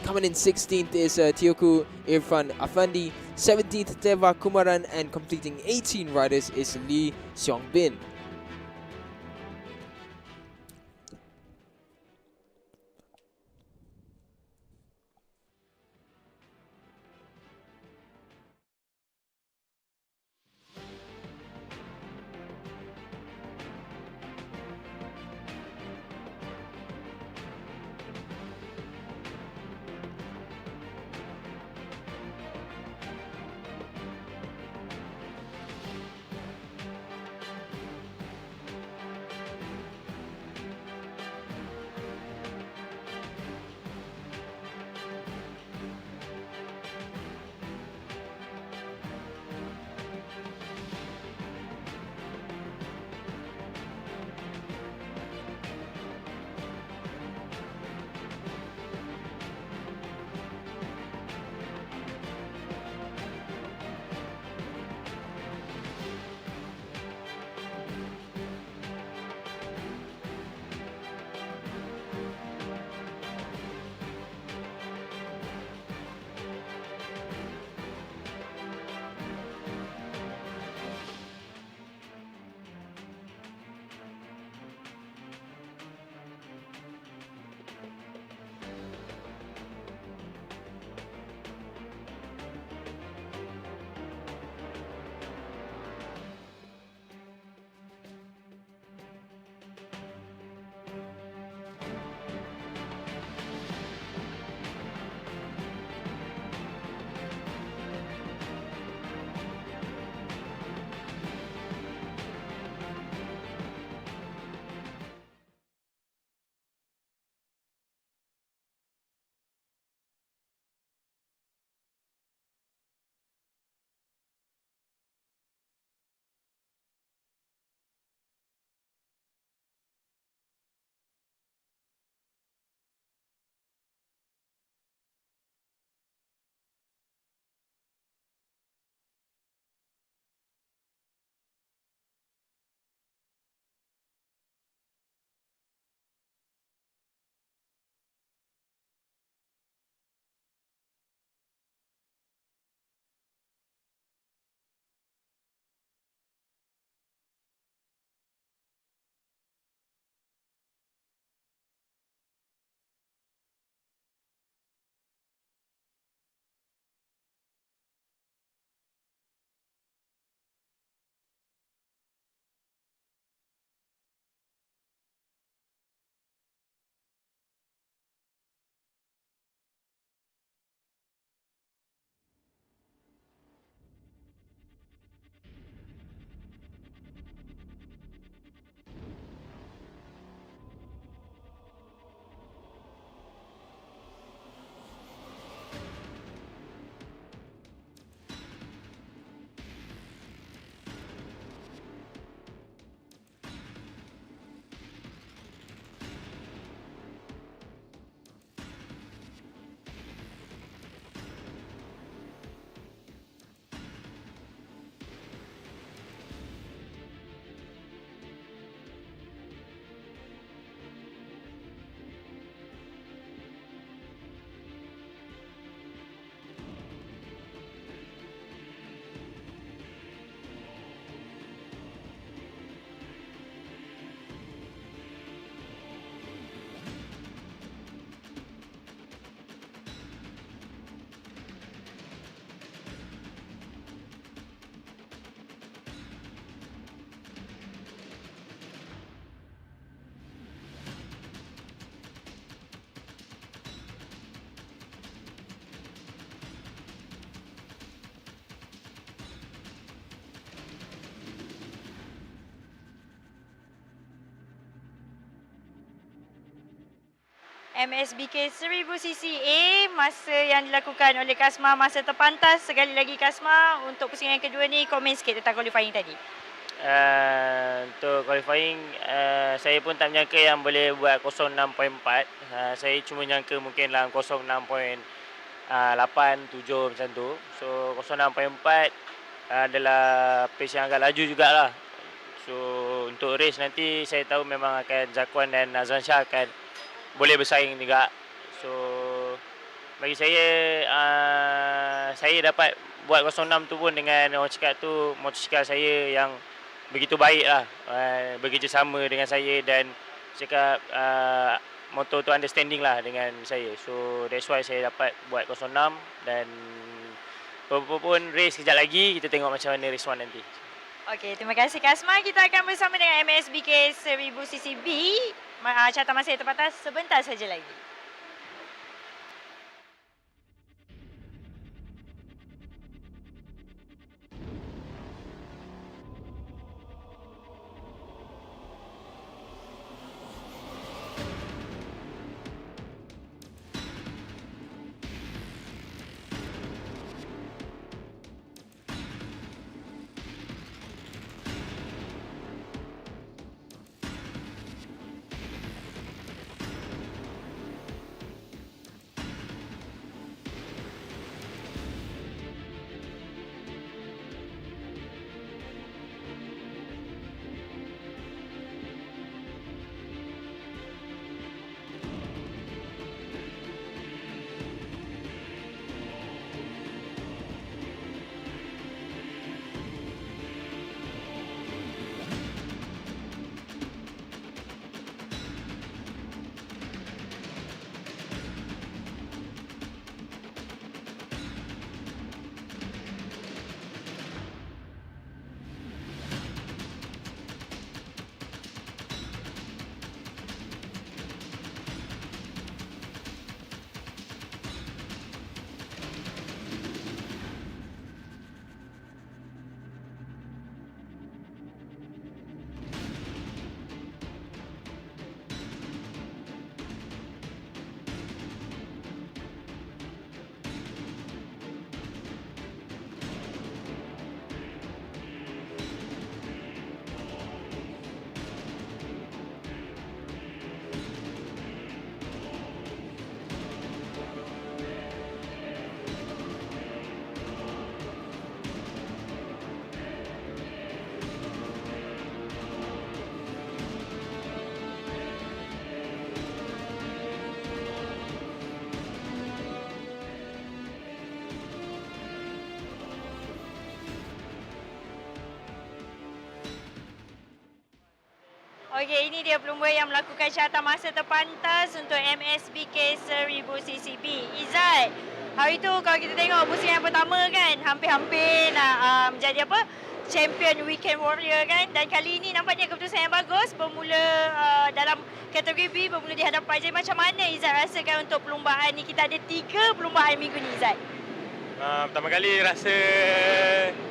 Coming in 16th is Tioku Irfan Afandi. 17th, Teva Kumaran. And completing 18 riders is Lee Seong Bin. MSBK 1000cc masa yang dilakukan oleh Kasma masa terpantas. Sekali lagi Kasma, untuk pusingan kedua ni komen sikit tentang qualifying tadi. Untuk qualifying, saya pun tak menyangka yang boleh buat 06.4. Saya cuma nyangka mungkin dalam 06.8, 7 macam tu. So 06.4 adalah pace yang agak laju jugalah. So untuk race nanti saya tahu memang akan Zakuan dan Azlan Shah akan boleh bersaing juga. So bagi saya dapat buat 06 tu pun dengan orang cakap tu motosikal saya yang begitu baik lah, bekerjasama dengan saya dan cakap motor tu understanding lah dengan saya. So that's why saya dapat buat 06 dan pun race kejap lagi, kita tengok macam mana race 1 nanti. Okey, terima kasih Kasma. Kita akan bersama dengan MSBK 1000cc B. Catatan masa yang terbatas sebentar saja lagi. Okey, ini dia pelumba yang melakukan catatan masa terpantas untuk MSBK 1000cc B. Izzat, hari tu kalau kita tengok pusingan pertama kan, hampir-hampir nak menjadi apa? Champion Weekend Warrior kan. Dan kali ini nampaknya keputusan yang bagus. Bermula dalam kategori B, bermula di hadapan. Jadi macam mana Izzat rasakan untuk perlumbaan ni? Kita ada 3 perlumbaan minggu ni Izzat. Pertama kali rasa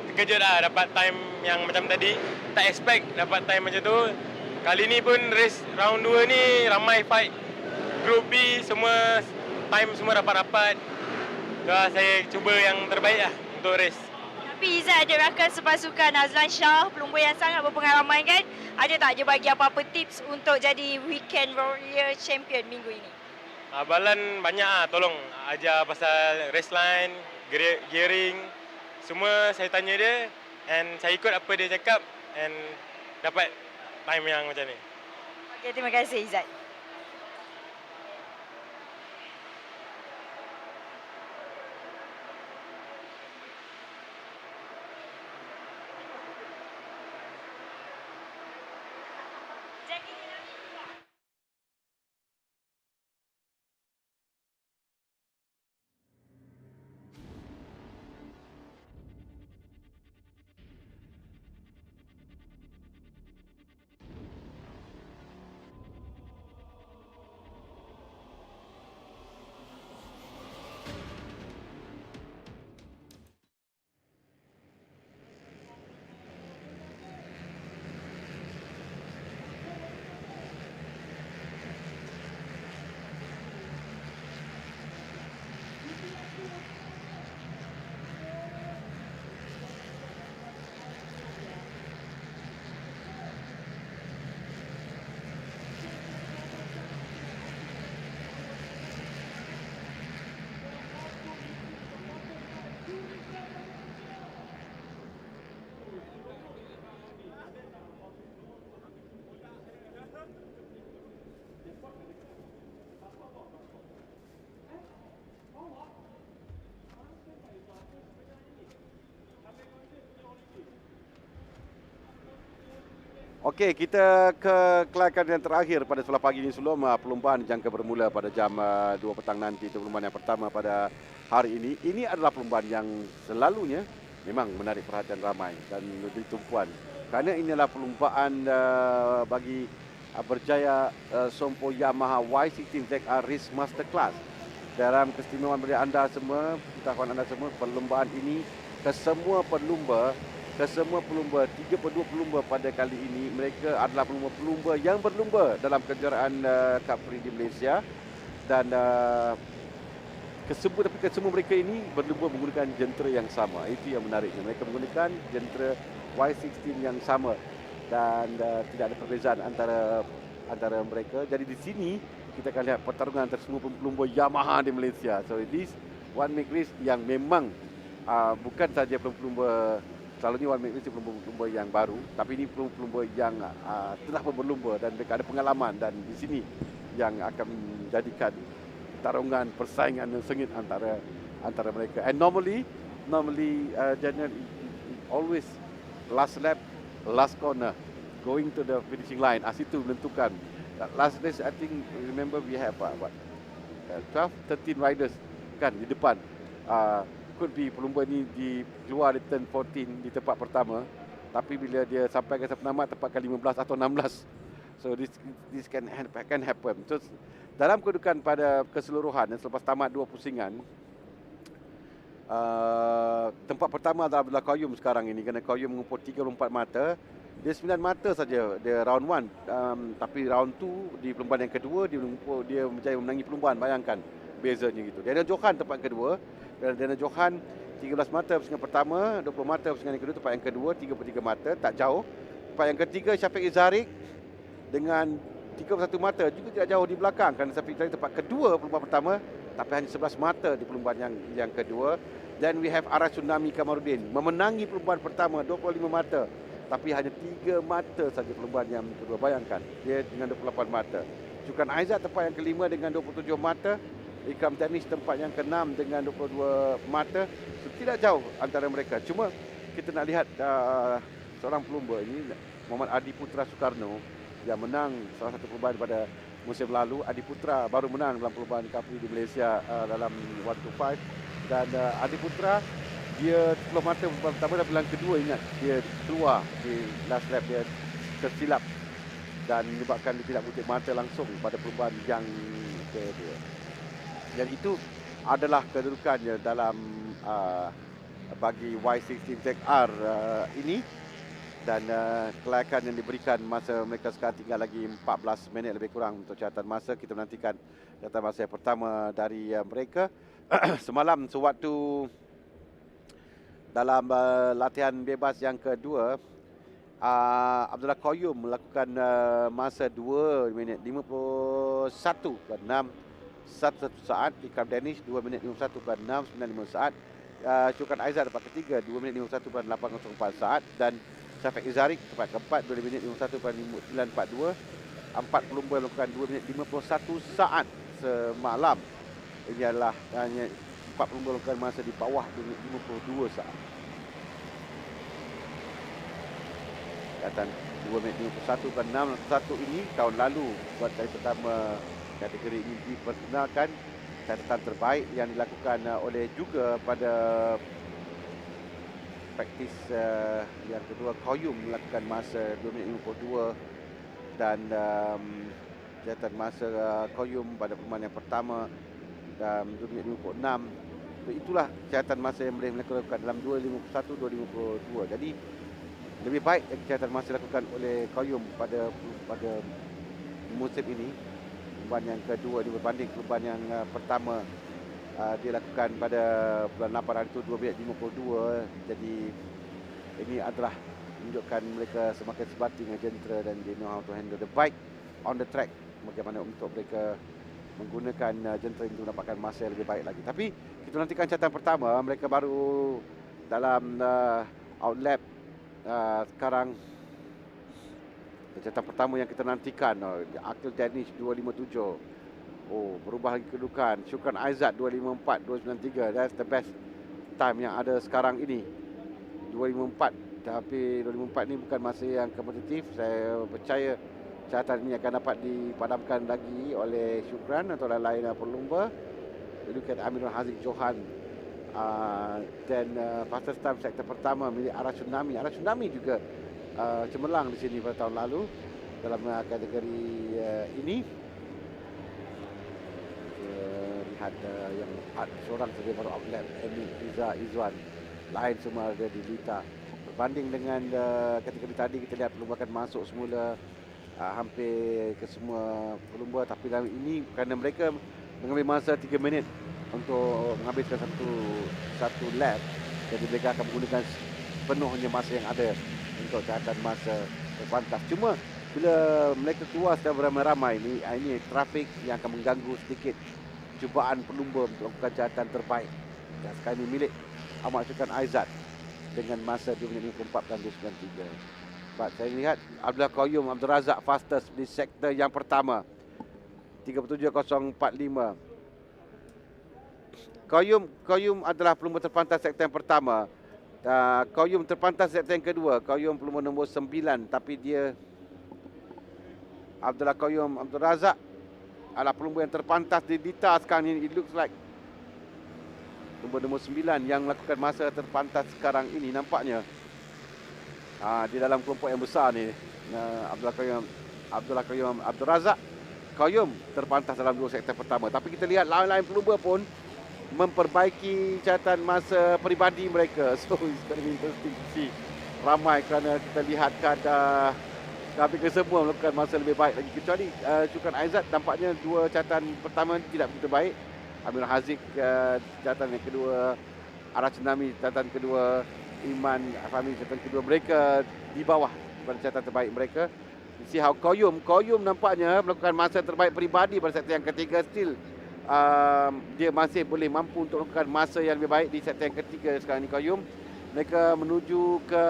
terkejut lah dapat time yang macam tadi. Tak expect dapat time macam tu. Kali ni pun race round 2 ni ramai fight. Group B semua time semua rapat-rapat. Saya cuba yang terbaik lah untuk race. Tapi Izzat ada rakan sepasukan Azlan Shah, pelumba yang sangat berpengalaman kan. Ada tak dia bagi apa-apa tips untuk jadi Weekend Warrior Champion minggu ini? Abalan banyak lah, tolong ajar pasal race line, gearing. Semua saya tanya dia and saya ikut apa dia cakap and dapat time yang macam ni. Okey, terima kasih Izzat. Okey, kita ke kelayakan yang terakhir pada sebelah pagi ini sebelum perlumbaan jangka bermula pada jam 2 petang nanti. Itu perlumbaan yang pertama pada hari ini. Ini adalah perlumbaan yang selalunya memang menarik perhatian ramai dan lebih tumpuan. Kerana ini adalah perlumbaan bagi berjaya Sompo Yamaha Y16 ZR Race Master Class. Dalam keistimewaan bagi anda semua, pengetahuan anda semua, perlumbaan ini kesemua pelumba 32 pelumba pada kali ini, mereka adalah pelumba-pelumba yang berlumba dalam kejuaraan Cup Free di Malaysia. Dan kesemua mereka ini berlumba menggunakan jentera yang sama. Itu yang menariknya. Mereka menggunakan jentera Y16 yang sama dan tidak ada perbezaan antara mereka. Jadi di sini kita akan lihat pertarungan antara semua pelumba Yamaha di Malaysia. So this one make race yang memang bukan saja pelumba. Selalunya one make race pelumba-pelumba yang baru, tapi ini pelumba yang telah berlumba dan mereka ada pengalaman, dan di sini yang akan menjadikan pertarungan persaingan yang sengit antara mereka. And normally generally always last lap, last corner, going to the finishing line. Situ menentukan. Last race I think remember we have 12, 13 riders kan di depan. Could be pelumba ni keluar di turn 14 di tempat pertama, tapi bila dia sampai ke penamat tempat ke 15 atau 16. So this can happen. So dalam kedudukan pada keseluruhan selepas tamat 2 pusingan, tempat pertama adalah Koyum sekarang ini, kerana Koyum mengumpul 34 mata. Dia 9 mata saja dia round 1, tapi round 2 di perlumbaan yang kedua dia berjaya memenangi perlumbaan. Bayangkan bezanya gitu. Daniel Johan tempat kedua. Dan Daniel Johan 13 mata pusingan pertama, 20 mata pusingan yang kedua. Tempat yang kedua 33 mata, tak jauh. Tempat yang ketiga Syafiq Izarik dengan 31 mata, juga tidak jauh di belakang, kerana Syafiq Izarik tempat kedua perlumbaan pertama, tapi hanya 11 mata di perlumbaan yang kedua. Dan we have Aras Tsunami Kamarudin memenangi perlumbaan pertama 25 mata, tapi hanya 3 mata saja perlumbaan yang kedua. Bayangkan, dia dengan 28 mata. Syukran Aizat tempat yang kelima dengan 27 mata. Ikram Danish tempat yang ke-6 dengan 22 mata. So, tidak jauh antara mereka. Cuma kita nak lihat seorang pelumba ini, Muhammad Adi Putra Soekarno, yang menang salah satu perlumbaan pada musim lalu. Adi Putra baru menang dalam perlumbaan Cup Free di Malaysia dalam 125. Dan Adi Putra, dia 10 mata perlumbaan pertama dan bulan kedua, ingat, dia keluar di last lap, dia tersilap dan menyebabkan dia tidak butik mata langsung pada perlumbaan yang kedua. Dan itu adalah kedudukannya dalam bagi Y16 ZR ini. Dan kelayakan yang diberikan, masa mereka sekarang tinggal lagi 14 minit lebih kurang untuk catatan masa. Kita menantikan catatan masa yang pertama dari mereka. Semalam sewaktu dalam latihan bebas yang kedua, Abdullah Qayyum melakukan masa 2 minit 51.6 1 saat. Ikram Danish 2 minit 51.6 95 saat. Syukran Aizat tempat ketiga 2 minit 51.804 saat. Dan Syafiq Izarik tempat keempat 2 minit 51.942. 4 pelumba melakukan 2 minit 51 saat semalam. Ini adalah hanya 4 pelumba melakukan masa di bawah 2 minit 52 saat. Catatan 2 minit 51.601 ini tahun lalu buat kali pertama kategori ini diperkenalkan. Catatan terbaik yang dilakukan oleh juga pada praktis yang kedua, Koyum melakukan masa 2 minit 52. Dan catatan masa Koyum pada perlumbaan yang pertama dalam 2 minit 56. So, itulah catatan masa yang mereka lakukan dalam 2.51, 2.52. Jadi lebih baik catatan masa dilakukan oleh Koyum pada musim ini. Perlumbaan yang kedua ini berbanding perlumbaan yang pertama dia lakukan pada bulan 8 hari itu 2 minit 52. Jadi ini adalah menunjukkan mereka semakin sebati dengan jentera dan they know how to handle the bike on the track. Bagaimana untuk mereka menggunakan jentera untuk mendapatkan masa yang lebih baik lagi. Tapi kita nantikan catatan pertama. Mereka baru dalam outlap sekarang. Catatan pertama yang kita nantikan, Akil Danish 257. Berubah lagi kedudukan. Syukran Aizat 254 293. That's the best time yang ada sekarang ini. 254 Tapi 254 ni bukan masa yang kompetitif. Saya percaya catatan ini akan dapat dipadamkan lagi oleh Syukran atau lain-lain pelumba. Look at Amirul Haziq Johan dan fastest time sektor pertama milik Arah Tsunami. Arah Tsunami juga cemerlang di sini pada tahun lalu dalam kategori ini. Lihat yang 4 seorang saja baru outlap, Emil, Iza, Izwan. Lain semua ada di Lita. Berbanding dengan kategori tadi, kita lihat pelumba akan masuk semula hampir ke semua pelumba. Tapi dalam ini kerana mereka mengambil masa 3 minit untuk menghabiskan satu lap, jadi mereka akan menggunakan penuhnya masa yang ada untuk catatan masa terpantas. Cuma bila mereka keluar secara beramai-ramai ini trafik yang akan mengganggu sedikit cubaan pelumba untuk melakukan catatan terbaik. Dan sekarang ini milik Ahmad Syukran Aizat dengan masa 2 minit 54 dan 293. Sebab saya lihat Abdullah Qayyum Abdul Razak fastest di sektor yang pertama 37.045. Qayyum adalah pelumba terpantas sektor yang pertama. Qayyum terpantas sektor yang kedua. Qayyum pelumba nombor 9, tapi dia Abdullah Qayyum Abdul Razak adalah pelumba yang terpantas di Dita sekarang ini. It looks like pelumba nombor 9 yang melakukan masa terpantas sekarang ini nampaknya. Di dalam kelompok yang besar ni, Abdullah Qayyum Abdul Razak, Qayyum terpantas dalam 2 sektor pertama. Tapi kita lihat lain-lain pelumba pun memperbaiki catatan masa peribadi mereka. So it's very interesting to see. Ramai kerana kita lihat hampir semua melakukan masa lebih baik lagi. Kecuali Syukran Aizat nampaknya 2 catatan pertama tidak begitu baik. Amir Haziq catatan yang kedua, Arah Tsunami catatan kedua, Iman Fahmi catatan kedua. Mereka di bawah pada catatan terbaik mereka. See how Qayyum nampaknya melakukan masa terbaik peribadi pada sektor yang ketiga. Still dia masih boleh mampu untuk melakukan masa yang lebih baik di sektor yang ketiga sekarang ni Qayyum. Mereka menuju ke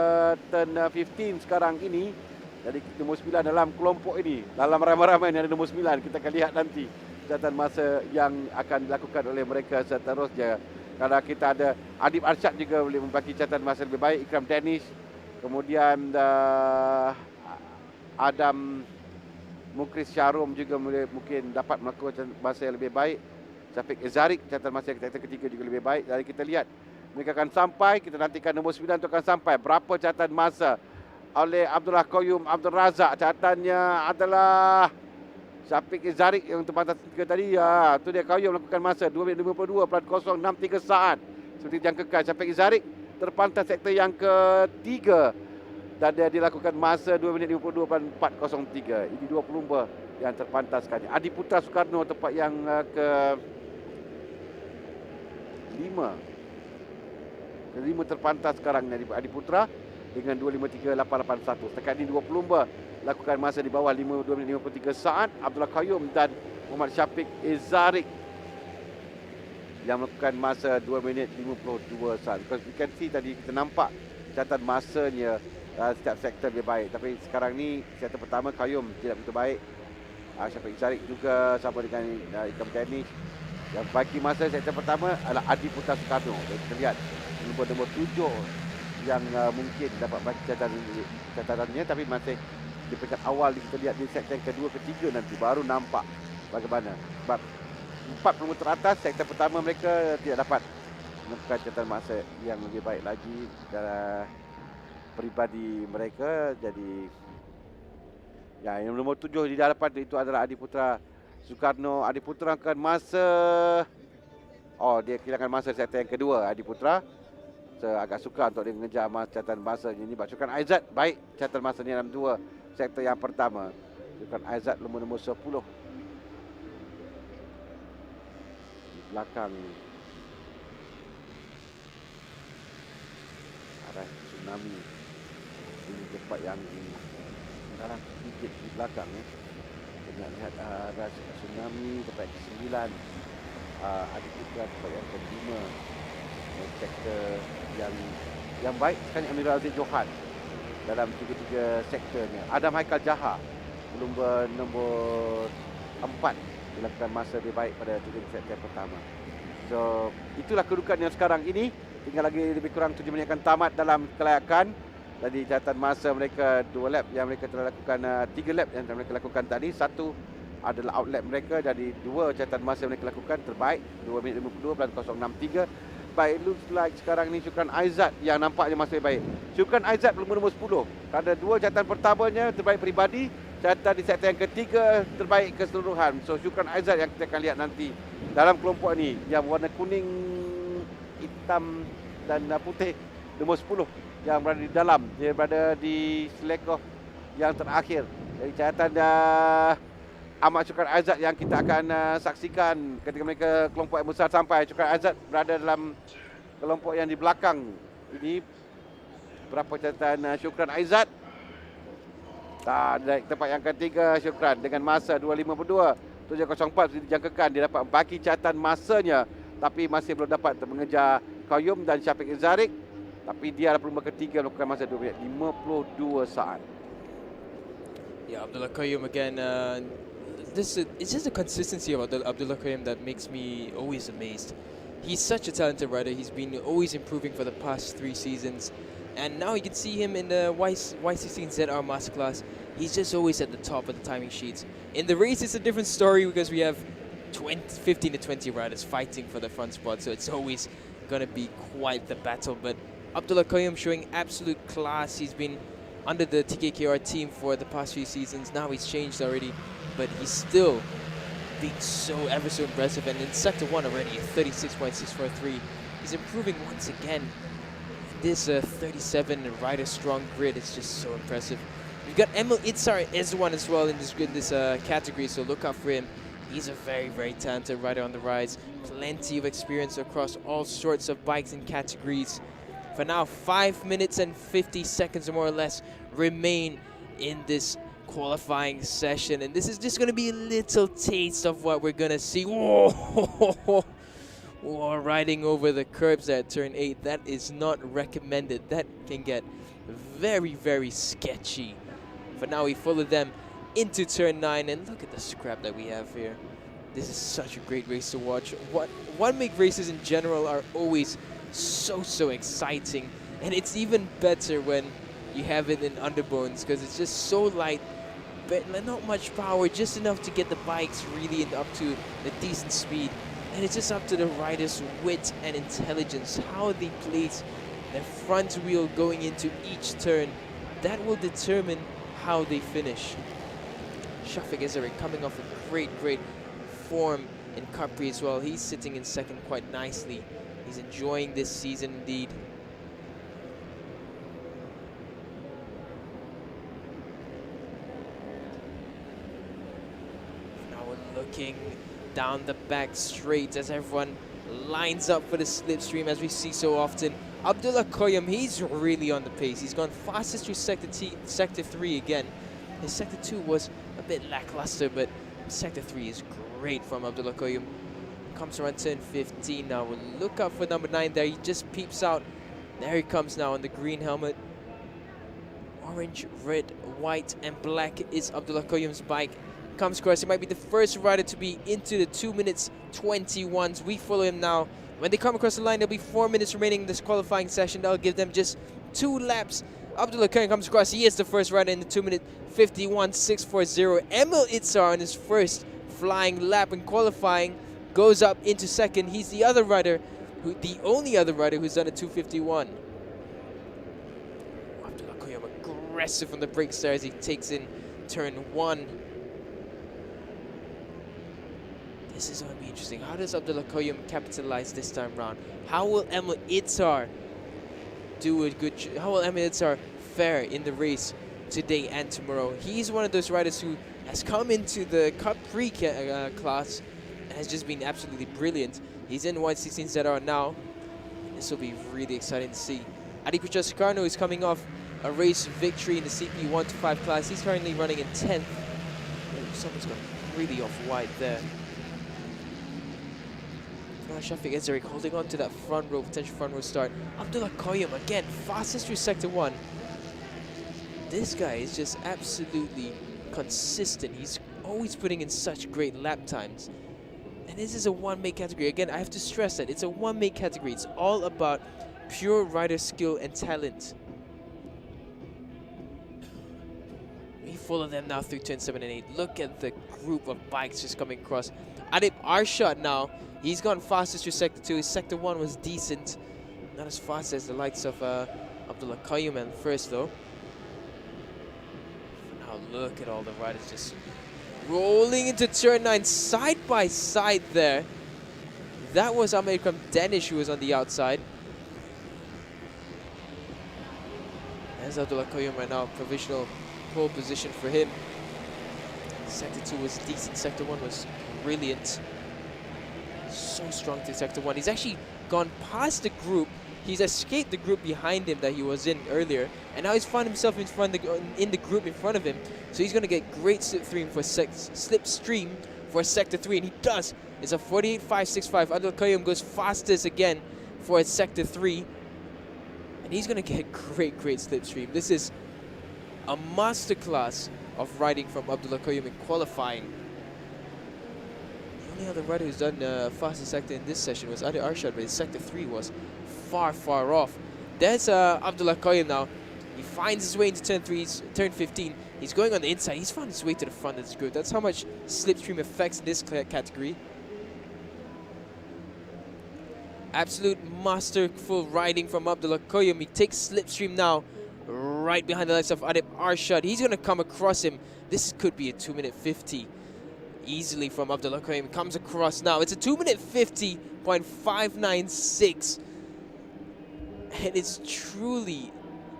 turn 15 sekarang ini. Jadi nombor 9 dalam kelompok ini, dalam ramai-ramai ini ada nombor 9. Kita akan lihat nanti catatan masa yang akan dilakukan oleh mereka seterusnya. Kalau kita ada Adib Arsyad juga boleh membagi catatan masa lebih baik. Ikram Danish, kemudian Adam Mukris Syarum juga mungkin dapat melakukan masa yang lebih baik. Syafiq Zarik catatan masa yang ketiga juga lebih baik. Jadi kita lihat mereka akan sampai. Kita nantikan nombor 9 itu akan sampai. Berapa catatan masa oleh Abdullah Qayyum Abdul Razak? Catatannya adalah Syafiq Zarik yang terpantas ketiga tadi. Itu dia Qayyum melakukan masa 2 minit 52.063 saat. Seperti yang kekal Syafiq Zarik terpantas sektor yang ketiga dan dia dilakukan masa 2 minit 52.403. Ini 2 pelumba yang terpantas sekali. Adi Putra Soekarno tempat yang kelima terpantas sekarang ni Adi Putra dengan 253.881. Setakat ini 2 pelumba lakukan masa di bawah 2 minit 53 saat. Abdullah Qayyum dan Muhammad Syafiq Zarik yang melakukan masa 2 minit 52 saat. Because we can see tadi kita nampak catatan masanya setiap sektor lebih baik. Tapi sekarang ni sektor pertama Qayyum tidak begitu baik. Syafiq Zarik juga sama dengan Ikram Danish. Yang bagi masa sektor pertama adalah Adi Putra Soekarno. Kita lihat nombor 7 yang mungkin dapat bagi catatannya, tapi masih di peringkat awal. Kita lihat di sektor yang kedua, ketiga nanti baru nampak bagaimana. Sebab 4 pelumba teratas sektor pertama mereka tidak dapat melakukan catatan masa yang lebih baik lagi secara peribadi mereka. Jadi yang nombor 7 di hadapan itu adalah Adi Putra Soekarno. Adi Putra akan masa dia kehilangan masa sektor yang kedua. Adi Putra agak suka untuk dia mengejar catatan masa ini. Syukran Aizat baik catatan masanya dalam 2 sektor yang pertama. Syukran Aizat nombor 10 di belakang Arah Tsunami. Ini tempat yang sekarang sedikit di belakang Kita lihat Arah Tsunami tempat yang ke-9, Adi Putra tempat yang ke-5. Sektor yang baik sekali Amirul Aziz Johan dalam 3 sektornya. Adam Haikal Jaha pelumba nombor 4 dilakukan masa lebih baik pada 3 sektor pertama. So itulah kedudukan yang sekarang ini. Tinggal lagi lebih kurang 7 minit akan tamat dalam kelayakan. Jadi catatan masa mereka 2 lap yang mereka telah lakukan, 3 lap yang mereka lakukan tadi. Satu adalah outlap mereka, jadi 2 catatan masa yang mereka lakukan terbaik, 2 minit 52.063. Baik, looks like sekarang ni Syukran Aizat yang nampaknya masih baik. Syukran Aizat belum nombor 10. Ada 2 catatan pertamanya terbaik peribadi, catatan di sektor yang ketiga terbaik keseluruhan. So Syukran Aizat yang kita akan lihat nanti dalam kelompok ni yang warna kuning, hitam dan putih, nombor 10 yang berada di dalam. Dia berada di selekoh yang terakhir. Jadi catatan Ahmad Syukran Azad yang kita akan saksikan ketika mereka kelompok yang besar sampai. Syukran Azad berada dalam kelompok yang di belakang. Ini berapa catatan Syukran Azad? Naik tempat yang ketiga Syukran dengan masa 2:52.704 dijangkakan dia dapat bagi catatan masanya, tapi masih belum dapat mengejar Qayyum dan Syafiq Zarik. Tapi dia adalah pelumba ketiga melakukan masa 2 minit 52 saat. Yeah, Abdullah Qayyum again. It's just the consistency of Abdullah Qayyum that makes me always amazed. He's such a talented rider. He's been always improving for the past 3 seasons. And now you can see him in the Y16 ZR Masterclass. He's just always at the top of the timing sheets. In the race, it's a different story because we have 15 to 20 riders fighting for the front spot. So it's always going to be quite the battle. But Abdullah Qayyum showing absolute class. He's been under the TKKR team for the past few seasons. Now he's changed already, but he's still being ever so impressive. And in Sector 1 already, a 36.643. He's improving once again. This 37 rider strong grid is just so impressive. We've got Emil Itzar as one as well in this category, so look out for him. He's a very, very talented rider on the rise. Plenty of experience across all sorts of bikes and categories. For now, 5 minutes and 50 seconds or more or less remain in this qualifying session. And this is just going to be a little taste of what we're going to see. Whoa! Whoa, riding over the curbs at turn 8. That is not recommended. That can get very, very sketchy. For now, we follow them into turn 9. And look at the scrap that we have here. This is such a great race to watch. One-make races in general are always so exciting, and it's even better when you have it in underbones because it's just so light, but not much power, just enough to get the bikes really up to a decent speed. And it's just up to the riders' wit and intelligence, how they place their front wheel going into each turn. That will determine how they finish. Shafiq Ezeri coming off a great form in Capri as well. He's sitting in second quite nicely. He's enjoying this season indeed. Now we're looking down the back straight as everyone lines up for the slipstream, as we see so often. Abdullah Qayyum, he's really on the pace. He's gone fastest through Sector 3 again. His Sector 2 was a bit lackluster, but Sector 3 is great from Abdullah Qayyum. Comes around turn 15 now. We'll look out for number 9 there. He just peeps out. There he comes now on the green helmet. Orange, red, white, and black is Abdullah Qayyum's bike. Comes across. He might be the first rider to be into the 2 minutes 21s. We follow him now. When they come across the line, there'll be 4 minutes remaining in this qualifying session. That'll give them just 2 laps. Abdullah Qayyum comes across. He is the first rider in the 2 minute 51.640. Emil Itzar on his first flying lap in qualifying goes up into second. He's the other rider, the only other rider who's done a 2:51. Abdullah Qayyum aggressive on the brakes there as he takes in turn 1. This is going to be interesting. How does Abdullah Qayyum capitalize this time round? How will Emil Itzar do a good job? How will Emil Itzar fare in the race today and tomorrow? He's one of those riders who has come into the Cup 3 class and has just been absolutely brilliant. He's in 116 ZR now. This will be really exciting to see. Adi Sukarno is coming off a race victory in the CP 1-5 class. He's currently running in 10th. Oh, someone's gone really off wide there. Shafiq Ezeri holding on to that front row, potential front row start. Abdullah Qayyum again, fastest through Sector 1. This guy is just absolutely consistent. He's always putting in such great lap times. And this is a one-make category. Again, I have to stress that it's a one-make category. It's all about pure rider skill and talent. full of them now through turn 7 and 8. Look at the group of bikes just coming across. Adib Arshad now, he's gone fastest through Sector 2. His Sector 1 was decent. Not as fast as the likes of Abdullah Qayyum at first though. Now look at all the riders just rolling into turn 9 side by side there. That was Amerikam Danish who was on the outside. There's Abdullah Qayyum right now, provisional pole position for him. Sector 2 was decent, Sector 1 was brilliant. So strong to Sector 1. He's actually gone past the group. He's escaped the group behind him that he was in earlier, and now he's found himself in the group in front of him. So he's going to get great slipstream for Sector 3, and he does. It's a 48.565. Abdul Qayyum goes fastest again for Sector 3, and he's going to get great slipstream. This is a masterclass of riding from Abdullah Qayyum in qualifying. The only other rider who's done fastest sector in this session was Adi Arshad, but his Sector 3 was far off. There's Abdullah Qayyum now. He finds his way into turn 15. He's going on the inside. He's found his way to the front of this group. That's how much slipstream affects this category. Absolute masterful riding from Abdullah Qayyum. He takes slipstream now, right behind the likes of Adib Arshad. He's going to come across him. This could be a 2-minute 50 easily from Abdullah Qayyum. Comes across now. It's a 2-minute 50.596. And it's truly,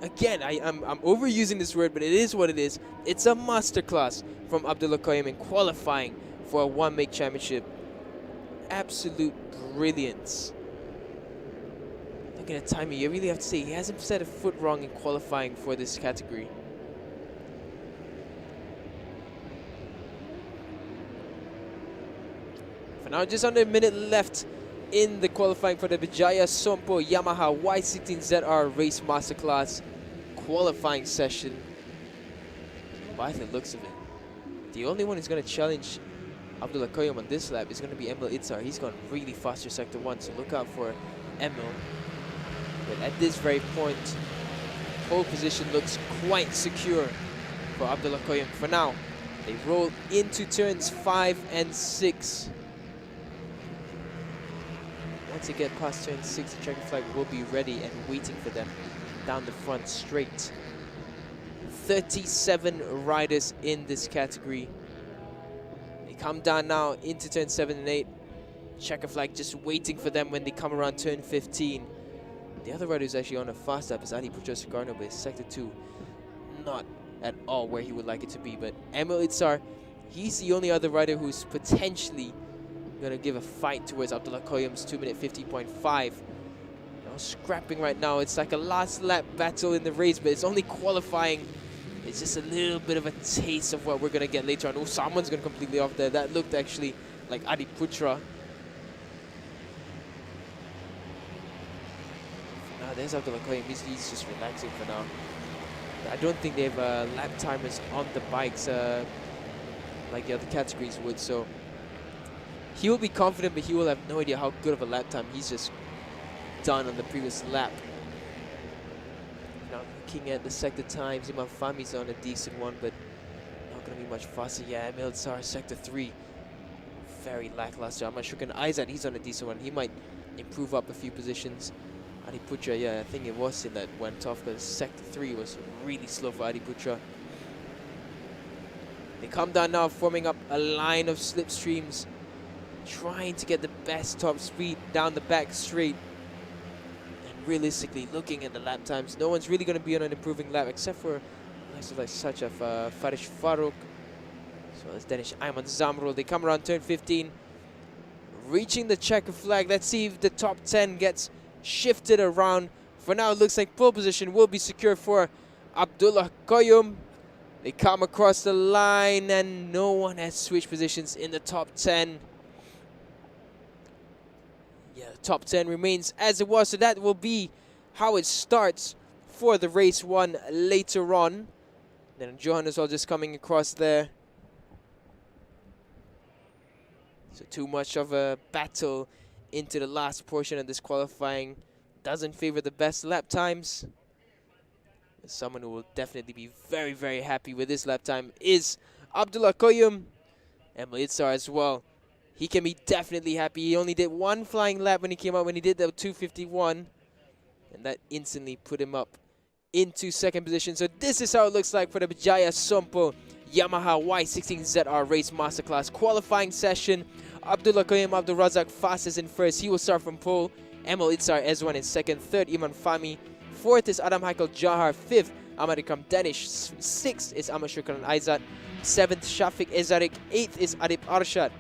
again, I'm overusing this word, but it is what it is. It's a masterclass from Abdullah Qayyum in qualifying for a one-make championship. Absolute brilliance. Looking at timing, you really have to say he hasn't set a foot wrong in qualifying for this category. For now, just under a minute left in the qualifying for the Vijaya Sompo Yamaha Y16ZR Race Masterclass qualifying session. By the looks of it, the only one who's going to challenge Abdullah Qayyum on this lap is going to be Emil Itzar. He's gone really fast through Sector 1, so look out for Emil. But at this very point, pole position looks quite secure for Abdullah Qayyum. For now, they roll into turns 5 and 6. Once they get past turn 6, the checkered flag will be ready and waiting for them down the front straight. 37 riders in this category. They come down now into turn 7 and 8. Checkered flag just waiting for them when they come around turn 15. The other rider who's actually on a fast lap is Ali Putra Sukarno, but his Sector 2 not at all where he would like it to be. But Emil Itzar, he's the only other rider who's potentially going to give a fight towards Abdullah Qayyum's 2-minute 50.5. Scrapping right now. It's like a last lap battle in the race, but it's only qualifying. It's just a little bit of a taste of what we're going to get later on. Oh, someone's going to completely off there. That looked actually like Adi Putra. There's Abdullah Qayyum. He's just relaxing for now. I don't think they have lap timers on the bikes like the other categories would, so he will be confident, but he will have no idea how good of a lap time he's just done on the previous lap. Now looking at the sector times, Imam Fahmi's on a decent one, but not going to be much faster. Yeah, Emil Tsar, Sector 3, very lackluster. I'm not sure. Aizat, he's on a decent one. He might improve up a few positions. Adi Putra, yeah, I think it was him that went off because Sector 3 was really slow for Adi Putra. They come down now, forming up a line of slipstreams, trying to get the best top speed down the back straight. And realistically, looking at the lap times, no one's really going to be on an improving lap except for such of Farish Farouk, as well as Danish Ayman Zamrul. They come around turn 15, reaching the checker flag. Let's see if the top 10 gets shifted around. For now, it looks like pole position will be secure for Abdullah Qayyum. They come across the line and no one has switched positions in the top 10. Yeah, the top 10 remains as it was, so that will be how it starts for the race one later on. Then Johannes all just coming across there. So too much of a battle into the last portion of this qualifying. Doesn't favor the best lap times. Someone who will definitely be very, very happy with this lap time is Abdullah Koyum. Emil Itzar as well. He can be definitely happy. He only did one flying lap when he came out, when he did the 251. And that instantly put him up into second position. So this is how it looks like for the Bijaya Sompo Yamaha Y16ZR Race Masterclass qualifying session. Abdullah Koyum Abdul Razak fastest in first. He will start from pole. Emil Itzar Ezwan in second. Third, Iman Fahmi. Fourth is Adam Haikal Jahar. Fifth, Ahmad Ikram Danish. Sixth is Ahmad Shukran Aizat. Seventh, Shafiq Ezarik. Eighth is Adib Arshad.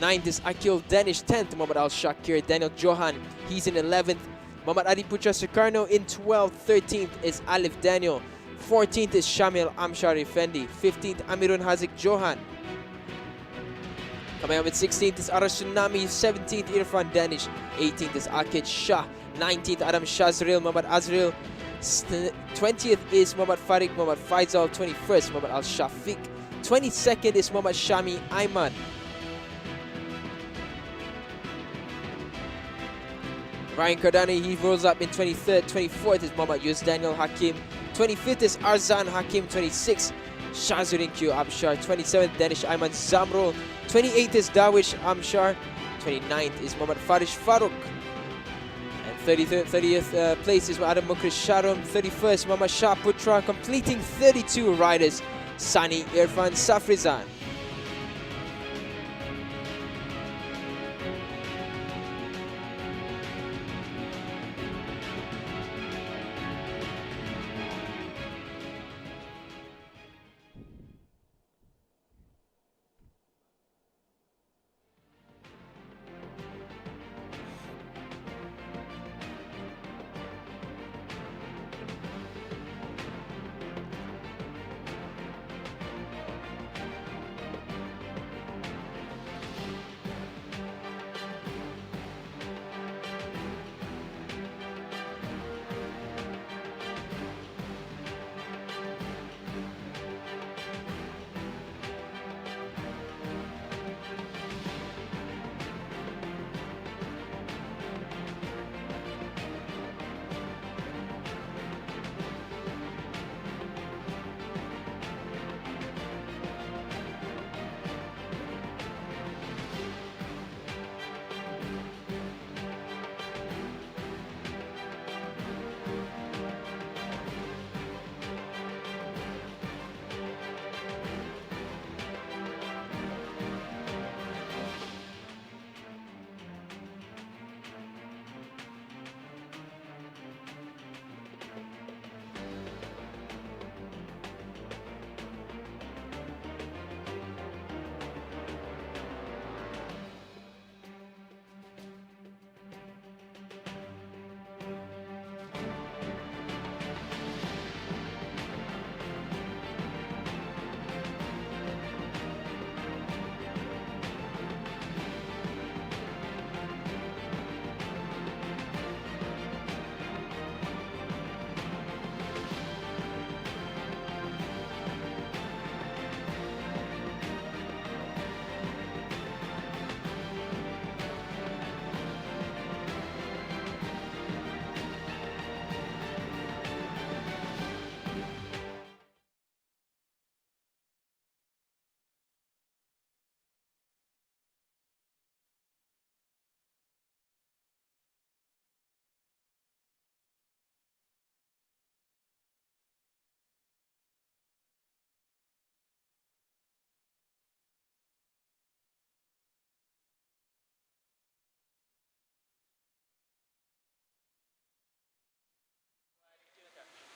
Ninth is Akil Danish. 10th, Muhammad Al Shakir. Daniel Johan, he's in 11th. Muhammad Adi Putra Sukarno in 12th. 13th is Alif Daniel. 14th is Shamil Amshar Effendi. 15th, Amirun Hazik Johan. Coming up with 16th is Arash Tsunami. 17th, Irfan Danish. 18th is Akid Shah. 19th, Adam Shazril, Muhammad Azril. 20th is Muhammad Farik, Muhammad Faisal. 21st, Muhammad Al Shafiq. 22nd is Muhammad Shami Ayman. Ryan Kardani, he rolls up in 23rd. 24th is Muhammad Yus Daniel Hakim. 25th is Arzan Hakim. 26th, Shazuddin Q Abshar. 27th, Danish Ayman Zamrol. 28th is Dawish Amshar. 29th is Muhammad Farish Farouk. And 30th place is Adam Mukrish Sharum. 31st, Muhammad Shah Putra. Completing 32 riders, Sani Irfan Safrizan.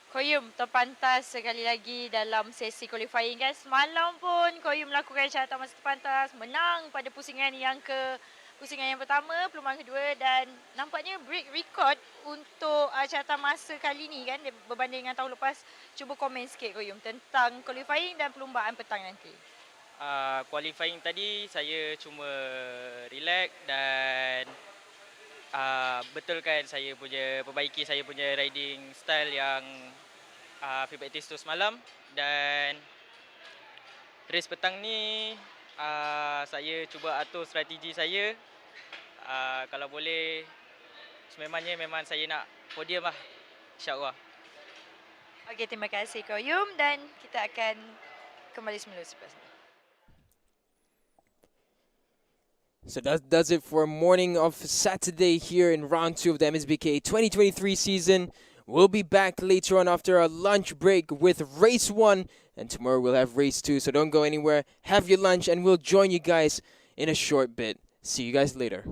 Koyum terpantas sekali lagi dalam sesi qualifying kan. Semalam pun Koyum melakukan catatan masa terpantas, menang pada pusingan yang pertama, perlumbaan kedua dan nampaknya break record untuk catatan masa kali ni kan berbanding dengan tahun lepas. Cuba komen sikit Koyum tentang qualifying dan perlumbaan petang nanti. Qualifying tadi saya cuma relax dan betulkan saya punya, perbaiki saya punya riding style yang free practice tu semalam. Dan race petang ni saya cuba atur strategi saya, kalau boleh sememangnya memang saya nak podium lah, insyaAllah. Okey, terima kasih Koyum dan kita akan kembali semula selepas ini. So that does it for morning of Saturday here in round 2 of the MSBK 2023 season. We'll be back later on after our lunch break with race 1, and tomorrow we'll have race 2, so don't go anywhere. Have your lunch and we'll join you guys in a short bit. See you guys later.